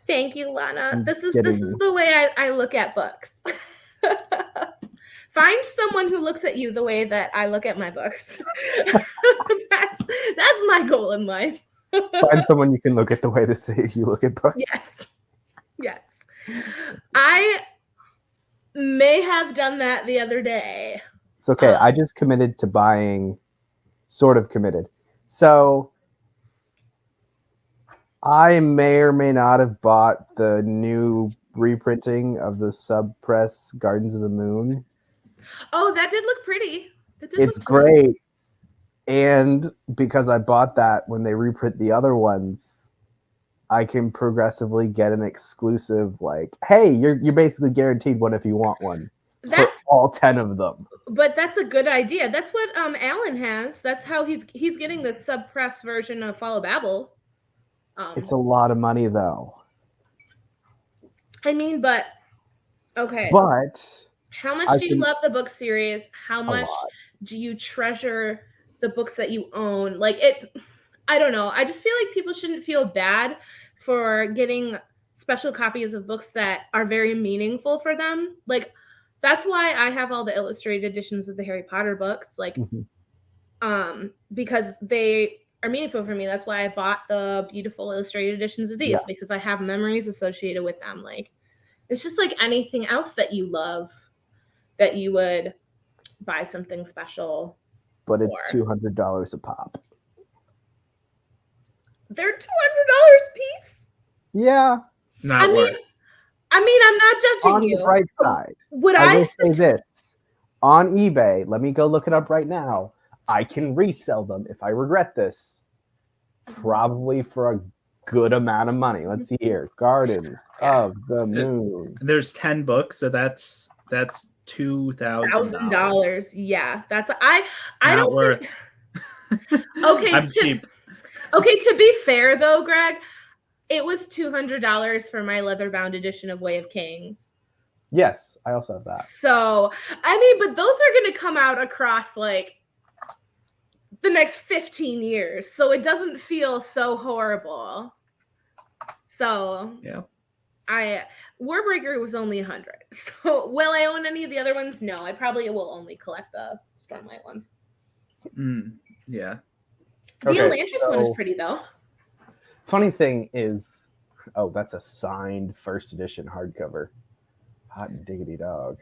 Thank you, Lana. This is the way I look at books. Find someone who looks at you the way that I look at my books. That's my goal in life. Find someone you can look at the way you look at books. Yes. I may have done that the other day. It's okay. I just committed to buying, sort of committed. So I may or may not have bought the new reprinting of the Subpress Gardens of the Moon. Oh, that did look pretty. It's great. And because I bought that when they reprint the other ones, I can progressively get an exclusive, like, hey, you're basically guaranteed one if you want one. That's for all 10 of them. But that's a good idea. That's what Alan has. That's how he's getting the Subpress version of Fall of Babel. It's a lot of money, though. I mean, but okay. But how much do you love the book series? How much do you treasure the books that you own? Like, it's, I don't know. I just feel like people shouldn't feel bad for getting special copies of books that are very meaningful for them. Like, that's why I have all the illustrated editions of the Harry Potter books, like, because they are meaningful for me. That's why I bought the beautiful illustrated editions of these, because I have memories associated with them. Like, it's just like anything else that you love that you would buy something special. But it's $200 a pop. They're $200 piece. Yeah. Not worth. I mean, I'm not judging you. On the bright side, would I will say this. On eBay, let me go look it up right now. I can resell them if I regret this. Probably for a good amount of money. Let's see here. Gardens of the Moon. There's 10 books, so that's $2,000. Yeah, that's I Not don't worth. Think... Okay, I'm cheap. Okay, to be fair though, Greg, it was $200 for my leather-bound edition of Way of Kings. Yes, I also have that. So, I mean, but those are going to come out across like the next 15 years, so it doesn't feel so horrible. So, yeah. Warbreaker was only 100. So, will I own any of the other ones? No, I probably will only collect the Stormlight ones. Yeah. The Elantris one is pretty though. Funny thing is, that's a signed first edition hardcover. Hot diggity dog.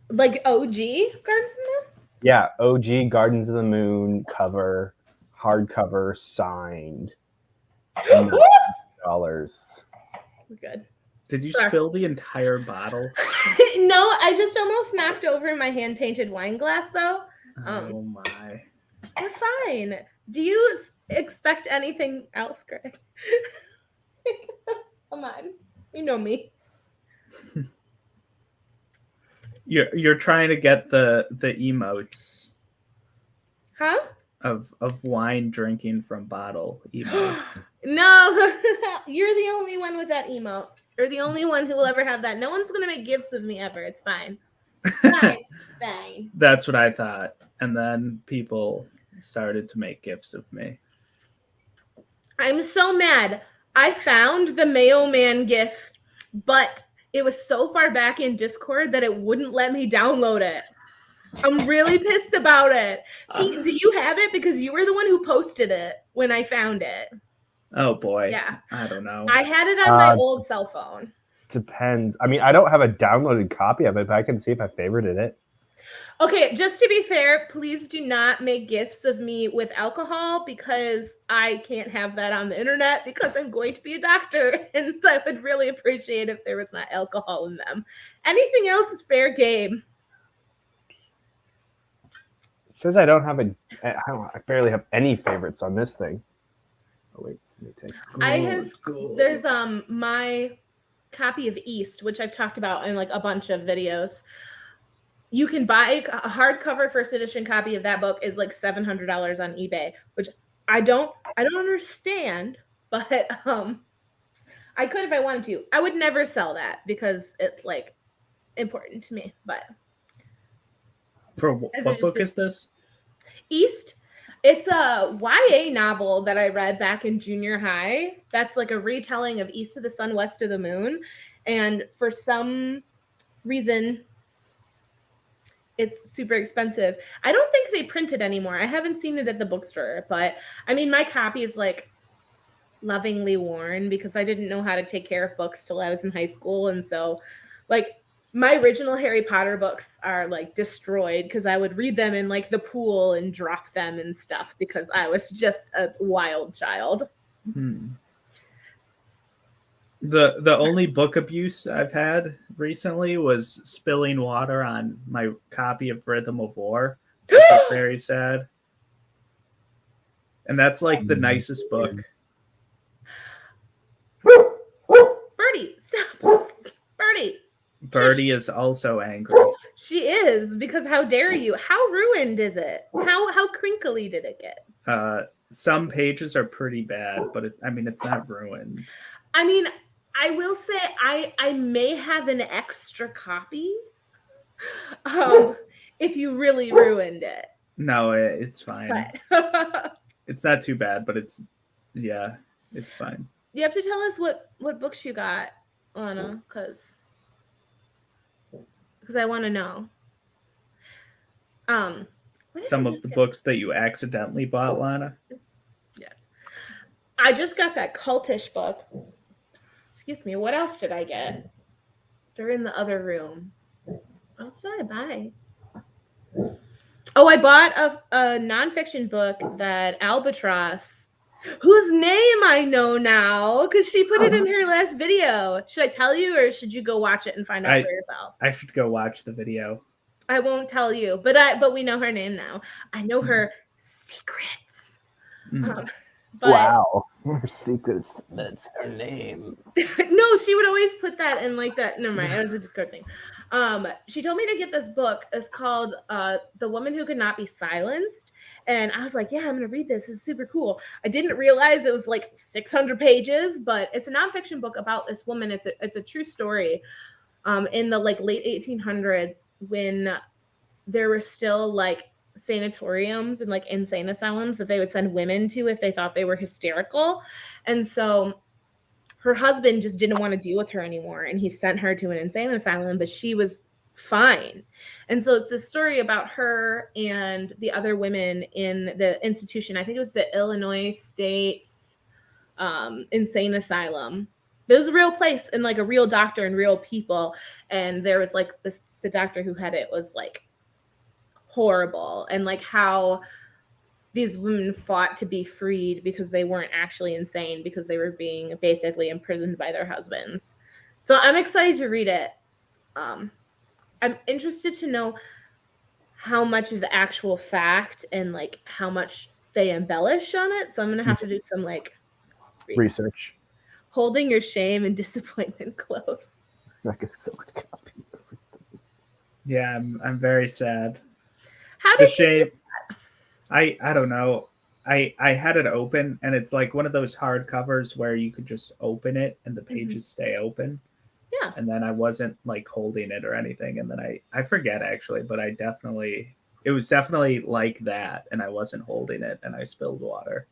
Like OG Gardens of the Moon? Yeah, OG Gardens of the Moon cover, hardcover, signed. $9. We're good. Did you spill the entire bottle? No, I just almost knocked over my hand-painted wine glass, though. Oh my. You're fine. Do you expect anything else, Greg? Come on. You know me. You're trying to get the emotes. Huh? Of wine drinking from bottle emotes. No, you're the only one with that emote. You're the only one who will ever have that. No one's gonna make gifts of me ever. It's fine. Fine. That's what I thought. And then people started to make gifts of me. I'm so mad. I found the Mayo Man gif, but it was so far back in Discord that it wouldn't let me download it. I'm really pissed about it. Do you have it? Because you were the one who posted it when I found it. Oh boy. Yeah. I don't know. I had it on my old cell phone. Depends. I mean, I don't have a downloaded copy of it, but I can see if I favorited it. Okay, just to be fair, please do not make gifts of me with alcohol because I can't have that on the internet because I'm going to be a doctor, and I would really appreciate if there was not alcohol in them. Anything else is fair game. It says I don't have I barely have any favorites on this thing. Oh wait, there's my copy of East, which I've talked about in like a bunch of videos. You can buy a hardcover first edition copy of that book is like $700 on eBay, which I don't understand, but I could if I wanted to. I would never sell that because it's like important to me. But for what book is this? East. It's a YA novel that I read back in junior high. That's like a retelling of East of the Sun, West of the Moon, and for some reason, it's super expensive. I don't think they print it anymore. I haven't seen it at the bookstore, but I mean, my copy is like lovingly worn because I didn't know how to take care of books till I was in high school. And so like my original Harry Potter books are like destroyed because I would read them in like the pool and drop them and stuff because I was just a wild child. The only book abuse I've had recently was spilling water on my copy of Rhythm of War. It's very sad. And that's like the nicest book. Birdie, stop. Birdie. Birdie is also angry. She is, because how dare you? How ruined is it? How crinkly did it get? Some pages are pretty bad, but it's not ruined. I mean, I will say I may have an extra copy if you really ruined it. No, it's fine. But... It's not too bad, but it's fine. You have to tell us what books you got, Lana, because I want to know. What did Some I of just the get? books that you accidentally bought, Lana. Yes. I just got that cultish book. Excuse me. What else did I get? They're in the other room. What else did I buy? Oh, I bought a nonfiction book that Albatross, whose name I know now because she put it in her last video. Should I tell you, or should you go watch it and find out for yourself? I should go watch the video. I won't tell you, but we know her name now. I know her secrets. But wow, her secrets. That's her name. no, she would always put that in like that. Never mind, it was a Discord thing. She told me to get this book. It's called The Woman Who Could Not Be Silenced. And I was like, yeah, I'm gonna read this. It's super cool. I didn't realize it was like 600 pages, but it's a nonfiction book about this woman. It's a true story. In the like late 1800s, when there were still like sanatoriums and like insane asylums that they would send women to if they thought they were hysterical. And so her husband just didn't want to deal with her anymore, and he sent her to an insane asylum, but she was fine. And so it's this story about her and the other women in the institution. I think it was the Illinois State insane asylum. It was a real place and like a real doctor and real people. And there was like the doctor who had it was like horrible, and like how these women fought to be freed because they weren't actually insane, because they were being basically imprisoned by their husbands. So I'm excited to read it. I'm interested to know how much is actual fact and like how much they embellish on it. So I'm gonna have to do some like research. Holding your shame and disappointment close. I get so much copy. Yeah, I'm very sad. How did you do that? I don't know. I had it open, and it's like one of those hard covers where you could just open it and the pages stay open. Yeah. And then I wasn't like holding it or anything, and then I forget actually, but it was definitely like that, and I wasn't holding it, and I spilled water.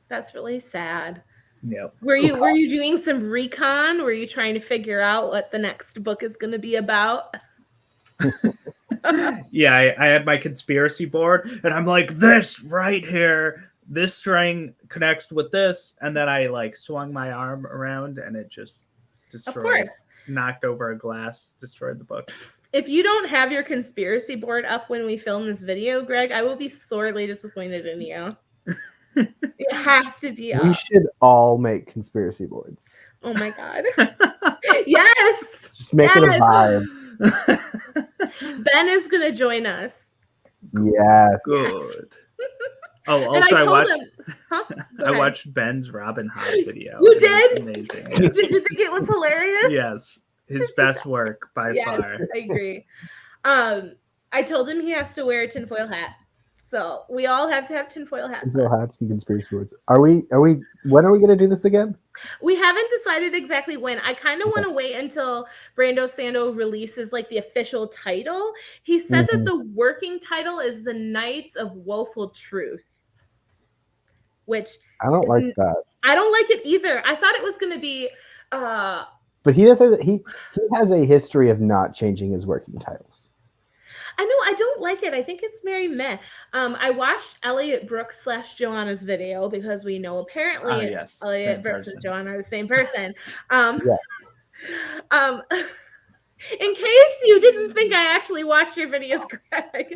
That's really sad. Yep. Were you doing some recon? Were you trying to figure out what the next book is going to be about? Yeah, I had my conspiracy board, and I'm like, this right here, this string connects with this, and then I like swung my arm around, and it just destroyed, knocked over a glass, destroyed the book. If you don't have your conspiracy board up when we film this video, Greg, I will be sorely disappointed in you. It has to be up. We should all make conspiracy boards. Oh my god. Yes. Just make it a vibe. Ben is gonna join us. Yes. Good. Oh, also I watched Ben's Robin Hood video. You did? Amazing. Yeah. Did you think it was hilarious? Yes. His best work by far. I agree. I told him he has to wear a tinfoil hat. So we all have to have tinfoil hats. Tinfoil hats and conspiracy boards. Are we when are we gonna do this again? We haven't decided exactly when. I kind of want to wait until Brando Sando releases like the official title. He said that the working title is The Knights of Woeful Truth. Which I don't like that. I don't like it either. I thought it was gonna be but he does say that he has a history of not changing his working titles. I know, I don't like it. I think it's very meh. I watched Elliot Brooks / Joanna's video because we know apparently yes, Elliot Brooks and Joanna are the same person. Yes. In case you didn't think I actually watched your videos, Greg,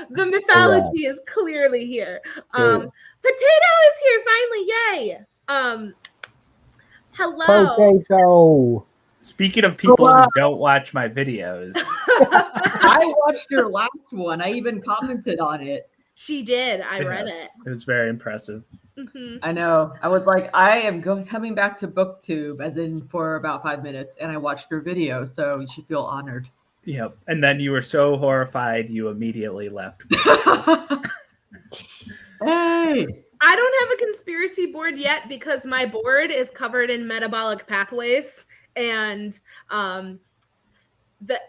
the mythology is clearly here. Potato is here finally, yay! Hello. Potato. Speaking of people who don't watch my videos. I watched your last one. I even commented on it. She did. I read it. It was very impressive. I know. I was like, I am coming back to BookTube, as in for about 5 minutes, and I watched your video, so you should feel honored. Yep. And then you were so horrified, you immediately left. Hey! I don't have a conspiracy board yet because my board is covered in metabolic pathways and the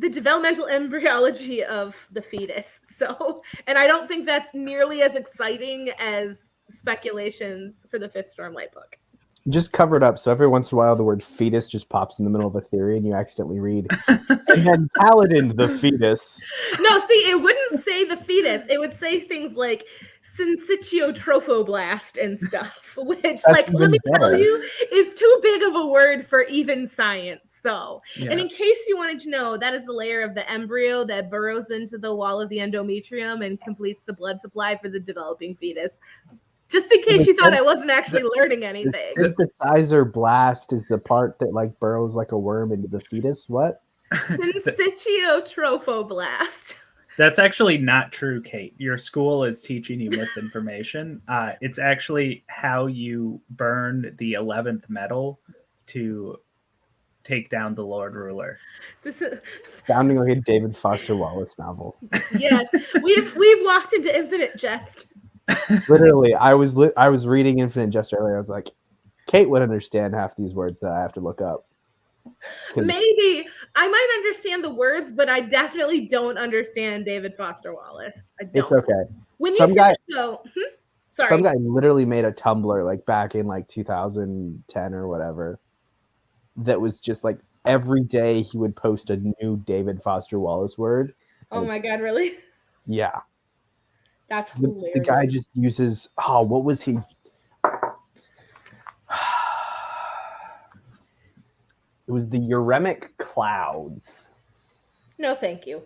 developmental embryology of the fetus. So, and I don't think that's nearly as exciting as speculations for the Fifth Stormlight book. Just cover it up so every once in a while the word fetus just pops in the middle of a theory and you accidentally read. And then Paladin the fetus. No, see, it wouldn't say the fetus. It would say things like syncytio trophoblast and stuff, which, That's like, let even me tell better. you, is too big of a word for even science. So, Yeah. and in case you wanted to know, that is the layer of the embryo that burrows into the wall of the endometrium and completes the blood supply for the developing fetus. Just in So case the you thought I wasn't actually learning The anything. synthesizer blast is the part that like burrows like a worm into the fetus. What? Syncytio trophoblast. That's actually not true, Kate. Your school is teaching you misinformation. It's actually how you burn the 11th metal to take down the Lord Ruler. This is Sounding like a David Foster Wallace novel. yes. We've walked into infinite jest. Literally, I was reading Infinite Jest earlier. I was like, Kate would understand half these words that I have to look up. 'Cause Maybe I might understand the words, but I definitely don't understand David Foster Wallace. I don't. it's okay. When Some you guy- go, sorry. Some guy literally made a Tumblr like back in like 2010 or whatever. That was just like every day he would post a new David Foster Wallace word. Oh my It's- god, really? Yeah. That's hilarious. The guy just uses what was he? It was the uremic clouds. No, thank you.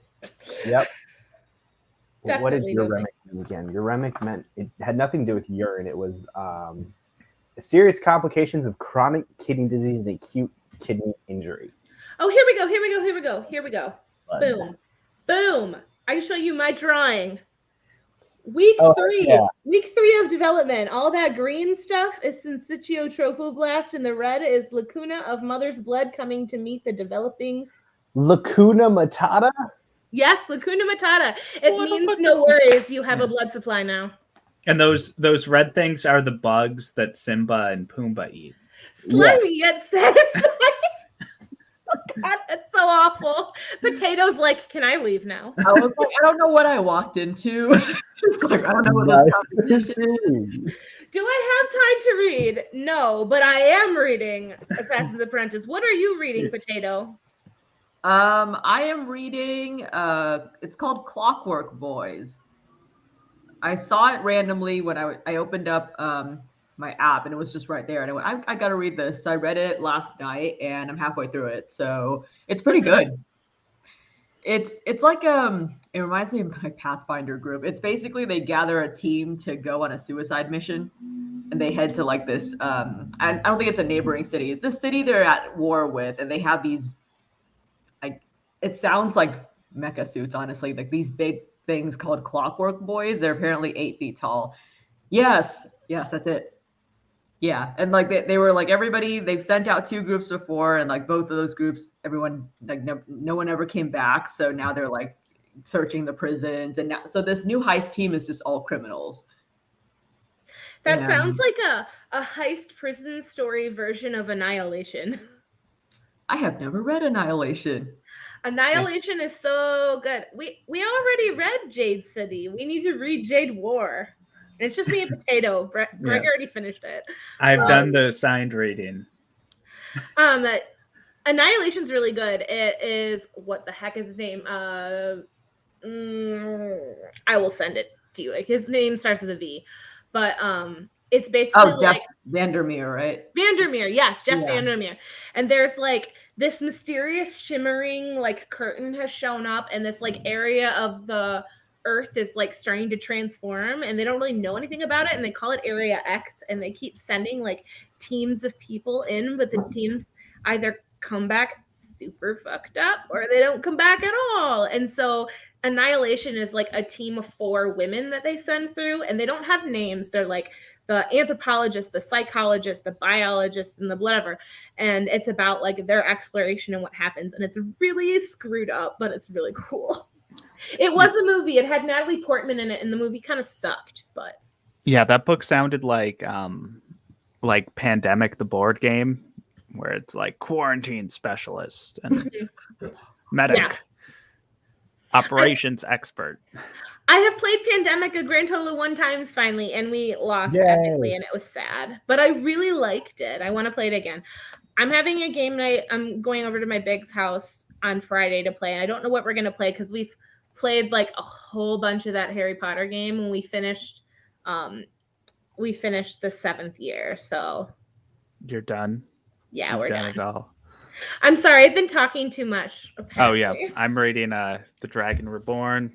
Yep. What did Definitely no uremic mean again? Uremic meant it had nothing to do with urine. It was serious complications of chronic kidney disease and acute kidney injury. Oh, here we go. Blood. Boom. Boom. I can show you my drawing. Week Oh, 3. yeah. Week 3 of development. All that green stuff is syncytio trophoblast, and the red is lacuna of mother's blood coming to meet the developing. Lacuna matata? Yes, lacuna matata. It What means about no the- worries. You have a blood supply now. And those red things are the bugs that Simba and Pumbaa eat. Slimy yet satisfying. Oh God, that's so awful. Potato's like, can I leave now? I was like, I don't know what I walked into. It's like, I don't know what this competition is. Do I have time to read? No, but I am reading Assassin's Apprentice. What are you reading, Potato? I am reading. It's called Clockwork Boys. I saw it randomly when I opened up my app, and it was just right there. And I went, I got to read this. So I read it last night, and I'm halfway through it. So it's pretty good. It's like it reminds me of my Pathfinder group. It's basically they gather a team to go on a suicide mission, and they head to like this. I don't think it's a neighboring city. It's a city they're at war with, and they have these. It sounds like mecha suits, honestly. Like these big things called Clockwork Boys. They're apparently 8 feet tall. Yes, that's it. Yeah, and like they were like everybody. They've sent out 2 groups before, and like both of those groups, everyone like no one ever came back. So now they're like searching the prisons, and now so this new heist team is just all criminals. That Yeah. sounds like a heist prison story version of Annihilation. I have never read Annihilation. Annihilation is so good. We already read Jade City. We need to read Jade War. And it's just me and Potato. Greg Yes. already finished it. I've done the signed reading. Annihilation's really good. It is, what the heck is his name? I will send it to you. Like, his name starts with a V. But it's basically Jeff like Vandermeer, right? Vandermeer, yes, Jeff Yeah. Vandermeer. And there's like this mysterious shimmering like curtain has shown up, and this like area of the earth is like starting to transform, and they don't really know anything about it, and they call it Area X, and they keep sending like teams of people in, but the teams either come back super fucked up or they don't come back at all. And so Annihilation is like a team of 4 women that they send through, and they don't have names. They're like the anthropologist, the psychologist, the biologist, and the whatever. And it's about like their exploration and what happens. And it's really screwed up, but it's really cool. It was a movie. It had Natalie Portman in it, and the movie kind of sucked, but Yeah, that book sounded like Pandemic, the board game, where it's like quarantine specialist and medic, Yeah. operations expert. I have played Pandemic a grand total of 1 time finally, and we lost epically, and it was sad. But I really liked it. I want to play it again. I'm having a game night. I'm going over to my Big's house on Friday to play. I don't know what we're going to play because we've played like a whole bunch of that Harry Potter game when we finished the 7th year. So You're done? yeah, You've we're done done. it all. I'm sorry. I've been talking too much. Apparently. Oh, yeah. I'm reading The Dragon Reborn,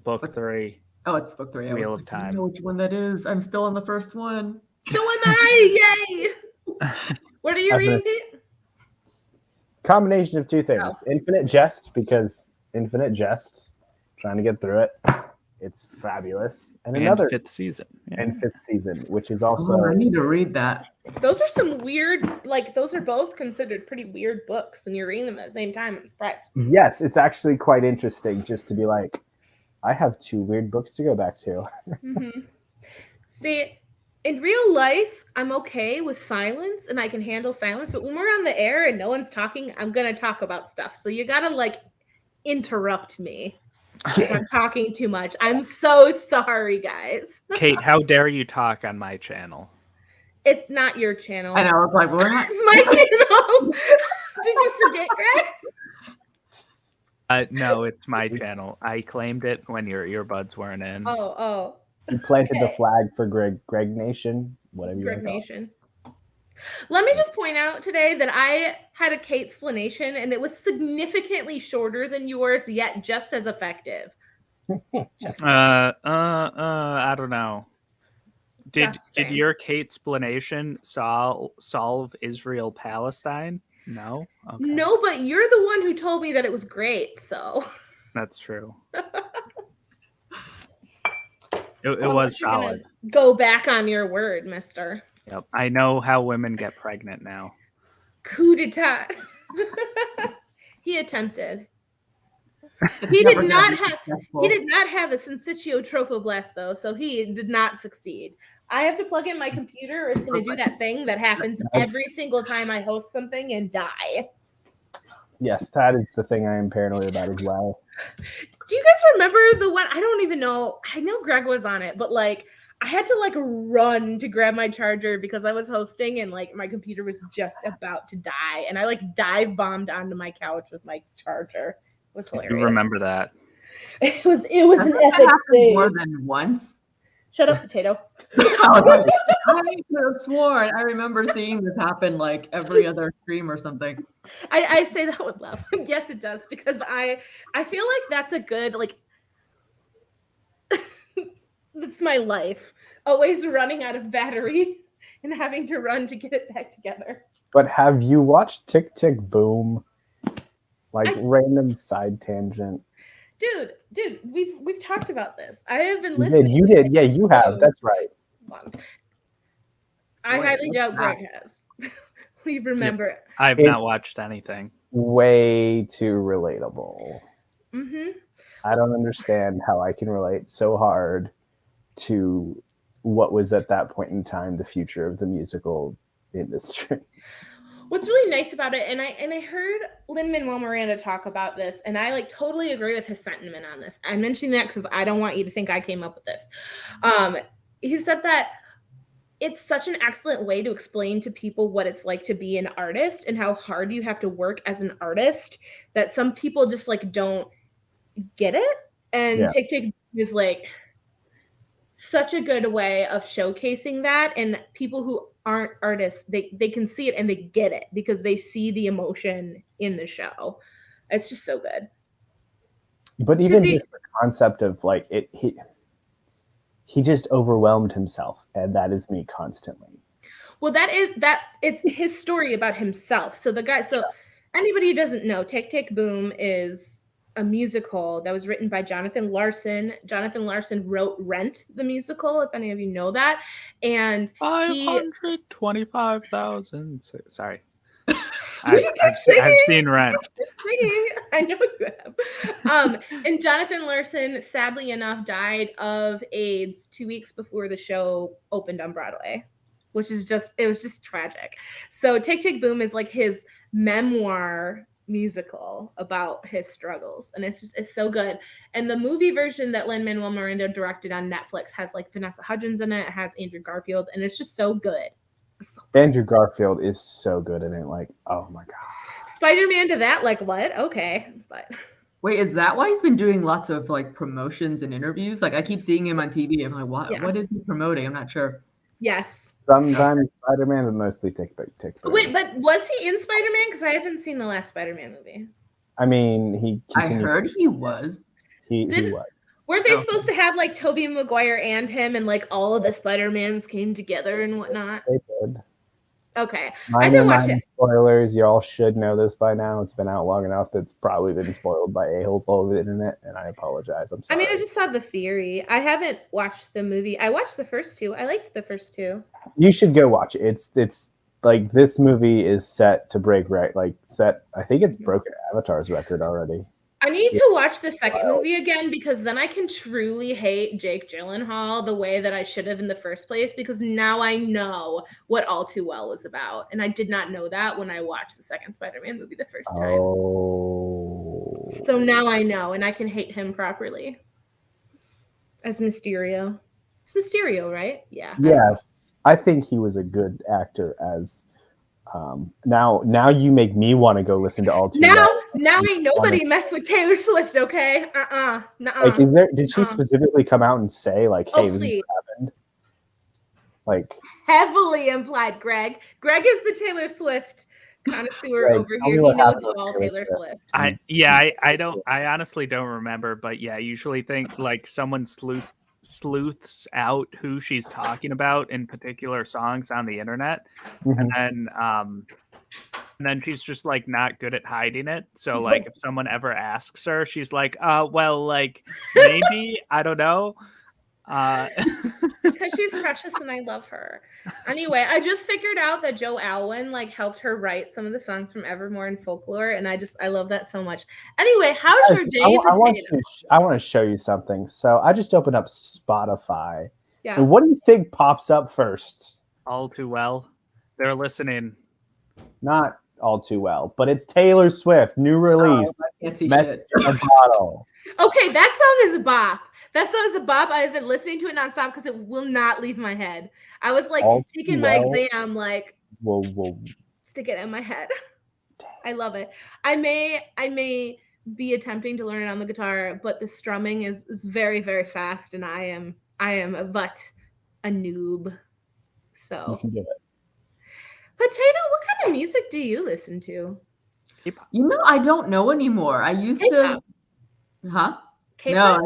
book 3. Oh, it's book 3. Wheel I of like, I Time. don't know which one that is. I'm still on the first one. So am I. Yay. What are you reading, Pete? Combination of 2 things. Oh. Infinite Jest, because Infinite Jest, trying to get through it. It's fabulous. And another 5th season. Yeah. and 5th season, which is also I need to read that. Those are some weird, like, those are both considered pretty weird books, and you're reading them at the same time. I'm surprised. Yes, it's actually quite interesting just to be like, I have 2 weird books to go back to. Mm-hmm. See, in real life, I'm okay with silence, and I can handle silence, but when we're on the air and no one's talking, I'm going to talk about stuff. So you got to, like, interrupt me if I'm talking too much. I'm so sorry, guys. Kate, how dare you talk on my channel? It's not your channel. I know. It's like, what? It's my channel. Did you forget, Greg? No, it's my channel. I claimed it when your earbuds weren't in. Oh. You planted the Okay. flag for Greg Nation, whatever you Greg want to call it. Nation. Let me just point out today that I had a Kate explanation, and it was significantly shorter than yours, yet just as effective. I don't know. Did saying. your Kate explanation solve Israel Palestine? No. Okay. No, but you're the one who told me that it was great, so That's true. It was solid. Go back on your word, mister. Yep. I know how women get pregnant now. Coup d'etat. He attempted. He did not have a syncytio trophoblast though, so he did not succeed. I have to plug in my computer, or it's going to do that thing that happens every single time I host something and die. Yes, that is the thing I am paranoid about as well. Do you guys remember the one? I don't even know. I know Greg was on it, but like I had to like run to grab my charger because I was hosting and like my computer was just about to die, and I like dive bombed onto my couch with my charger. It was hilarious. You remember that? It was an epic save. More than once. Shut up, potato. I could have sworn I remember seeing this happen like every other stream or something. I say that with love. Yes, it does, because I feel like that's a good, like, that's my life. Always running out of battery and having to run to get it back together. But have you watched Tick Tick Boom? Like random side tangent. Dude, we've talked about this. I have been listening. You did. Yeah, you have. That's right. I highly doubt Greg has. We remember it. I've not watched anything. Way too relatable. Mm-hmm. I don't understand how I can relate so hard to what was at that point in time the future of the musical industry. What's really nice about it, and I heard Lin-Manuel Miranda talk about this, and I like totally agree with his sentiment on this. I'm mentioning that because I don't want you to think I came up with this. He said that it's such an excellent way to explain to people what it's like to be an artist and how hard you have to work as an artist, that some people just like don't get it. And Tick Tick is like such a good way of showcasing that, and people who aren't artists, they can see it and they get it because they see the emotion in the show. It's just so good. But even just the concept of like it, he just overwhelmed himself, and that is me constantly. Well, it's his story about himself. So the guy, anybody who doesn't know, Tick Tick Boom is a musical that was written by Jonathan Larson. Jonathan Larson wrote Rent, the musical, if any of you know that. And 525,000. Sorry. I've seen Rent. I know you have. And Jonathan Larson, sadly enough, died of AIDS 2 weeks before the show opened on Broadway, which is it was just tragic. So Tick Tick Boom is like his memoir musical about his struggles, and it's so good. And the movie version that Lin-Manuel Miranda directed on Netflix has like Vanessa Hudgens in it. It has Andrew Garfield, and it's just so good. So good. Andrew Garfield is so good in it. Like, oh my god. Spider-Man to that, like what? Okay, but Wait, is that why he's been doing lots of like promotions and interviews? Like I keep seeing him on TV. I'm like, what? Yeah. What is he promoting? I'm not sure. yes. Sometimes Spider-Man, but mostly TikTok. Wait, but was he in Spider-Man? Because I haven't seen the last Spider-Man movie. I mean, he I continued. heard he was. He Didn't- was. Weren't they Oh. supposed to have like Tobey Maguire and him, and like all of the Spider-Mans came together and whatnot? They did. Okay, I didn't watch it. Spoilers. You all should know this by now. It's been out long enough that it's probably been spoiled by a-holes all over the internet, and I apologize. I'm I sorry. mean, I just saw the theory. I haven't watched the movie. I watched the first two. I liked the first two. You should go watch it. It's like this movie is set to break I think it's broken Avatar's record already. I need to watch the second movie again, because then I can truly hate Jake Gyllenhaal the way that I should have in the first place, because now I know what All Too Well was about. And I did not know that when I watched the second Spider-Man movie the first time. Oh. So now I know, and I can hate him properly. As Mysterio. It's Mysterio, right? Yeah. Yes. I think he was a good actor as now you make me want to go listen to All Too Well. Now ain't nobody mess with Taylor Swift, okay? Nuh-uh. Like, did she specifically come out and say like, "Hey, this please. happened"? Like, Heavily implied, Greg. Greg is the Taylor Swift connoisseur Greg, over tell me here. He what knows happened with all Taylor Taylor Swift. Swift. I honestly don't remember, but yeah, I usually think like someone sleuths out who she's talking about in particular songs on the internet, Mhm. and then she's just like not good at hiding it. So like if someone ever asks her, she's like, well, like maybe I don't know. Because she's precious and I love her. Anyway, I just figured out that Joe Alwyn like helped her write some of the songs from Evermore and Folklore, and I love that so much. Anyway, how's your day? I want to show you something. So I just opened up Spotify. Yeah. And what do you think pops up first? All Too Well. They're listening. Not All Too Well, but it's Taylor Swift, new release. Oh, I can't see Message shit. in a Bottle. Okay, that song is a bop. That song is a bop. I've been listening to it nonstop because it will not leave my head. I was like All taking Too my Well. exam, like Whoa. stick it in my head. I love it. I may be attempting to learn it on the guitar, but the strumming is very, very fast, and I am but a noob. You So can do it. Potato, what kind of music do you listen to? You know, I don't know anymore. I used K-pop. to. Huh? K-pop?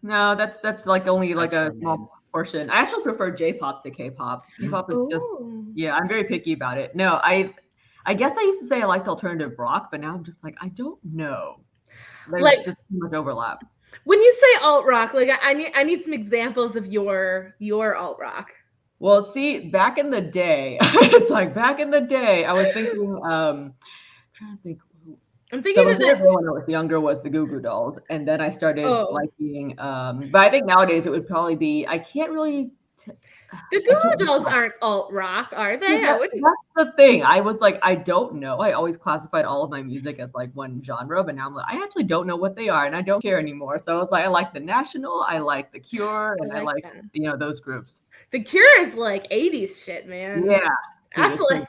No, that's like only like That's a so small mean. portion. I actually prefer J-pop to K-pop. K-pop is just Ooh. yeah. I'm very picky about it. No, I guess I used to say I liked alternative rock, but now I'm just like I don't know. There's Like- just too much overlap. When you say alt rock, like I need some examples of your alt rock. Well, see, back in the day, it's like back in the day, I was thinking, trying to think. I'm So thinking my of favorite that. when I was younger was the Goo Goo Dolls, and then I started Oh. liking. But I think nowadays it would probably be. I can't really. The Goo Goo Dolls aren't alt rock, are they? I wouldn't. That's the thing. I was like, I don't know. I always classified all of my music as like one genre, but now I'm like, I actually don't know what they are, and I don't care anymore. So I was like, I like The National, I like The Cure, and I like them. those groups. The Cure is like 80s shit, man. Yeah. That's Dude, like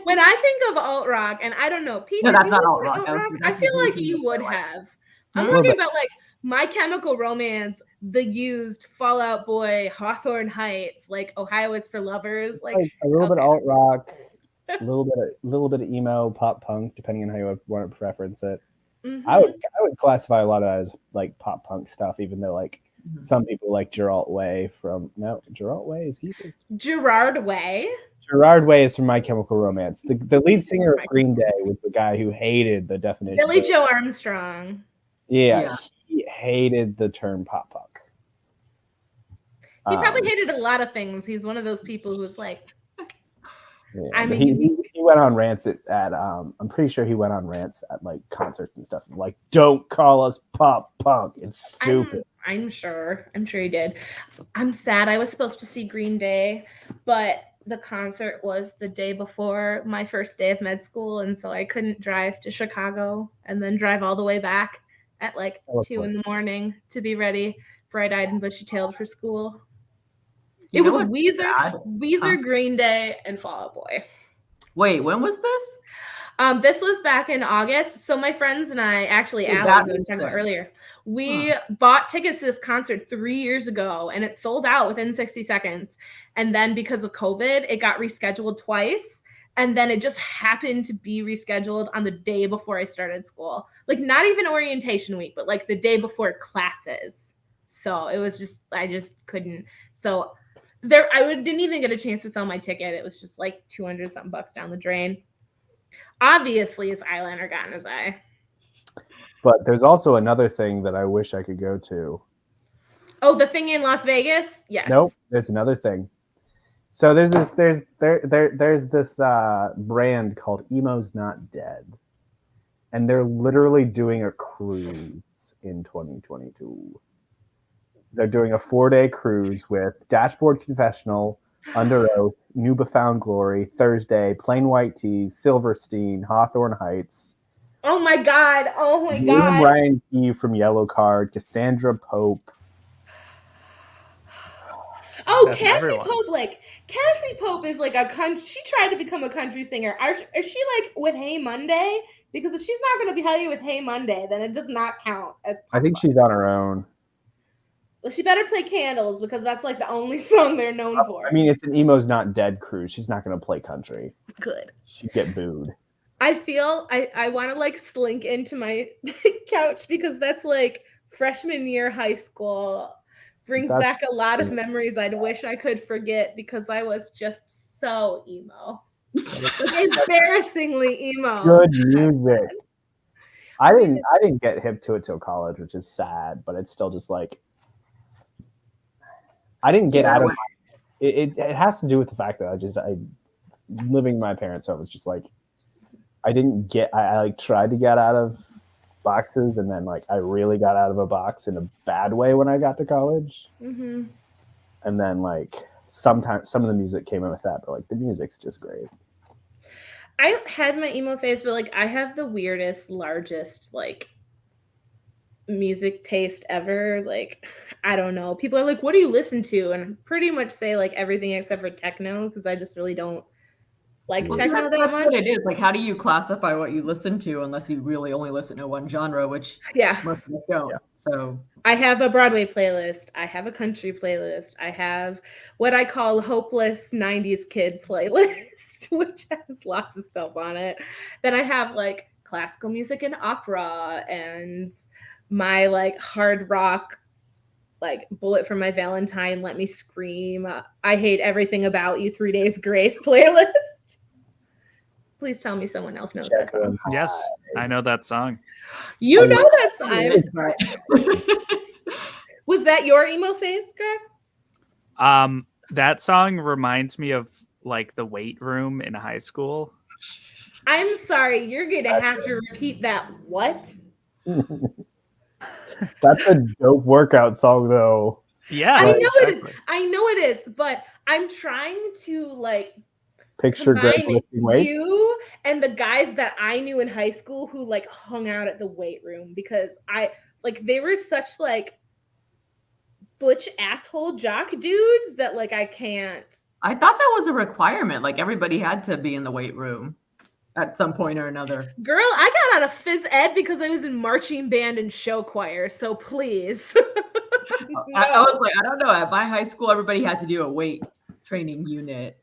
when I think of alt rock, and I don't know, Pete, No, did that's you not listen alt to rock. alt rock? That's I feel like definitely you would like- have. I'm Hmm? talking about like My Chemical Romance, The Used, Fall Out Boy, Hawthorne Heights, like Ohio is for Lovers, like a little bit okay. of alt rock, a little bit of emo, pop punk, depending on how you want to preference it. Mhm. I would classify a lot of that as like pop punk stuff, even though like Mhm. some people like Gerard Way is he? Gerard Way. Gerard Way is from My Chemical Romance. The lead singer of Green Day was the guy who hated the definition. Billy Joe Armstrong. Yeah, he hated the term pop punk. He probably hated a lot of things. He's one of those people who's like, yeah, I but mean- he went on rants at I'm pretty sure he went on rants at like concerts and stuff. Like, don't call us pop punk. It's stupid. I'm sure he did. I'm sad. I was supposed to see Green Day, but the concert was the day before my first day of med school, and so I couldn't drive to Chicago and then drive all the way back at like 2 a.m. to be ready for I Died and Bushy Tailed for school. It was Weezer, Green Day, and Fall Out Boy. Wait, when was this? This was back in August. So my friends and I, actually, Allie, who was talking about earlier, we bought tickets to this concert 3 years ago, and it sold out within 60 seconds. And then because of COVID, it got rescheduled twice. And then it just happened to be rescheduled on the day before I started school. Like, not even orientation week, but like the day before classes. So it was just, I just couldn't. So didn't even get a chance to sell my ticket. It was just like 200 something bucks down the drain. Obviously, it's eyeliner got in his eye. But there's also another thing that I wish I could go to. Oh, the thing in Las Vegas? Yes. Nope. There's another thing. So there's this brand called Emo's Not Dead, and they're literally doing a cruise in 2022. They're doing a 4-day cruise with Dashboard Confessional, Under Oath, New Found Glory, Thursday, Plain White Tees, Silverstein, Hawthorne Heights. Oh my God. Oh my God. Ryan Key from Yellow Card, Cassandra Pope. Oh, Cassie Pope. Cassie Pope is like a country. She tried to become a country singer. Is she like with Hey Monday? Because if she's not going to be helping with Hey Monday, then it does not count as I think she's on her own. Well, she better play Candles, because that's like the only song they're known for. I mean, it's an Emo's Not Dead cruise. She's not going to play country. Good. She'd get booed. I feel I want to like slink into my couch, because that's like freshman year high school. Brings back a lot of memories I'd wish I could forget, because I was just so emo. Like, embarrassingly emo. Good music. I didn't get hip to it till college, which is sad, but it's still just like I didn't get out of it has to do with the fact that I living in my parents' home was just like I like tried to get out of boxes, and then like I really got out of a box in a bad way when I got to college. Mm-hmm. And then like sometimes some of the music came in with that, but like the music's just great. I had my emo phase, but like I have the weirdest, largest like music taste ever. Like, I don't know. People are like, what do you listen to? And I pretty much say like everything except for techno, because I just really don't like techno that much. What it is. Like, how do you classify what you listen to unless you really only listen to one genre, which most of us don't. Yeah. So I have a Broadway playlist. I have a country playlist. I have what I call hopeless 90s kid playlist, which has lots of stuff on it. Then I have like classical music and opera, and my like hard rock, like Bullet for My Valentine, Let Me Scream, I Hate Everything About You, 3 Days Grace playlist. Please tell me someone else knows that song. Yes, I know that song. You know that song. Was that your emo phase, Greg? That song reminds me of like the weight room in high school. I'm sorry, you're gonna have to repeat that. What? That's a dope workout song, though. Yeah, I know it is, but I'm trying to like picture Greg lifting weights. You and the guys that I knew in high school who like hung out at the weight room, because they were such like butch asshole jock dudes that like I can't. I thought that was a requirement. Like everybody had to be in the weight room at some point or another. Girl, I got out of phys ed because I was in marching band and show choir, so please. No. I was like, I don't know. At my high school, everybody had to do a weight training unit,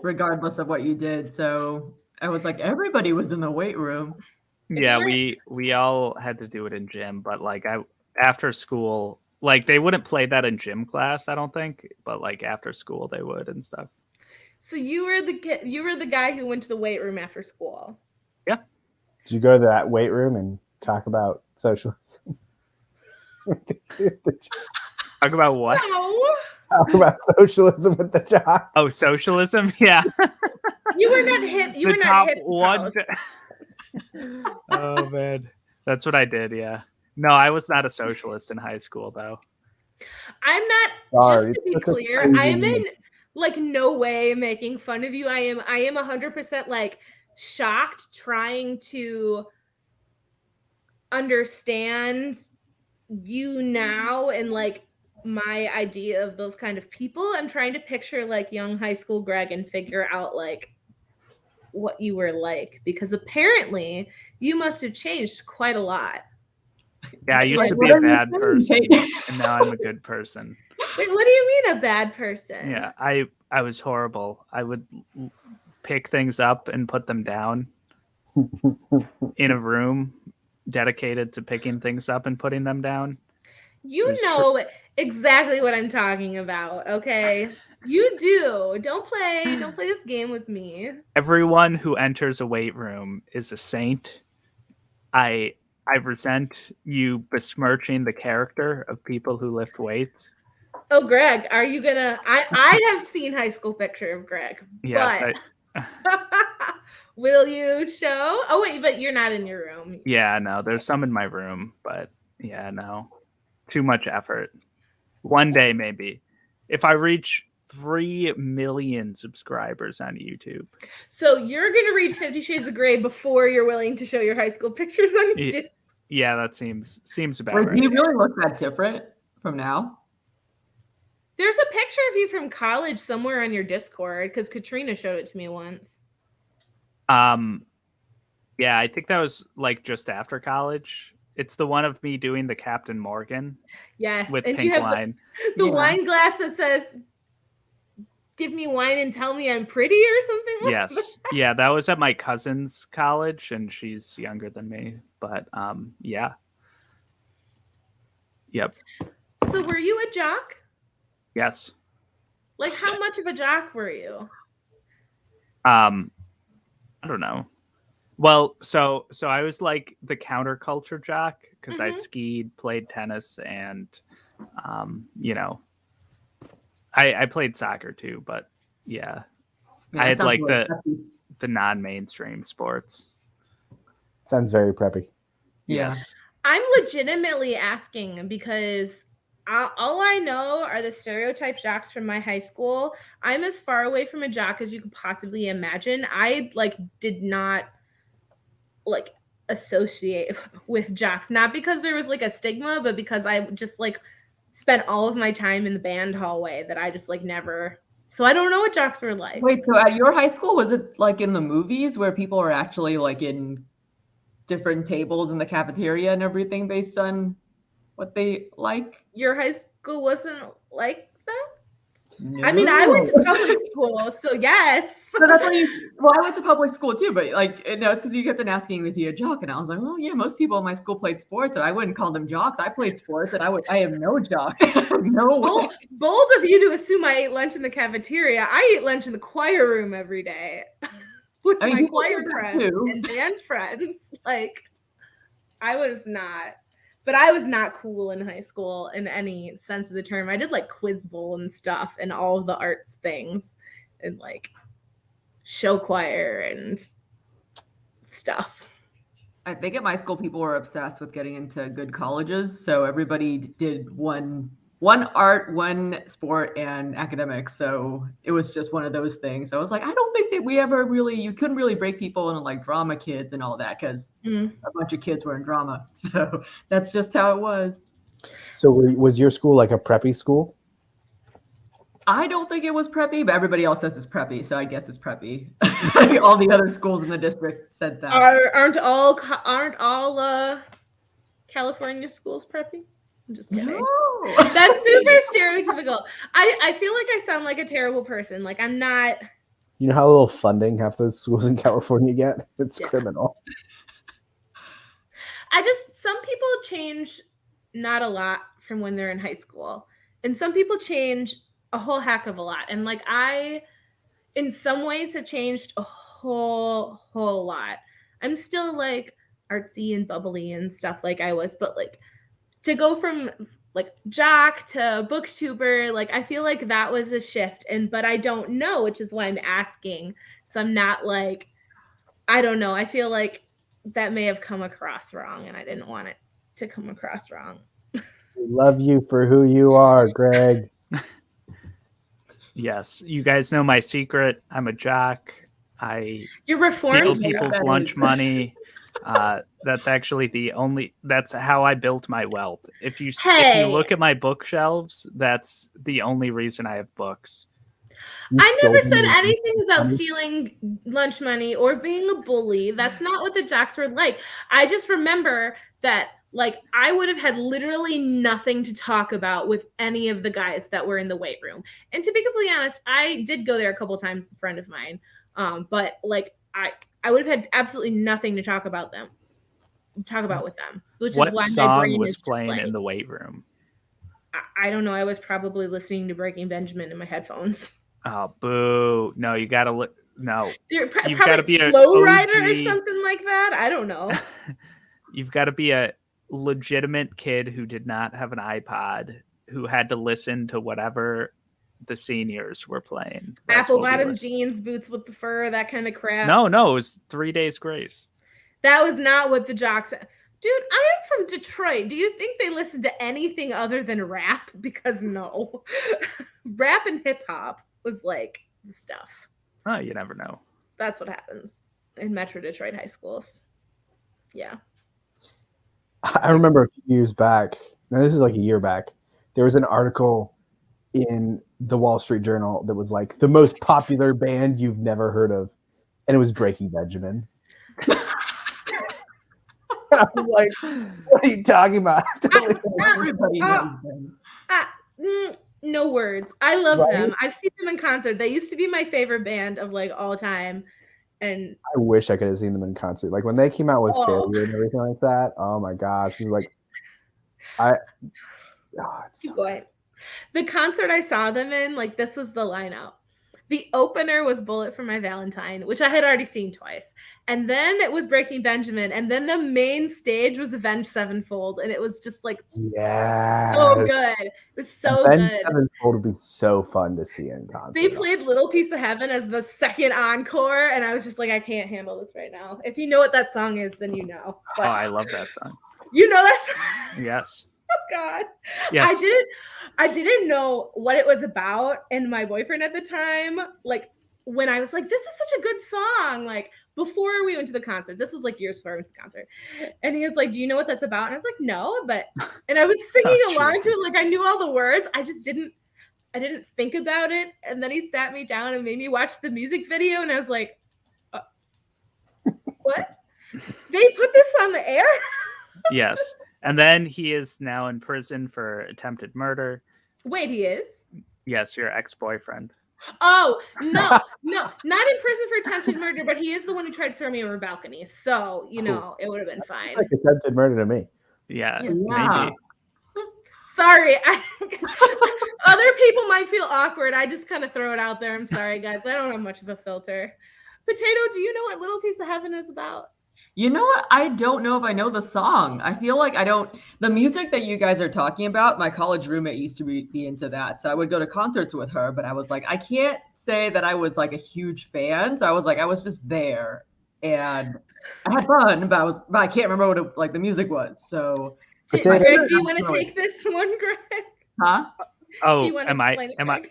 regardless of what you did. So I was like, everybody was in the weight room. Yeah, we all had to do it in gym, but like after school, like they wouldn't play that in gym class, I don't think, but like after school they would and stuff. So you were the guy who went to the weight room after school. Yeah. Did you go to that weight room and talk about socialism? Talk about what? No. Talk about socialism with the jocks. Oh, socialism? Yeah. You were not hip. You were not hip. One. Oh man, that's what I did. Yeah. No, I was not a socialist in high school, though. I'm not. Just to be clear, I'm in like no way making fun of you. I am 100% like shocked trying to understand you now and like my idea of those kind of people. I'm trying to picture like young high school Greg and figure out like what you were like, because apparently you must have changed quite a lot. Yeah, I used Like, to what be a are you bad saying, person, Kate? and now I'm a good person. Wait, what do you mean a bad person? Yeah, I was horrible. I would pick things up and put them down in a room dedicated to picking things up and putting them down. You know exactly what I'm talking about, okay? You do. Don't play this game with me. Everyone who enters a weight room is a saint. I resent you besmirching the character of people who lift weights. Oh, Greg, are you gonna? I have seen high school picture of Greg. Yes, but will you show? Oh wait, but you're not in your room. Yeah, no, there's some in my room, but yeah, no, too much effort. One day, maybe, if I reach 3 million subscribers on YouTube. So you're gonna read 50 Shades of Grey before you're willing to show your high school pictures on YouTube? Yeah, that seems about Wait, right. do you really look that different from now? There's a picture of you from college somewhere on your Discord because Katrina showed it to me once. Yeah, I think that was like just after college. It's the one of me doing the Captain Morgan. Yes, with and pink you have wine. The wine glass that says "Give me wine and tell me I'm pretty" or something like Yes. that. Yeah, that was at my cousin's college, and she's younger than me. But yeah. Yep. So were you a jock? Yes. Like, how much of a jock were you? I don't know. Well, so I was like the counterculture jock because I skied, played tennis, and you know, I played soccer too. But yeah, I had like the non-mainstream sports. Sounds very preppy. Yeah. Yes. I'm legitimately asking because all I know are the stereotype jocks from my high school. I'm as far away from a jock as you could possibly imagine. I like did not like associate with jocks, not because there was like a stigma, but because I just like spent all of my time in the band hallway that I just like never. So I don't know what jocks were like. Wait, so at your high school, was it like in the movies where people are actually like in different tables in the cafeteria and everything based on what they like? Your high school wasn't like that? No. I mean, I went to public school, so yes. So that's why well, I went to public school too, but like, no, it's because you kept on asking, was he a jock? And I was like, well, yeah, most people in my school played sports, and I wouldn't call them jocks. I played sports, and I am no jock. No way. Bold of you to assume I ate lunch in the cafeteria. I ate lunch in the choir room every day with my choir friends and band friends. Like, I was not cool in high school in any sense of the term. I did like quiz bowl and stuff and all of the arts things and like show choir and stuff. I think at my school, people were obsessed with getting into good colleges. So everybody did one art, one sport, and academics. So it was just one of those things. So I was like, I don't think that we ever really, you couldn't really break people into like drama kids and all that because a bunch of kids were in drama. So that's just how it was. So was your school like a preppy school? I don't think it was preppy, but everybody else says it's preppy, so I guess it's preppy. All the other schools in the district said that. Aren't all California schools preppy? I'm just kidding. No. That's super stereotypical. I feel like I sound like a terrible person. Like, I'm not. You know how little funding half those schools in California get? It's criminal. Some people change not a lot from when they're in high school, and some people change a whole heck of a lot. And like, I, in some ways, have changed a whole lot. I'm still like artsy and bubbly and stuff like I was, but like to go from like jock to booktuber, like I feel like that was a shift. But I don't know, which is why I'm asking. So I'm not like, I don't know. I feel like that may have come across wrong, and I didn't want it to come across wrong. We love you for who you are, Greg. Yes, you guys know my secret. I'm a jock. I You're reformed. steal people's lunch money. That's actually that's how I built my wealth. If you Hey. look at my bookshelves, that's the only reason I have books. I never said anything about stealing lunch money or being a bully. That's not what the jocks were like. I just remember that, like, I would have had literally nothing to talk about with any of the guys that were in the weight room. And to be completely honest, I did go there a couple times with a friend of mine. But like I would have had absolutely nothing to talk about with them. Which what is why song my brain was is playing in the weight room? I don't know. I was probably listening to Breaking Benjamin in my headphones. Oh, boo. No, you got to look. No. You've got to be a Flow Rider or something like that. I don't know. You've got to be a legitimate kid who did not have an iPod, who had to listen to whatever the seniors were playing. Apple bottom jeans, boots with the fur, that kind of crap. No, it was 3 Days Grace. That was not what the jocks said. Dude, I am from Detroit. Do you think they listen to anything other than rap? Because no. Rap and hip hop was like the stuff. Oh, you never know. That's what happens in Metro Detroit high schools. Yeah. I remember a few years back, now this is like a year back, there was an article in the Wall Street Journal that was like the most popular band you've never heard of, and it was Breaking Benjamin. And I was like, what are you talking about? Everybody knows them. No words. I love them. I've seen them in concert. They used to be my favorite band of like all time. And I wish I could have seen them in concert. Like when they came out with Failure and everything like that. Oh my gosh. It was like it's so... The concert I saw them in, like this was the lineup. The opener was Bullet for My Valentine, which I had already seen twice. And then it was Breaking Benjamin. And then the main stage was Avenged Sevenfold. And it was just like so good. It was so Avenged good. Sevenfold would be so fun to see in concert. They played Little Piece of Heaven as the second encore. And I was just like, I can't handle this right now. If you know what that song is, then you know. But, I love that song. You know that song? Yes. Oh God. Yes. I didn't know what it was about, and my boyfriend at the time, like when I was like, this is such a good song, like before we went to the concert, this was like years before I went to the concert, and he was like, do you know what that's about? And I was like, no, and I was singing along to it, like I knew all the words, I didn't think about it, and then he sat me down and made me watch the music video, and I was like, what? They put this on the air? Yes. And then he is now in prison for attempted murder. Wait, he is? Yes, your ex-boyfriend. Oh, no, not in prison for attempted murder, but he is the one who tried to throw me over a balcony. So, you know, it would have been fine. Like attempted murder to me. Yeah. Maybe. Sorry. Other people might feel awkward. I just kind of throw it out there. I'm sorry, guys. I don't have much of a filter. Potato, do you know what Little Piece of Heaven is about? You know what? I don't know if I know the song. I feel like I don't. The music that you guys are talking about, my college roommate used to be into that. So I would go to concerts with her, but I was like, I can't say that I was like a huge fan. So I was just there and I had fun, but I can't remember what the music was. So Greg, do you want to take this one, Greg? Huh? Oh, am I?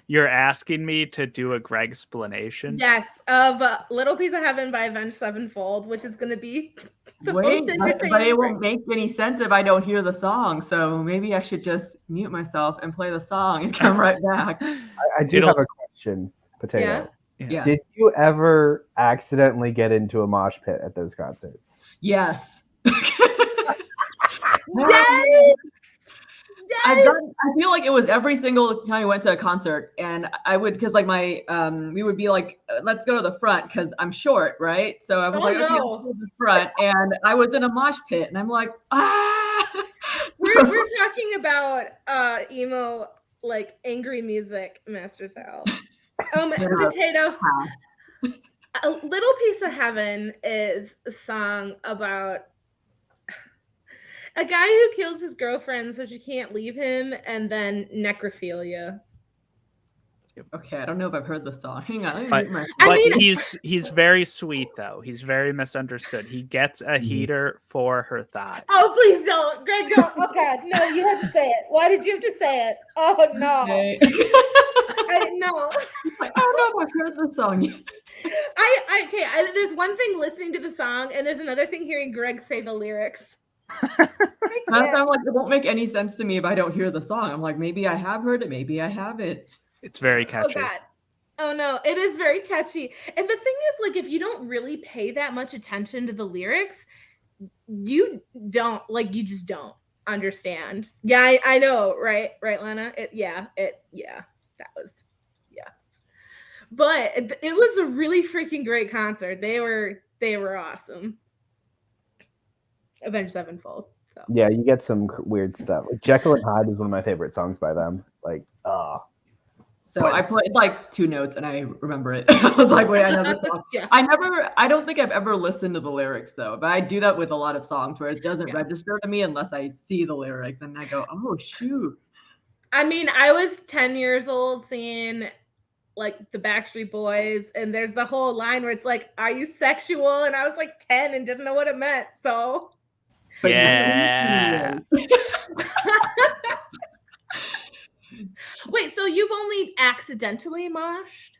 You're asking me to do a Greg explanation? Yes, of Little Piece of Heaven by Avenged Sevenfold, which is going to be the most entertaining. But it won't make any sense if I don't hear the song. So maybe I should just mute myself and play the song and come right back. I do have a question, Potato. Yeah. Did you ever accidentally get into a mosh pit at those concerts? Yes. Yes! I feel like it was every single time I went to a concert, and I would, because like we would be like, let's go to the front because I'm short, right? So I was okay, let's go to the front, and I was in a mosh pit, and I'm like, We're talking about emo, like angry music, Master Sal. Potato. A Little Piece of Heaven is a song about a guy who kills his girlfriend so she can't leave him, and then necrophilia. Okay, I don't know if I've heard the song. Hang on. But he's very sweet though. He's very misunderstood. He gets a heater for her thigh. Oh, please don't, Greg! Don't. Oh God, God, no, you have to say it. Why did you have to say it? Oh no. Okay. I know. I don't know if I've heard the song yet. There's one thing listening to the song, and there's another thing hearing Greg say the lyrics. I'm like, it won't make any sense to me if I don't hear the song. I'm like, maybe I have heard it, maybe I haven't. It's very catchy. Oh God. Oh no, it is very catchy. And the thing is, like, if you don't really pay that much attention to the lyrics, you just don't understand. Yeah, I know, right, Lana? That was, yeah. But it was a really freaking great concert. They were awesome. Avenged Sevenfold. So. Yeah, you get some weird stuff. Like Jekyll and Hyde is one of my favorite songs by them. Like, So I played like 2 notes and I remember it. I was like, wait, I know this song. Yeah. I don't think I've ever listened to the lyrics though, but I do that with a lot of songs where it doesn't register to me unless I see the lyrics and I go, oh shoot. I mean, I was 10 years old seeing like the Backstreet Boys, and there's the whole line where it's like, are you sexual? And I was like 10 and didn't know what it meant. So But yeah. Wait, so you've only accidentally moshed?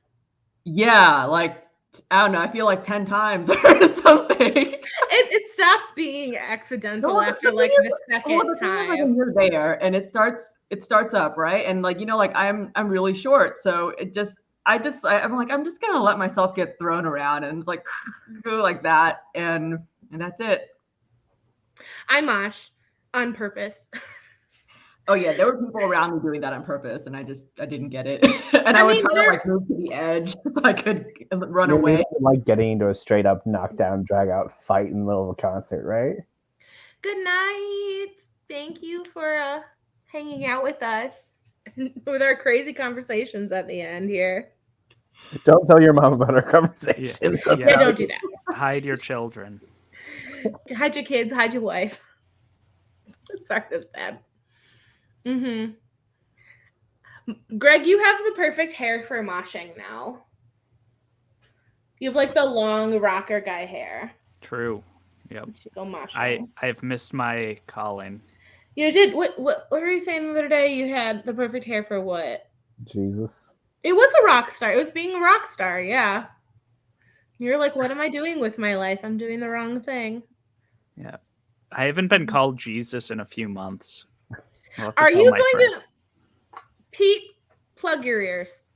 Yeah, like I don't know, I feel like 10 times or something. It stops being accidental after like the second time. Like you're there and it starts up, right? And like, you know, like I'm really short, so I'm like, I'm just gonna let myself get thrown around and like go like that, and that's it. I mosh on purpose. Oh yeah, there were people around me doing that on purpose, and I didn't get it. And I would try to like move to the edge so I could run away. Like getting into a straight up knockdown, drag out fight in the middle of a concert, right? Good night. Thank you for hanging out with us with our crazy conversations at the end here. Don't tell your mom about our conversation. Yeah, don't do that. Hide your children. Hide your kids. Hide your wife. Sorry, that's bad. Mm-hmm. Greg, you have the perfect hair for moshing now. You have like the long rocker guy hair. True. Yep. You should go moshing. I've missed my calling. You did. What were you saying the other day? You had the perfect hair for what? Jesus. It was a rock star. It was being a rock star. Yeah. You're like, what am I doing with my life? I'm doing the wrong thing. Yeah. I haven't been called Jesus in a few months. Are you going to, Pete, plug your ears?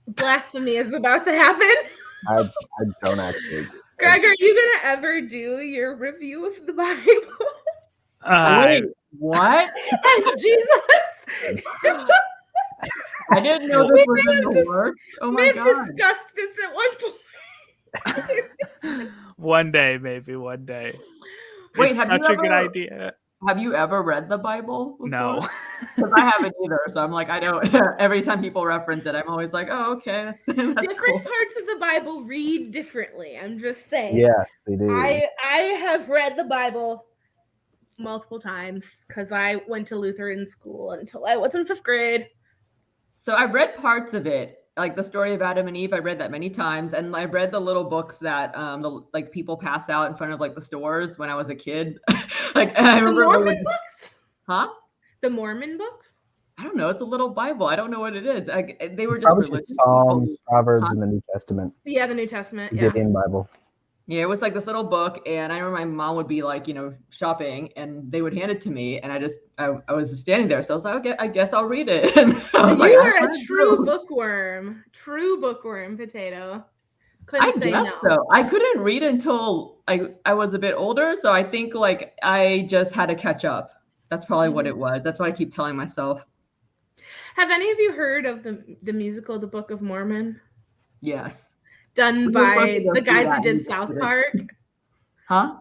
Blasphemy is about to happen. I don't actually. Greg, are you going to ever do your review of the Bible? Wait, what? As Jesus? I didn't know this was in the works. Oh my God. We've discussed this at one point. One day, maybe one day. Wait, it's such a good idea. Have you ever read the Bible before? No. Because I haven't either. So I'm like, I don't. Every time people reference it, I'm always like, oh, okay. That's Different cool. parts of the Bible read differently. I'm just saying. Yes, they do. I have read the Bible multiple times because I went to Lutheran school until I was in 5th grade. So I read parts of it. Like the story of Adam and Eve, I read that many times, and I read the little books that like people pass out in front of like the stores when I was a kid. Like I remember the Mormon books? Huh? The Mormon books? I don't know. It's a little Bible. I don't know what it is. They were just religious. Psalms, Proverbs, and the New Testament. Yeah, the New Testament. The Yeah. Gideon Bible. Yeah, it was like this little book, and I remember my mom would be like, shopping, and they would hand it to me, and I was just standing there, so I was like, okay, I guess I'll read it. And I was you like, are a true bookworm, potato. I guess so. I couldn't read until I was a bit older, so I think like I just had to catch up. That's probably what it was. That's what I keep telling myself. Have any of you heard of the musical, The Book of Mormon? Yes. Done by the guys who did South Park. Huh?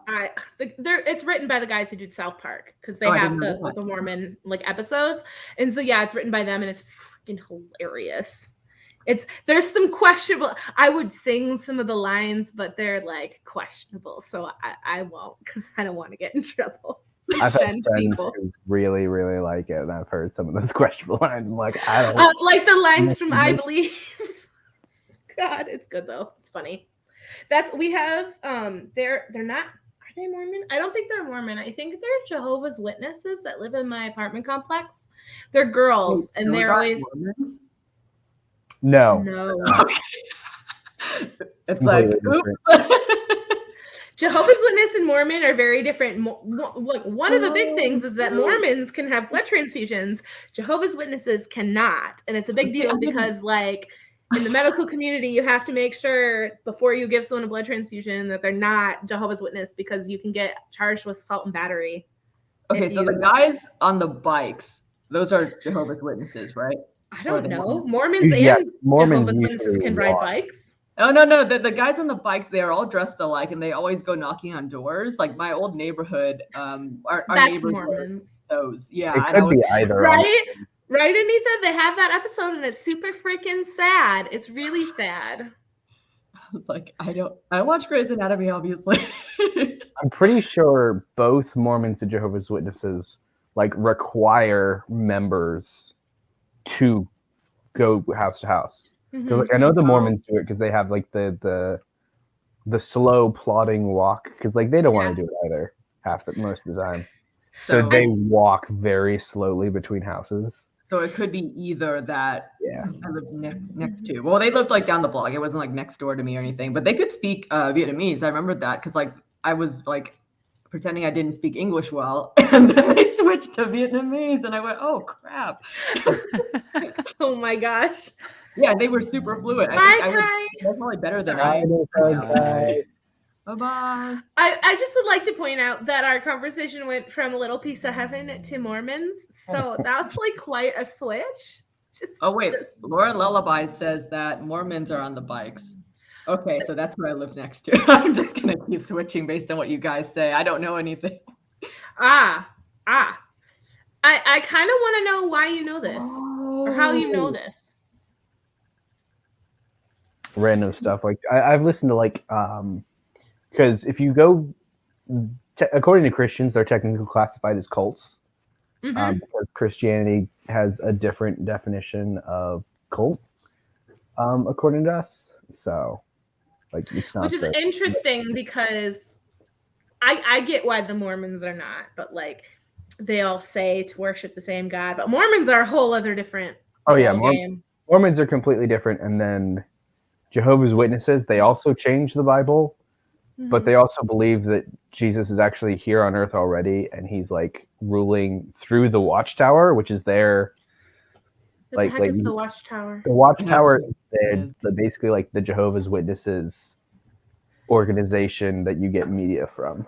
It's written by the guys who did South Park because they have the Book of Mormon like episodes, and so yeah, it's written by them, and it's freaking hilarious. There's some questionable. I would sing some of the lines, but they're like questionable, so I won't because I don't want to get in trouble. I've had friends who really, really like it, and I've heard some of those questionable lines. I'm like, I don't like the lines from I Believe. God, it's good though. It's funny. We have they're not. Are they Mormon? I don't think they're Mormon. I think they're Jehovah's Witnesses that live in my apartment complex. They're girls, and Those they're aren't always Mormons? No, no. It's like, Completely oops. Jehovah's Witness and Mormon are very different. Like one of the big things is that Oh. Mormons can have blood transfusions. Jehovah's Witnesses cannot, and it's a big deal because, like, in the medical community, you have to make sure before you give someone a blood transfusion that they're not Jehovah's Witness because you can get charged with assault and battery. Okay, so the guys on the bikes, those are Jehovah's Witnesses, right? I Or don't the know. Mormons? Mormons Yeah, and Mormons Jehovah's Witnesses usually can ride are. bikes. Oh, no. The guys on the bikes, they're all dressed alike and they always go knocking on doors. Like my old neighborhood, our That's neighbors Mormons. were those. Yeah. It and I could be either. Right? Right, Anita? They have that episode and it's super freaking sad. It's really sad. was like, I watch Grey's Anatomy, obviously. I'm pretty sure both Mormons and Jehovah's Witnesses like require members to go house to house. 'Cause, like, I know the Mormons do it because they have like the slow plodding walk because like they don't want to do it either most of the time. So So- they walk very slowly between houses. So it could be either that Yeah. I lived next to. Well, they lived like down the block. It wasn't like next door to me or anything, but they could speak Vietnamese. I remember that because like I was like pretending I didn't speak English well, and then they switched to Vietnamese, and I went, "Oh crap!" Oh my gosh. Yeah, they were super fluent. Bye, I Kai. was probably better than Bye, I. bye. Bye. I just would like to point out that our conversation went from a little piece of heaven to Mormons. So that's like quite a switch. Oh wait, Laura Lullaby says that Mormons are on the bikes. Okay, so that's where I live next to. I'm just gonna keep switching based on what you guys say. I don't know anything. I kind of want to know why you know this or how you know this. Random stuff like I've listened to like because if you go according to Christians, they're technically classified as cults. Because Christianity has a different definition of cult according to us. So like it's not, which is interesting because I get why the Mormons are not, but like they all say to worship the same God, but Mormons are a whole other different game. Mormons are completely different. And then Jehovah's Witnesses, they also change the Bible, but they also believe that Jesus is actually here on earth already, and he's like ruling through the Watchtower, which is their What the heck is the Watchtower? The Watchtower is basically like the Jehovah's Witnesses organization that you get media from.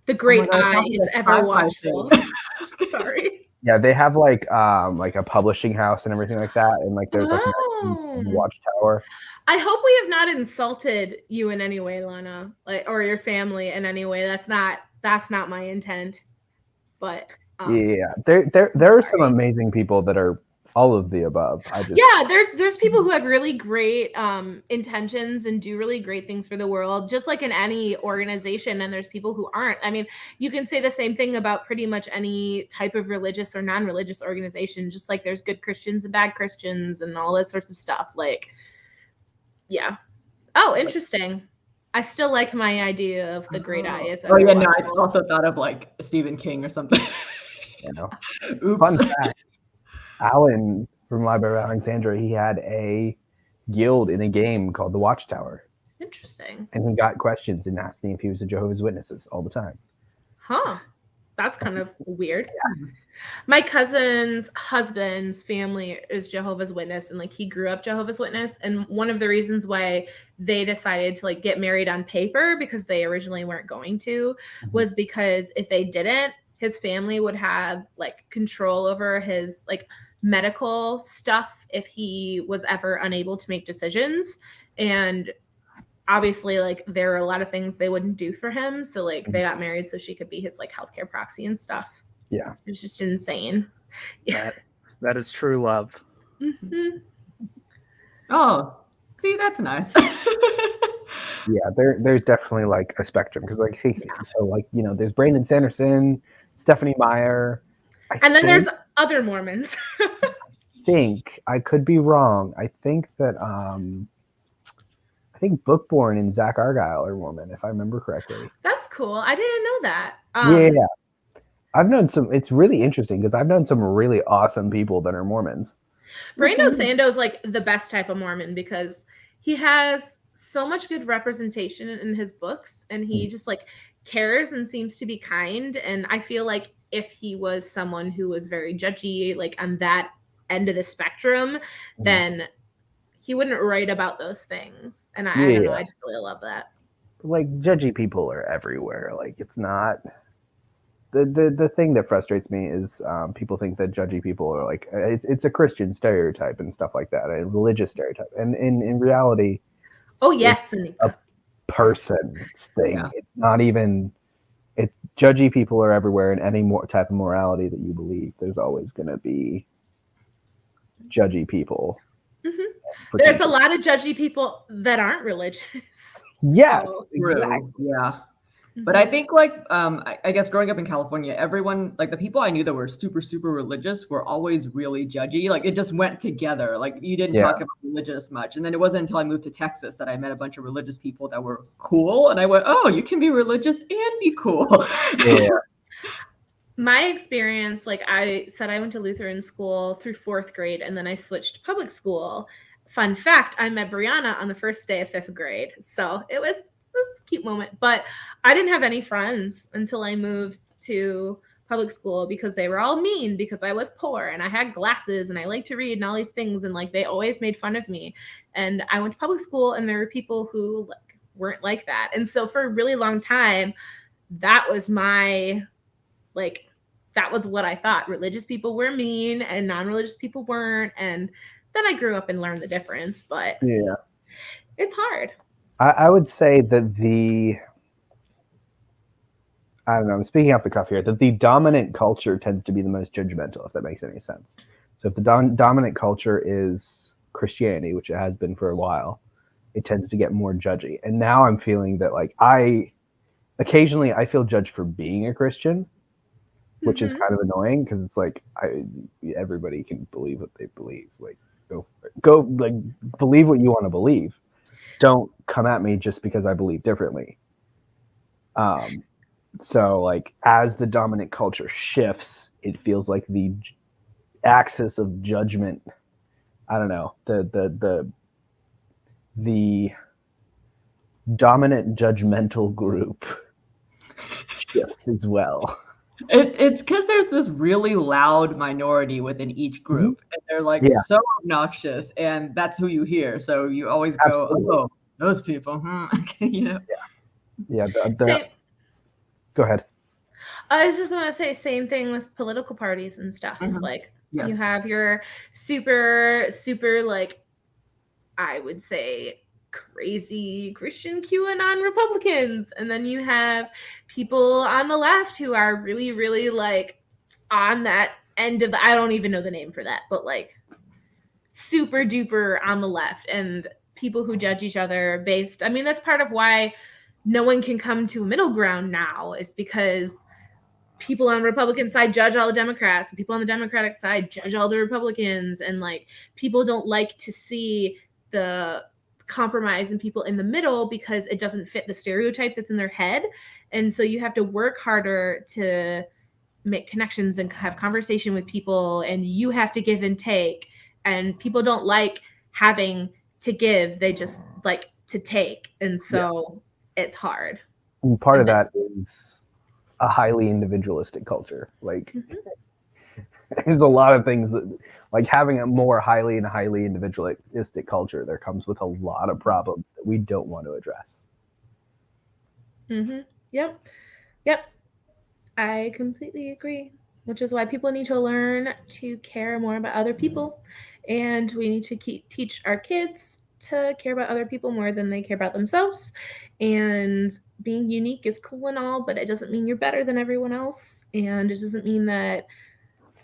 The Great Eye is ever watchful. Sorry. Yeah, they have like a publishing house and everything like that, and like there's like a Watchtower. I hope we have not insulted you in any way, Lana, like or your family in any way. That's not my intent. But yeah, there are some amazing people that are all of the above. There's people who have really great intentions and do really great things for the world, just like in any organization. And there's people who aren't. I mean, you can say the same thing about pretty much any type of religious or non-religious organization. Just like there's good Christians and bad Christians and all that sorts of stuff. Like, yeah. Oh, interesting. I still like my idea of the Great Eye. Oh yeah, no, I also thought of like Stephen King or something. You know. Oops. Fun fact. Alan from Library of Alexandria, he had a guild in a game called the Watchtower. Interesting. And he got questions and asking if he was a Jehovah's Witnesses all the time. Huh. That's kind of weird. Yeah. My cousin's husband's family is Jehovah's Witness, and like he grew up Jehovah's Witness. And one of the reasons why they decided to like get married on paper, because they originally weren't going to, was because if they didn't, his family would have like control over his like medical stuff if he was ever unable to make decisions. And obviously like there are a lot of things they wouldn't do for him. So like they got married so she could be his like healthcare proxy and stuff. Yeah. It's just insane. Yeah. That is true love. Oh, see, that's nice. Yeah, there's definitely like a spectrum because like so like there's Brandon Sanderson, Stephanie Meyer, and then there's other Mormons. I think I could be wrong. I think that I think Bookborn and Zach Argyle are Mormon, if I remember correctly. That's cool. I didn't know that. Yeah. I've known some. It's really interesting because I've known some really awesome people that are Mormons. Brando Sando's like the best type of Mormon because he has so much good representation in his books, and he just like cares and seems to be kind. And I feel like if he was someone who was very judgy, like on that end of the spectrum, then he wouldn't write about those things. And I don't know. I just really love that. Like judgy people are everywhere. Like it's not. The thing that frustrates me is people think that judgy people are like it's a Christian stereotype and stuff like that, a religious stereotype, and in reality, oh yes, it's a person's thing. Yeah. It's not even. It judgy people are everywhere in any type of morality that you believe. There's always going to be judgy people. Mm-hmm. There's a lot of judgy people that aren't religious. Yes, so, exactly. Yeah. But I think like I guess growing up in California, everyone like the people I knew that were super, super religious were always really judgy. Like it just went together. Like you didn't talk about religion as much. And then it wasn't until I moved to Texas that I met a bunch of religious people that were cool. And I went, oh, you can be religious and be cool. Yeah. My experience, like I said, I went to Lutheran school through 4th grade and then I switched to public school. Fun fact, I met Brianna on the first day of 5th grade. So it was a cute moment, but I didn't have any friends until I moved to public school because they were all mean because I was poor and I had glasses and I liked to read and all these things. And like, they always made fun of me. And I went to public school and there were people who like, weren't like that. And so for a really long time, that was my, like, that was what I thought. Religious people were mean and non-religious people weren't. And then I grew up and learned the difference, but yeah, it's hard. I would say that I don't know, I'm speaking off the cuff here, that the dominant culture tends to be the most judgmental, if that makes any sense. So if the dominant culture is Christianity, which it has been for a while, it tends to get more judgy. And now I'm feeling that like occasionally I feel judged for being a Christian, which is kind of annoying because it's like everybody can believe what they believe. Like go like believe what you want to believe. Don't come at me just because I believe differently. So like as the dominant culture shifts, it feels like the axis of judgment, I don't know, the dominant judgmental group shifts as well. It's because there's this really loud minority within each group, and they're like so obnoxious, and that's who you hear. So you always go, "Oh, those people," you know. Yeah. Go ahead. I was just want to say same thing with political parties and stuff. Like you have your super, super like I would say crazy Christian QAnon Republicans. And then you have people on the left who are really, really like on that end of I don't even know the name for that, but like super duper on the left and people who judge each other based. I mean, that's part of why no one can come to a middle ground now is because people on the Republican side judge all the Democrats and people on the Democratic side judge all the Republicans. And like people don't like to see the compromise and people in the middle because it doesn't fit the stereotype that's in their head. And so you have to work harder to make connections and have conversation with people and you have to give and take. And people don't like having to give. They just like to take. And so it's hard. And part of that is a highly individualistic culture. Like there's a lot of things that like having a more highly individualistic culture, there comes with a lot of problems that we don't want to address. Yep. I completely agree, which is why people need to learn to care more about other people. And we need to teach our kids to care about other people more than they care about themselves. And being unique is cool and all, but it doesn't mean you're better than everyone else. And it doesn't mean that,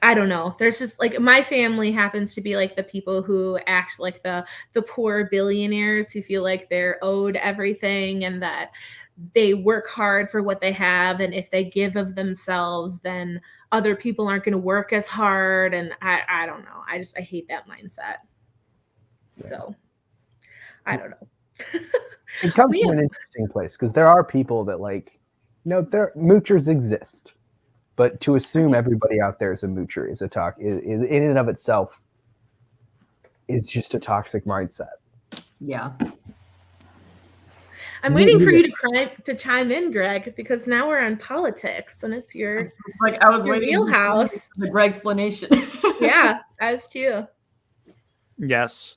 I don't know, there's just like my family happens to be like the people who act like the poor billionaires who feel like they're owed everything and that they work hard for what they have. And if they give of themselves, then other people aren't going to work as hard. And I don't know. I hate that mindset. So I don't know. It comes from an interesting place because there are people that moochers exist, but to assume everybody out there is a moocher is is in and of itself is just a toxic mindset. Yeah. I'm waiting for you to chime in, Greg, because now we're on politics and it's your I was waiting wheelhouse. for the Greg explanation. Yeah, I was too. Yes.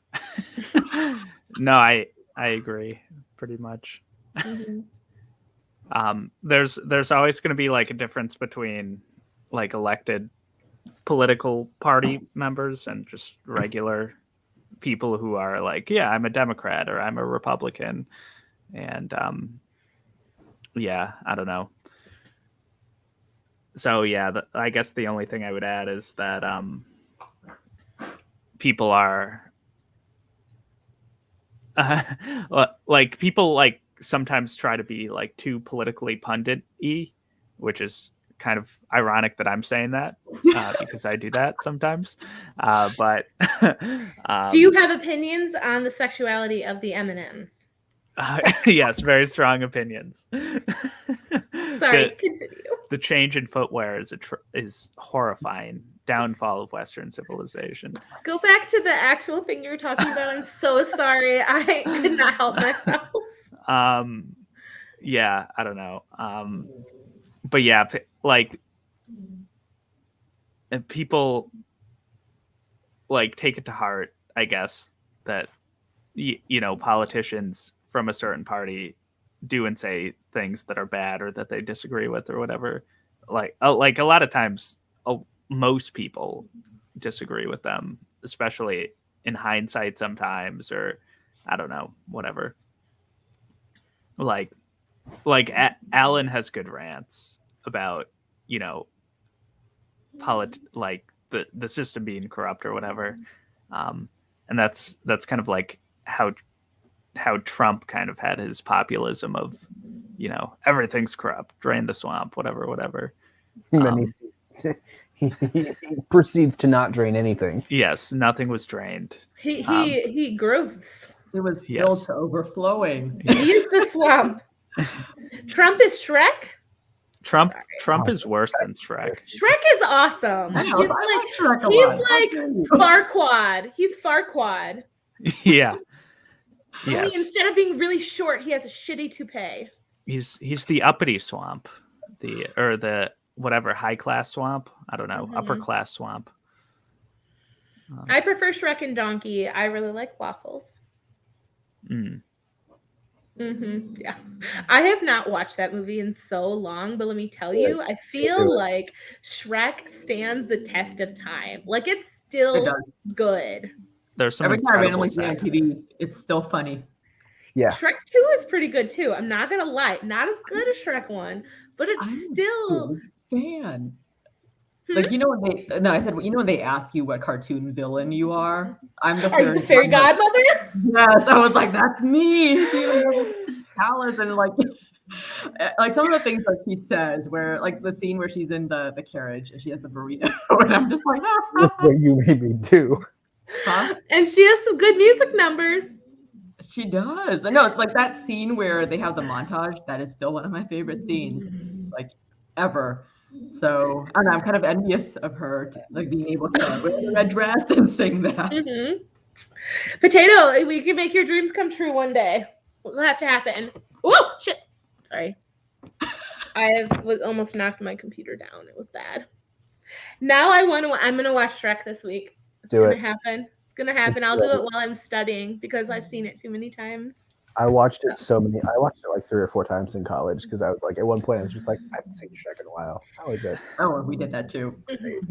No, I agree pretty much. Mm-hmm. There's always going to be like a difference between like elected political party members and just regular people who are like, yeah, I'm a Democrat or I'm a Republican. And yeah, I don't know. So yeah, I guess the only thing I would add is that people are like people like sometimes try to be like too politically pundit-y, which is kind of ironic that I'm saying that because I do that sometimes. But do you have opinions on the sexuality of the M&Ms? Yes, very strong opinions. Sorry, continue. The change in footwear is horrifying. Downfall of Western civilization. Go back to the actual thing you were talking about. I'm so sorry. I could not help myself. Yeah, I don't know. But yeah, like people like take it to heart, I guess, that you know, politicians from a certain party do and say things that are bad or that they disagree with or whatever. Like a lot of times, most people disagree with them, especially in hindsight sometimes, or I don't know, whatever. Like Alan has good rants about, you know, like the system being corrupt or whatever. And that's kind of like how Trump kind of had his populism of, you know, everything's corrupt, drain the swamp, whatever. He proceeds to not drain anything. Yes, nothing was drained. He grows the swamp. It was filled to overflowing. He is the swamp. Trump is Shrek? Trump is worse than Shrek. Shrek is awesome. He's like Farquaad. He's Farquaad. Yeah. Only Yes. instead of being really short, he has a shitty toupee. He's the uppity swamp, the whatever high class swamp. I don't know, upper class swamp. I prefer Shrek and Donkey. I really like waffles. Yeah, I have not watched that movie in so long, but let me tell you, I feel like Shrek stands the test of time. Like it's still good. There's some every time I randomly see on TV, it's still funny. Yeah, Shrek 2 is pretty good too. I'm not gonna lie, not as good as Shrek 1, but it's still a fan. Like you know when I said when they ask you what cartoon villain you are, I'm the Are you the fairy godmother? Yes, I was like, that's me. She has palace and like some of the things that she says, where like the scene where she's in the carriage and she has the burrito, and I'm just like, look what you made me do. Huh? And she has some good music numbers. She does. No, it's like that scene where they have the montage. That is still one of my favorite scenes, like ever. So I don't know, I'm kind of envious of her, like being able to wear the red dress and sing that. Potato, we can make your dreams come true one day. It'll have to happen. Whoa, shit. Sorry. I almost knocked my computer down. It was bad. Now I'm gonna watch Shrek this week. It's gonna happen. It's gonna happen. I'll do it while I'm studying because I've seen it too many times. I watched it like 3 or 4 times in college because I was like, at one point I was just like, I haven't seen Shrek in a while. How is it? Oh, we did that too.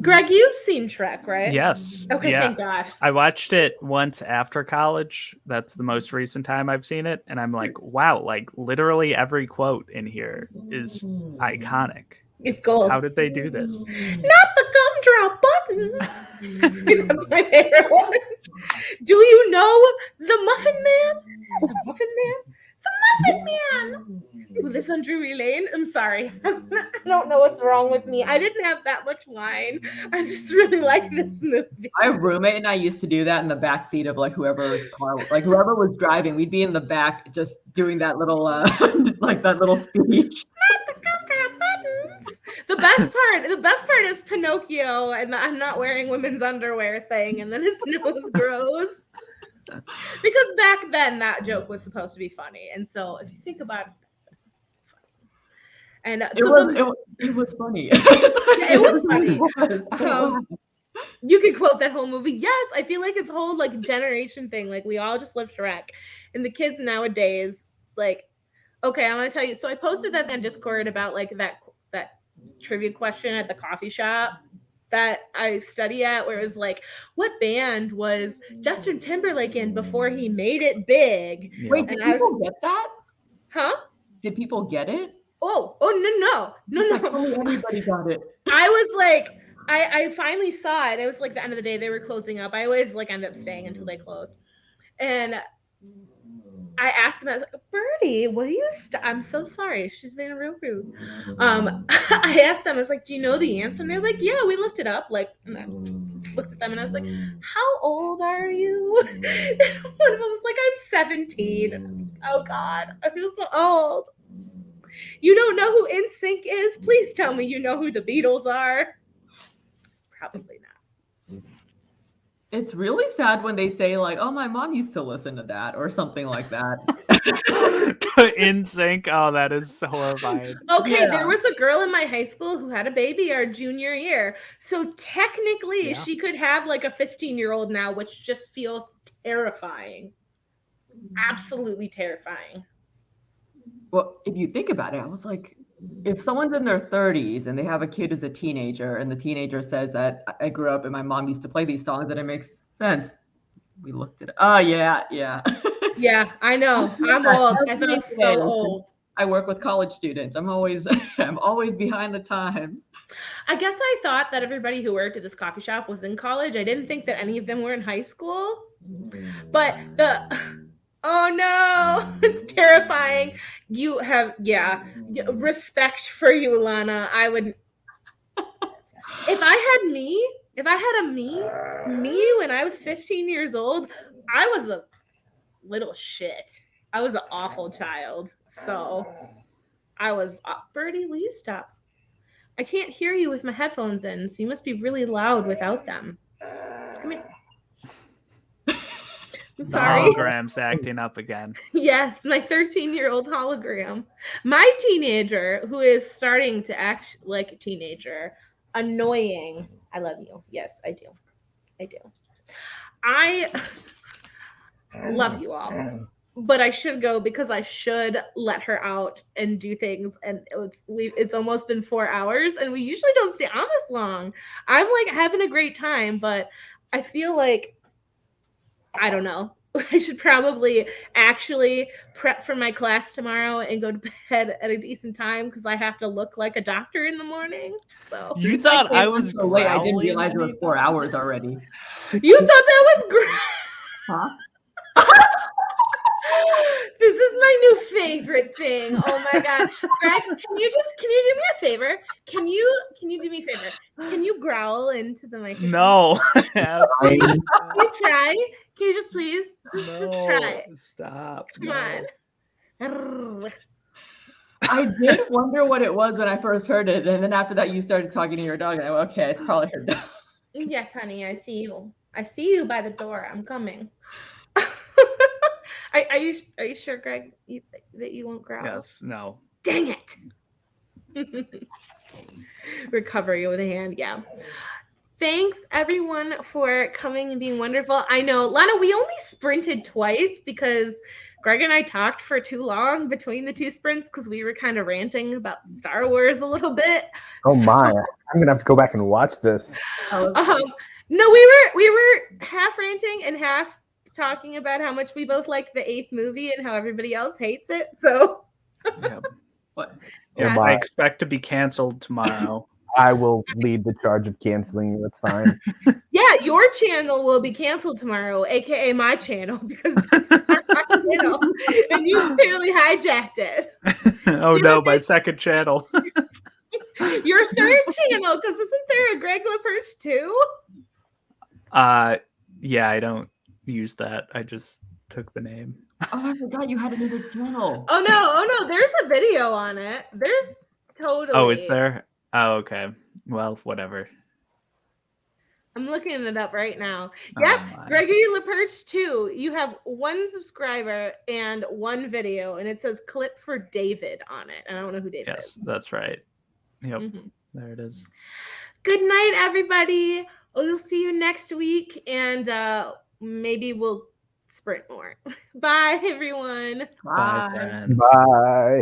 Greg, you've seen Shrek, right? Yes. Okay, yeah. Thank God. I watched it once after college. That's the most recent time I've seen it. And I'm like, wow, like literally every quote in here is iconic. It's gold. How did they do this? Not the gumdrop buttons. That's my favorite one. Do you know the Muffin Man? The Muffin Man? The Muffin Man! Ooh, Miss on Drury Lane. I'm sorry. I don't know what's wrong with me. I didn't have that much wine. I just really like this movie. My roommate and I used to do that in the back seat of like whoever's car, like whoever was driving. We'd be in the back just doing that little like that little speech. The best part is Pinocchio and the I'm not wearing women's underwear thing, and then his nose grows. Because back then that joke was supposed to be funny, and so if you think about it, it's funny. And It was funny. It was funny. You could quote that whole movie. Yes, I feel like it's a whole like generation thing. Like we all just love Shrek, and the kids nowadays, like, okay, I'm gonna tell you. So I posted that on Discord about like that trivia question at the coffee shop that I study at, where it was like, what band was Justin Timberlake in before he made it big? Yeah. Wait, did people get that? Huh? Did people get it? Oh no. Everybody got it. I was like, I finally saw it. It was like the end of the day. They were closing up. I always like end up staying until they closed. And I asked them, I was like, Birdie, will you stop? I'm so sorry. She's being real rude. I asked them, I was like, do you know the answer? And they're like, yeah, we looked it up. Like, and I just looked at them and I was like, how old are you? And one of them was like, I'm 17. And I was like, oh God, I feel so old. You don't know who NSYNC is? Please tell me you know who the Beatles are. Probably not. It's really sad when they say like, "Oh, my mom used to listen to that" or something like that. In sync. Oh, that is horrifying. Okay, Yeah. There was a girl in my high school who had a baby our junior year. So technically she could have like a 15-year-old now, which just feels terrifying. Absolutely terrifying. Well, if you think about it, I was like, if someone's in their 30s and they have a kid who's a teenager and the teenager says that I grew up and my mom used to play these songs, then it makes sense. We looked at it. Oh, yeah. Yeah, I know. I'm old. I feel so old. I work with college students. I'm always behind the times. I guess I thought that everybody who worked at this coffee shop was in college. I didn't think that any of them were in high school. But oh no, it's terrifying. You have, respect for you, Lana. I would, if I had a me when I was 15 years old, I was a little shit. I was an awful child. So I was, Birdie, will you stop? I can't hear you with my headphones in, so you must be really loud without them. Come here. Sorry. The hologram's acting up again. Yes, my 13-year-old hologram. My teenager, who is starting to act like a teenager. Annoying. I love you. Yes, I do. I love you all. But I should go because I should let her out and do things. And it's almost been 4 hours, and we usually don't stay on this long. I'm like having a great time, but I feel like, I don't know. I should probably actually prep for my class tomorrow and go to bed at a decent time because I have to look like a doctor in the morning. So You thought I was so late. I didn't growling realize it was 4 hours already. You thought that was great. Huh? This is my new favorite thing. Oh my God. Greg, can you do me a favor? Can you do me a favor? Can you growl into the microphone? No. Absolutely. Can you try? Can you just please? Just try. Stop. Come on. I did wonder what it was when I first heard it, and then after that you started talking to your dog, and I went, okay, it's probably her dog. Yes, honey, I see you. I see you by the door. I'm coming. Are you sure, Greg, that you won't growl? Yes. No. Dang it. Recover you with a hand. Yeah. Thanks everyone for coming and being wonderful. I know, Lana, we only sprinted twice because Greg and I talked for too long between the two sprints because we were kind of ranting about Star Wars a little bit. Oh my! I'm gonna have to go back and watch this. No, we were half ranting and half talking about how much we both like the 8th movie and how everybody else hates it. So, Yep. What? Yeah, Oh I my. expect to be canceled tomorrow. I will lead the charge of canceling you. It's fine. yeah, your channel will be canceled tomorrow, aka my channel, because I'm not channel, and you barely hijacked it. Oh You no, have my this- second channel. Your third channel, because isn't there a Greg LaPerche too? Yeah, I don't use that. I just took the name. Oh, I forgot you had another channel. Oh no, there's a video on it. There's totally. Oh, is there? Oh, okay. Well, whatever. I'm looking it up right now. Oh, Yep, my. Gregory LaPerche 2. You have 1 subscriber and 1 video, and it says clip for David on it. And I don't know who David Yes, is. that's right. Yep, Mhm. there it is. Good night, everybody. We'll see you next week, and maybe we'll sprint more. Bye, everyone. Bye, Bye. friends. Bye.